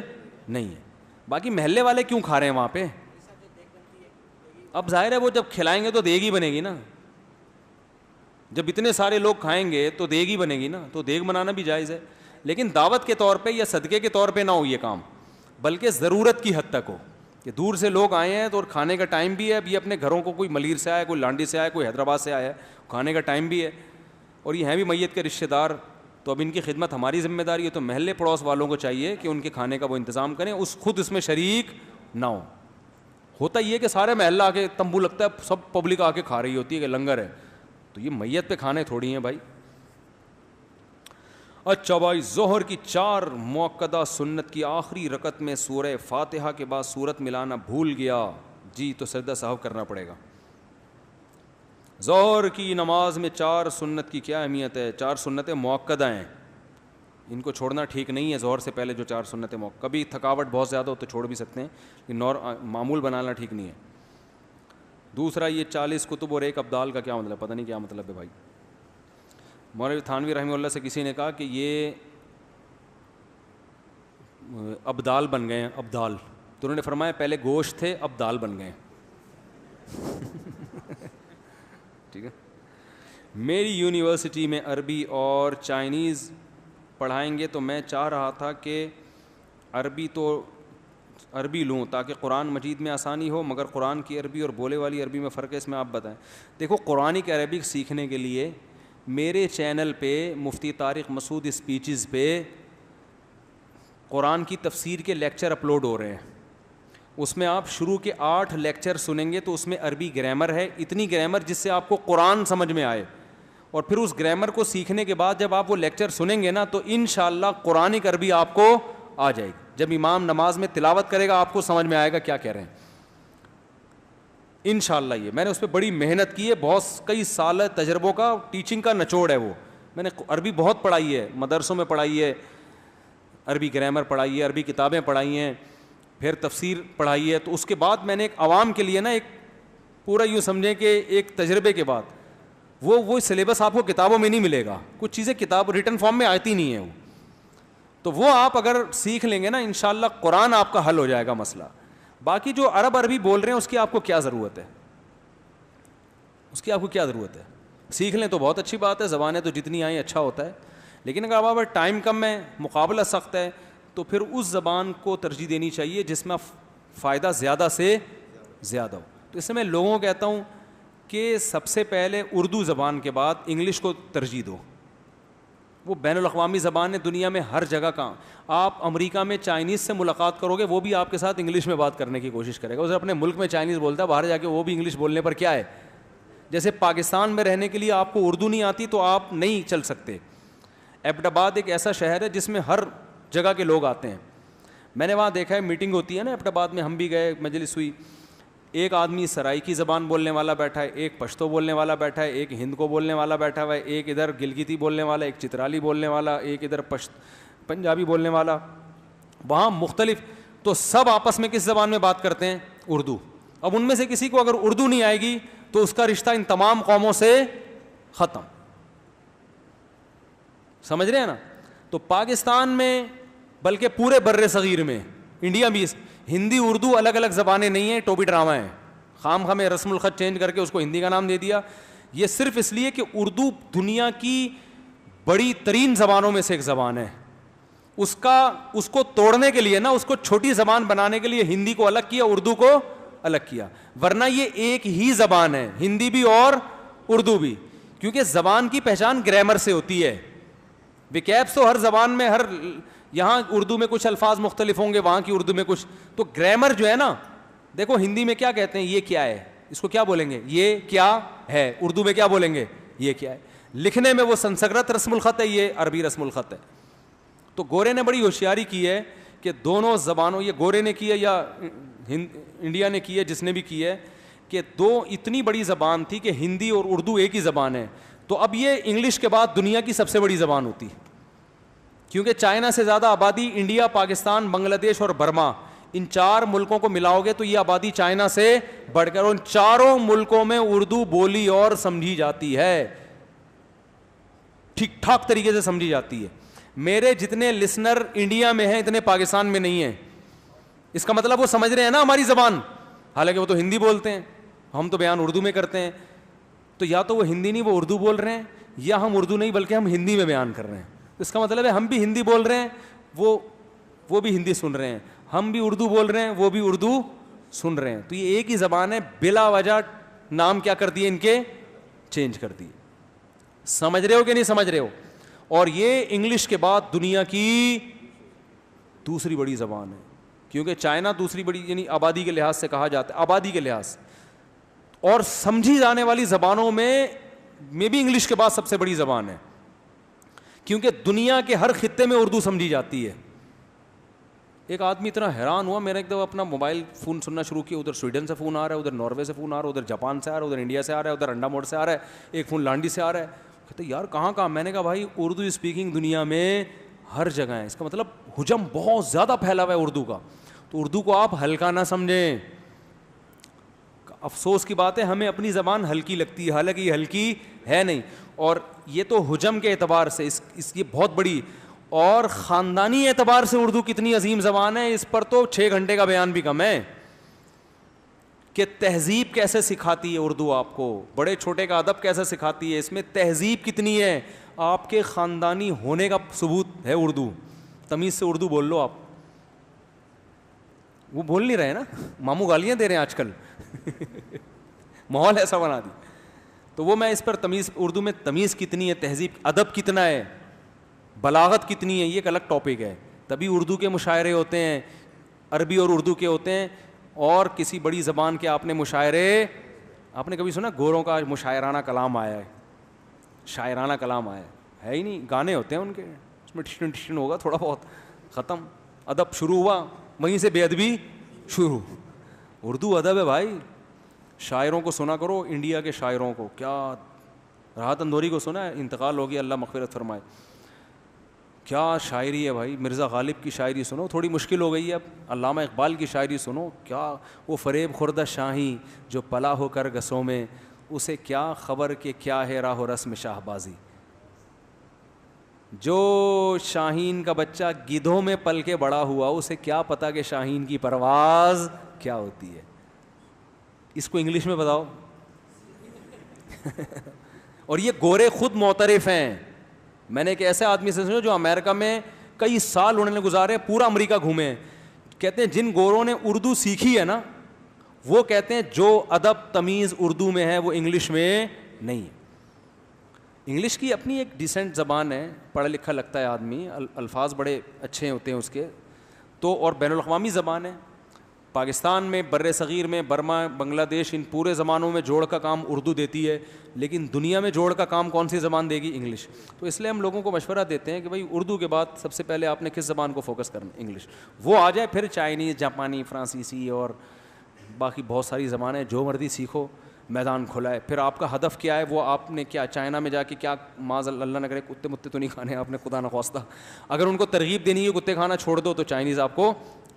نہیں ہے. باقی محلے والے کیوں کھا رہے ہیں وہاں پہ؟ اب ظاہر ہے وہ جب کھلائیں گے تو دیگ ہی بنے گی نا, جب اتنے سارے لوگ کھائیں گے تو دیگ ہی بنے گی نا, تو دیگ بنانا بھی جائز ہے. لیکن دعوت کے طور پہ یا صدقے کے طور پہ نہ ہو یہ کام, بلکہ ضرورت کی حد تک ہو کہ دور سے لوگ آئے ہیں تو اور کھانے کا ٹائم بھی ہے. اب یہ اپنے گھروں کو, کوئی ملیر سے آیا, کوئی لانڈی سے آیا, کوئی حیدرآباد سے آیا ہے, کھانے کا ٹائم بھی ہے, اور یہ ہیں بھی میت کے رشتہ دار, تو اب ان کی خدمت ہماری ذمہ داری ہے. تو محلے پڑوس والوں کو چاہیے کہ ان کے کھانے کا وہ انتظام کریں, خود اس میں شریک نہ ہو. ہوتا یہ کہ سارے محلہ آ کے تمبو لگتا ہے, سب پبلک آ کے کھا رہی ہوتی ہے کہ لنگر ہے, تو یہ میت پہ کھانے تھوڑی ہیں بھائی. اچھا بھائی, ظہر کی 4 مؤکدہ سنت کی آخری رکعت میں سورہ فاتحہ کے بعد سورت ملانا بھول گیا جی, تو سجدہ سہو کرنا پڑے گا. ظہر کی نماز میں 4 سنت کی کیا اہمیت ہے؟ 4 سنتیں مؤکدہ ہیں, ان کو چھوڑنا ٹھیک نہیں ہے. ظہر سے پہلے جو 4 سنتیں کبھی تھکاوٹ بہت زیادہ ہو تو چھوڑ بھی سکتے ہیں, لیکن معمول بنانا ٹھیک نہیں ہے. دوسرا, یہ 40 کتب اور 1 ابدال کا کیا مطلب؟ پتہ نہیں کیا مطلب ہے بھائی. مولوی تھانوی رحمہ اللہ سے کسی نے کہا کہ یہ ابدال بن گئے ہیں, ابدال, تو انہوں نے فرمایا پہلے گوشت تھے, اب دال بن گئے. ٹھیک ہے. میری یونیورسٹی میں عربی اور چائنیز پڑھائیں گے, تو میں چاہ رہا تھا کہ عربی لوں تاکہ قرآن مجید میں آسانی ہو, مگر قرآن کی عربی اور بولے والی عربی میں فرق ہے, اس میں آپ بتائیں. دیکھو, قرآنک عربک سیکھنے کے لیے میرے چینل پہ مفتی طارق مسعود اسپیچز پہ قرآن کی تفسیر کے لیکچر اپلوڈ ہو رہے ہیں. اس میں آپ شروع کے 8 لیکچر سنیں گے تو اس میں عربی گرامر ہے, اتنی گرامر جس سے آپ کو قرآن سمجھ میں آئے, اور پھر اس گرامر کو سیکھنے کے بعد جب آپ وہ لیکچر سنیں گے نا تو انشاءاللہ قرآنک عربی آپ کو آ جائے گی. جب امام نماز میں تلاوت کرے گا آپ کو سمجھ میں آئے گا کیا کہہ رہے ہیں انشاءاللہ. یہ میں نے اس پہ بڑی محنت کی ہے, بہت کئی سال تجربوں کا, ٹیچنگ کا نچوڑ ہے وہ. میں نے عربی بہت پڑھائی ہے, مدرسوں میں پڑھائی ہے, عربی گرامر پڑھائی ہے, عربی کتابیں پڑھائی ہیں, پھر تفسیر پڑھائی ہے. تو اس کے بعد میں نے ایک عوام کے لیے نا ایک پورا یوں سمجھیں کہ ایک تجربے کے بعد وہ سلیبس آپ کو کتابوں میں نہیں ملے گا, کچھ چیزیں کتاب ریٹن فارم میں آتی نہیں ہیں وہ, تو وہ آپ اگر سیکھ لیں گے نا انشاءاللہ قرآن آپ کا حل ہو جائے گا مسئلہ. باقی جو عرب عربی بول رہے ہیں اس کی آپ کو کیا ضرورت ہے, اس کی آپ کو کیا ضرورت ہے, سیکھ لیں تو بہت اچھی بات ہے, زبانیں تو جتنی آئیں اچھا ہوتا ہے, لیکن اگر آپ ٹائم کم ہے, مقابلہ سخت ہے, تو پھر اس زبان کو ترجیح دینی چاہیے جس میں فائدہ زیادہ سے زیادہ ہو. تو اس سے میں لوگوں کو کہتا ہوں کہ سب سے پہلے اردو زبان کے بعد انگلش کو ترجیح دو. وہ بین الاقوامی زبان ہے, دنیا میں ہر جگہ کا. آپ امریکہ میں چائنیز سے ملاقات کرو گے, وہ بھی آپ کے ساتھ انگلش میں بات کرنے کی کوشش کرے گا. اسے اپنے ملک میں چائنیز بولتا ہے, باہر جا کے وہ بھی انگلش بولنے پر کیا ہے. جیسے پاکستان میں رہنے کے لیے آپ کو اردو نہیں آتی تو آپ نہیں چل سکتے. ایبٹ آباد ایک ایسا شہر ہے جس میں ہر جگہ کے لوگ آتے ہیں. میں نے وہاں دیکھا ہے, میٹنگ ہوتی ہے نا ایبٹ آباد میں, ہم بھی گئے, مجلس ہوئی, ایک آدمی سرائیکی زبان بولنے والا بیٹھا ہے, ایک پشتو بولنے والا بیٹھا ہے, ایک ہند کو بولنے والا بیٹھا ہوا ہے, ایک ادھر گلگیتی بولنے والا, ایک چترالی بولنے والا, ایک ادھر پنجابی بولنے والا, وہاں مختلف. تو سب آپس میں کس زبان میں بات کرتے ہیں, اردو. اب ان میں سے کسی کو اگر اردو نہیں آئے گی تو اس کا رشتہ ان تمام قوموں سے ختم. سمجھ رہے ہیں نا. تو پاکستان میں بلکہ پورے بر صغیر میں, انڈیا بھی, ہندی اردو الگ الگ زبانیں نہیں ہیں, ٹوپی ڈرامہ ہیں. خام خواہ میں رسم الخط چینج کر کے اس کو ہندی کا نام دے دیا. یہ صرف اس لیے کہ اردو دنیا کی بڑی ترین زبانوں میں سے ایک زبان ہے. اس کو توڑنے کے لیے نا, اس کو چھوٹی زبان بنانے کے لیے ہندی کو الگ کیا, اردو کو الگ کیا, ورنہ یہ ایک ہی زبان ہے, ہندی بھی اور اردو بھی. کیونکہ زبان کی پہچان گرامر سے ہوتی ہے. وکیبس تو ہر زبان میں, ہر یہاں اردو میں کچھ الفاظ مختلف ہوں گے, وہاں کی اردو میں کچھ. تو گرامر جو ہے نا, دیکھو ہندی میں کیا کہتے ہیں, یہ کیا ہے, اس کو کیا بولیں گے, یہ کیا ہے. اردو میں کیا بولیں گے, یہ کیا ہے. لکھنے میں وہ سنسکرت رسم الخط ہے, یہ عربی رسم الخط ہے. تو گورے نے بڑی ہوشیاری کی ہے کہ دونوں زبانوں, یہ گورے نے کی ہے یا انڈیا نے کی ہے, جس نے بھی کی ہے, کہ دو اتنی بڑی زبان تھی کہ ہندی اور اردو ایک ہی زبان ہے. تو اب یہ انگلش کے بعد دنیا کی سب سے بڑی زبان ہوتی, کیونکہ چائنا سے زیادہ آبادی انڈیا, پاکستان, بنگلہ دیش اور برما, ان 4 ملکوں کو ملاؤ گے تو یہ آبادی چائنا سے بڑھ کر, ان چاروں ملکوں میں اردو بولی اور سمجھی جاتی ہے, ٹھیک ٹھاک طریقے سے سمجھی جاتی ہے. میرے جتنے لسنر انڈیا میں ہیں اتنے پاکستان میں نہیں ہیں. اس کا مطلب وہ سمجھ رہے ہیں نا ہماری زبان, حالانکہ وہ تو ہندی بولتے ہیں, ہم تو بیان اردو میں کرتے ہیں. تو یا تو وہ ہندی نہیں وہ اردو بول رہے ہیں, یا ہم اردو نہیں بلکہ ہم ہندی میں بیان کر رہے ہیں. اس کا مطلب ہے ہم بھی ہندی بول رہے ہیں, وہ بھی ہندی سن رہے ہیں, ہم بھی اردو بول رہے ہیں, وہ بھی اردو سن رہے ہیں. تو یہ ایک ہی زبان ہے, بلا وجہ نام کیا کر دیے ان کے, چینج کر دیے. سمجھ رہے ہو کہ نہیں سمجھ رہے ہو. اور یہ انگلش کے بعد دنیا کی دوسری بڑی زبان ہے, کیونکہ چائنا دوسری بڑی, یعنی آبادی کے لحاظ سے کہا جاتا ہے, آبادی کے لحاظ, اور سمجھی جانے والی زبانوں میں بھی انگلش کے بعد سب سے بڑی زبان ہے, کیونکہ دنیا کے ہر خطے میں اردو سمجھی جاتی ہے. ایک آدمی اتنا حیران ہوا, میں نے ایک دفعہ اپنا موبائل فون سننا شروع کیا, ادھر سویڈن سے فون آ رہا ہے, ادھر ناروے سے فون آ رہا ہے, ادھر جاپان سے آ رہا ہے, ادھر انڈیا سے آ رہا ہے, ادھر انڈا موڑ سے آ رہا ہے, ایک فون لانڈی سے آ رہا ہے. کہتے یار کہاں. میں نے کہا بھائی اردو اسپیکنگ دنیا میں ہر جگہ ہے. اس کا مطلب حجم بہت زیادہ پھیلا ہوا ہے اردو کا. تو اردو کو آپ ہلکا نہ سمجھیں. افسوس کی بات ہے ہمیں اپنی زبان ہلکی لگتی ہے, حالانکہ یہ ہلکی ہے نہیں. اور یہ تو حجم کے اعتبار سے اس کی بہت بڑی, اور خاندانی اعتبار سے اردو کتنی عظیم زبان ہے, اس پر تو 6 گھنٹے کا بیان بھی کم ہے. کہ تہذیب کیسے سکھاتی ہے اردو آپ کو, بڑے چھوٹے کا ادب کیسے سکھاتی ہے, اس میں تہذیب کتنی ہے, آپ کے خاندانی ہونے کا ثبوت ہے اردو. تمیز سے اردو بول لو آپ. وہ بول نہیں رہے نا, ماموں گالیاں دے رہے ہیں آج کل, ماحول ایسا بنا دی. تو وہ میں اس پر تمیز, اردو میں تمیز کتنی ہے, تہذیب, ادب کتنا ہے, بلاغت کتنی ہے, یہ ایک الگ ٹاپک ہے. تبھی اردو کے مشاعرے ہوتے ہیں, عربی اور اردو کے ہوتے ہیں. اور کسی بڑی زبان کے آپ نے مشاعرے, آپ نے کبھی سنا گوروں کا مشاعرانہ کلام آیا ہے, شاعرانہ کلام آیا ہے ہی نہیں. گانے ہوتے ہیں ان کے, اس میں ٹھشن ٹھشن ہوگا تھوڑا بہت, ختم. ادب شروع ہوا, وہیں سے بے ادبی شروع. اردو ادب ہے بھائی. شاعروں کو سنا کرو, انڈیا کے شاعروں کو. کیا راحت اندوری کو سنا ہے, انتقال ہو گیا, اللہ مغفرت فرمائے. کیا شاعری ہے بھائی. مرزا غالب کی شاعری سنو, تھوڑی مشکل ہو گئی ہے اب. علامہ اقبال کی شاعری سنو, کیا وہ فریب خوردہ شاہی جو پلا ہو کر گسوں میں, اسے کیا خبر کہ کیا ہے راہ و رسم شاہ بازی. جو شاہین کا بچہ گدھوں میں پل کے بڑا ہوا, اسے کیا پتا کہ شاہین کی پرواز کیا ہوتی ہے. اس کو انگلش میں بتاؤ. اور یہ گورے خود معترف ہیں. میں نے ایک ایسے آدمی سے سنا جو امریکہ میں کئی سال انہوں نے گزارے, پورا امریکہ گھومے. کہتے ہیں جن گوروں نے اردو سیکھی ہے نا, وہ کہتے ہیں جو ادب تمیز اردو میں ہے وہ انگلش میں نہیں ہے. انگلش کی اپنی ایک ڈیسنٹ زبان ہے, پڑھا لکھا لگتا ہے آدمی, الفاظ بڑے اچھے ہوتے ہیں اس کے تو, اور بین الاقوامی زبان ہے. پاکستان میں, بر صغیر میں, برما, بنگلہ دیش, ان پورے زبانوں میں جوڑ کا کام اردو دیتی ہے, لیکن دنیا میں جوڑ کا کام کون سی زبان دے گی؟ انگلش. تو اس لیے ہم لوگوں کو مشورہ دیتے ہیں کہ بھائی اردو کے بعد سب سے پہلے آپ نے کس زبان کو فوکس کرنا؟ انگلش. وہ آ جائے پھر چائنیز, جاپانی, فرانسیسی اور باقی بہت ساری زبانیں, جو مرضی سیکھو, میدان کھلا ہے. پھر آپ کا ہدف کیا ہے؟ وہ آپ نے کیا چائنا میں جا کے کیا, معاذ اللہ نہ کرے کتے متے تو نہیں کھانے آپ نے, خدا نخواستہ. اگر ان کو ترغیب دینی ہے کتے کھانا چھوڑ دو, تو چائنیز آپ کو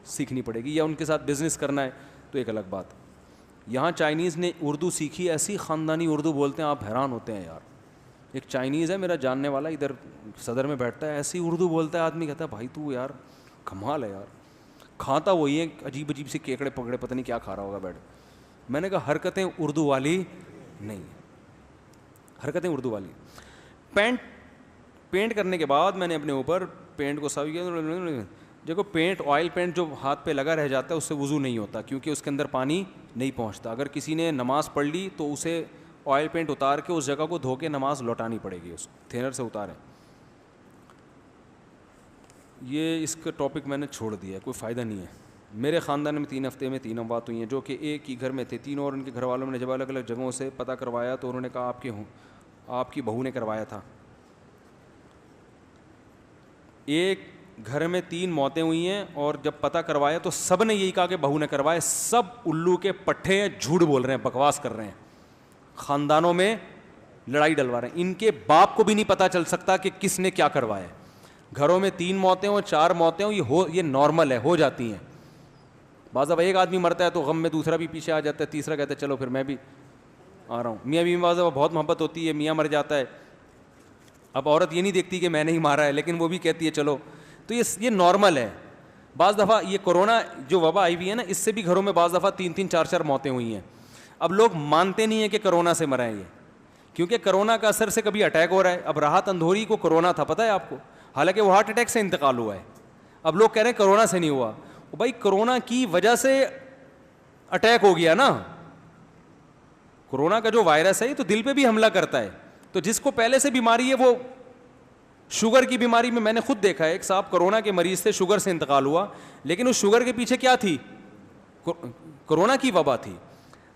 سیکھنی پڑے گی, یا ان کے ساتھ بزنس کرنا ہے تو ایک الگ بات. یہاں چائنیز نے اردو سیکھی, ایسی خاندانی اردو بولتے ہیں آپ حیران ہوتے ہیں یار. ایک چائنیز ہے میرا جاننے والا, ادھر صدر میں بیٹھتا ہے, ایسی اردو بولتا ہے آدمی کہتا ہے بھائی تو یار کمال ہے یار. کھاتا وہی ہے, عجیب عجیب سے کیکڑے پکڑے, پتہ نہیں کیا کھا رہا ہوگا بیٹھ. میں نے کہا حرکتیں اردو والی نہیں, حرکتیں اردو والی. پینٹ کرنے کے بعد میں نے اپنے اوپر پینٹ کو صاف کیا. دیکھو پینٹ, آئل پینٹ جو ہاتھ پہ لگا رہ جاتا ہے اس سے وضو نہیں ہوتا, کیونکہ اس کے اندر پانی نہیں پہنچتا. اگر کسی نے نماز پڑھ لی تو اسے آئل پینٹ اتار کے اس جگہ کو دھو کے نماز لوٹانی پڑے گی, اس تھینر سے اتاریں. یہ اس کا ٹاپک میں نے چھوڑ دیا, کوئی فائدہ نہیں ہے. میرے خاندان میں 3 ہفتے میں 3 اموات ہوئی ہیں, جو کہ ایک ہی گھر میں تھے. تینوں اور ان کے گھر والوں نے جب الگ الگ جگہوں سے پتہ کروایا تو انہوں نے کہا آپ کی بہو نے کروایا تھا. ایک گھر میں 3 موتیں ہوئی ہیں, اور جب پتہ کروایا تو سب نے یہی کہا کہ بہو نے کروایا. سب الو کے پٹھے ہیں, جھوٹ بول رہے ہیں, بکواس کر رہے ہیں, خاندانوں میں لڑائی ڈلوا رہے ہیں. ان کے باپ کو بھی نہیں پتہ چل سکتا کہ کس نے کیا کروایا. گھروں میں 3 موتیں ہوں, 4 موتیں ہوں, یہ نارمل ہے, ہو جاتی ہیں. بعض اب ایک آدمی مرتا ہے تو غم میں دوسرا بھی پیچھے آ جاتا ہے, تیسرا کہتا ہے چلو پھر میں بھی آ رہا ہوں. میاں بیوی بعض بہت محبت ہوتی ہے, میاں مر جاتا ہے, اب عورت یہ نہیں دیکھتی کہ میں نے ہی مارا ہے, لیکن وہ بھی کہتی ہے چلو. تو یہ نارمل ہے. بعض دفعہ یہ کورونا جو وبا آئی ہوئی ہے نا, اس سے بھی گھروں میں بعض دفعہ 3-3, 4-4 موتیں ہوئی ہیں. اب لوگ مانتے نہیں ہیں کہ کرونا سے مرا ہے یہ, کیونکہ کرونا کا اثر سے کبھی اٹیک ہو رہا ہے. اب راحت اندھوری کو کرونا تھا, پتہ ہے آپ کو, حالانکہ وہ ہارٹ اٹیک سے انتقال ہوا ہے. اب لوگ کہہ رہے ہیں کرونا سے نہیں ہوا. بھائی کرونا کی وجہ سے اٹیک ہو گیا نا. کرونا کا جو وائرس ہے یہ تو دل پہ بھی حملہ کرتا ہے. تو جس کو پہلے سے بیماری ہے, وہ شوگر کی بیماری میں نے خود دیکھا ہے, ایک صاحب کرونا کے مریض سے, شوگر سے انتقال ہوا, لیکن اس شوگر کے پیچھے کیا تھی؟ کرونا کی وبا تھی.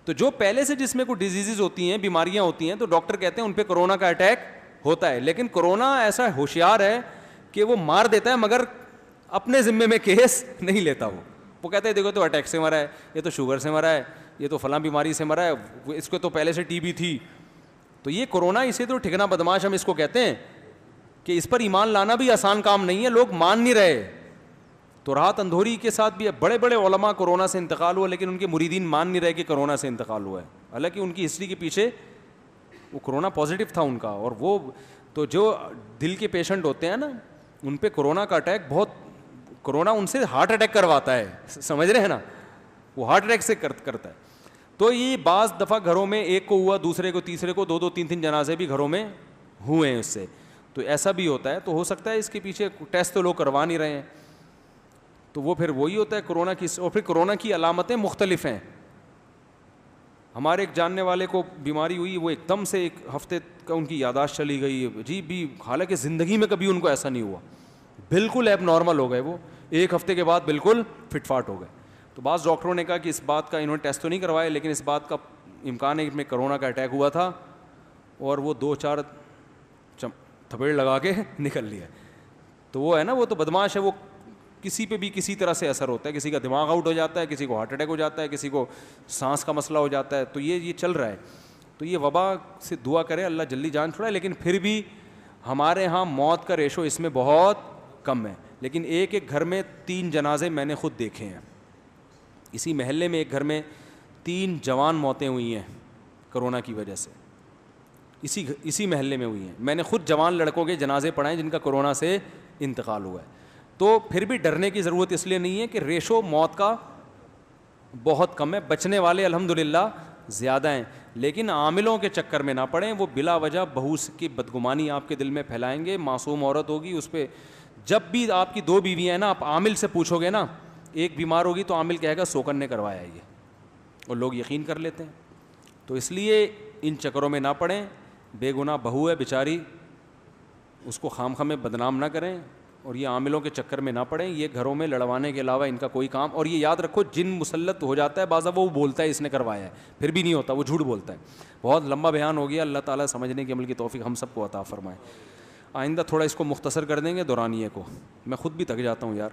تو جو پہلے سے جس میں کوئی ڈیزیزز ہوتی ہیں, بیماریاں ہوتی ہیں, تو ڈاکٹر کہتے ہیں ان پہ کرونا کا اٹیک ہوتا ہے. لیکن کرونا ایسا ہوشیار ہے کہ وہ مار دیتا ہے, مگر اپنے ذمے میں کیس نہیں لیتا. وہ کہتے ہیں دیکھو تو اٹیک سے مرا ہے, یہ تو شوگر سے مرا ہے, یہ تو فلاں بیماری سے مرا ہے, اس کو تو پہلے سے ٹی بی تھی. تو یہ کرونا, اسے تو ٹھکنا بدماش ہم اس کو کہتے ہیں, کہ اس پر ایمان لانا بھی آسان کام نہیں ہے. لوگ مان نہیں رہے. تو راحت اندھوری کے ساتھ بھی بڑے بڑے علماء کورونا سے انتقال ہوا, لیکن ان کے مریدین مان نہیں رہے کہ کرونا سے انتقال ہوا ہے, حالانکہ ان کی ہسٹری کے پیچھے وہ کرونا پازیٹیو تھا ان کا. اور وہ تو جو دل کے پیشنٹ ہوتے ہیں نا, ان پہ کرونا کا اٹیک بہت, کرونا ان سے ہارٹ اٹیک کرواتا ہے, سمجھ رہے ہیں نا, وہ ہارٹ اٹیک سے کرتا ہے. تو یہ بعض دفعہ گھروں میں ایک کو ہوا, دوسرے کو, تیسرے کو, 2-2, 3-3 جنازے بھی گھروں میں ہوئے ہیں اس سے. تو ایسا بھی ہوتا ہے. تو ہو سکتا ہے اس کے پیچھے ٹیسٹ تو لوگ کروا نہیں رہے ہیں, تو وہ پھر وہی ہوتا ہے کرونا کی. اور پھر کرونا کی علامتیں مختلف ہیں. ہمارے ایک جاننے والے کو بیماری ہوئی, وہ ایک دم سے 1 ہفتے کا ان کی یادداشت چلی گئی, عجیب بھی, حالانکہ زندگی میں کبھی ان کو ایسا نہیں ہوا, بالکل ایب نارمل ہو گئے. وہ 1 ہفتے کے بعد بالکل فٹ فاٹ ہو گئے. تو بعض ڈاکٹروں نے کہا کہ اس بات کا, انہوں نے ٹیسٹ تو نہیں کروائے, لیکن اس بات کا امکان ہے کہ میں کرونا کا اٹیک ہوا تھا, اور وہ 2-4 تھپیڑ لگا کے نکل لیا. تو وہ ہے نا, وہ تو بدماش ہے, وہ کسی پہ بھی کسی طرح سے اثر ہوتا ہے. کسی کا دماغ آؤٹ ہو جاتا ہے, کسی کو ہارٹ اٹیک ہو جاتا ہے, کسی کو سانس کا مسئلہ ہو جاتا ہے. تو یہ چل رہا ہے. تو یہ وبا سے دعا کرے اللہ جلدی جان چھڑائے. لیکن پھر بھی ہمارے ہاں موت کا ریشو اس میں بہت کم ہے. لیکن ایک ایک گھر میں 3 جنازے میں نے خود دیکھے ہیں. اسی محلے میں ایک گھر میں 3 جوان موتیں ہوئی ہیں کرونا کی وجہ سے, اسی محلے میں ہوئی ہیں. میں نے خود جوان لڑکوں کے جنازے پڑھائے جن کا کرونا سے انتقال ہوا ہے. تو پھر بھی ڈرنے کی ضرورت اس لیے نہیں ہے کہ ریشو موت کا بہت کم ہے, بچنے والے الحمدللہ زیادہ ہیں. لیکن عاملوں کے چکر میں نہ پڑیں, وہ بلا وجہ بہو کی بدگمانی آپ کے دل میں پھیلائیں گے. معصوم عورت ہوگی, اس پہ جب بھی آپ کی 2 بیویاں ہیں نا, آپ عامل سے پوچھو گے نا, ایک بیمار ہوگی تو عامل کہے گا سوکن نے کروایا یہ, اور لوگ یقین کر لیتے ہیں. تو اس لیے ان چکروں میں نہ پڑیں. بے گناہ بہو ہے بیچاری, اس کو خام خام میں بدنام نہ کریں, اور یہ عاملوں کے چکر میں نہ پڑیں. یہ گھروں میں لڑوانے کے علاوہ ان کا کوئی کام. اور یہ یاد رکھو, جن مسلط ہو جاتا ہے بعض وہ بولتا ہے اس نے کروایا ہے, پھر بھی نہیں ہوتا, وہ جھوٹ بولتا ہے. بہت لمبا بیان ہو گیا, اللہ تعالیٰ سمجھنے کی عمل کی توفیق ہم سب کو عطا فرمائے. آئندہ تھوڑا اس کو مختصر کر دیں گے دورانیے کو, میں خود بھی تھک جاتا ہوں یار.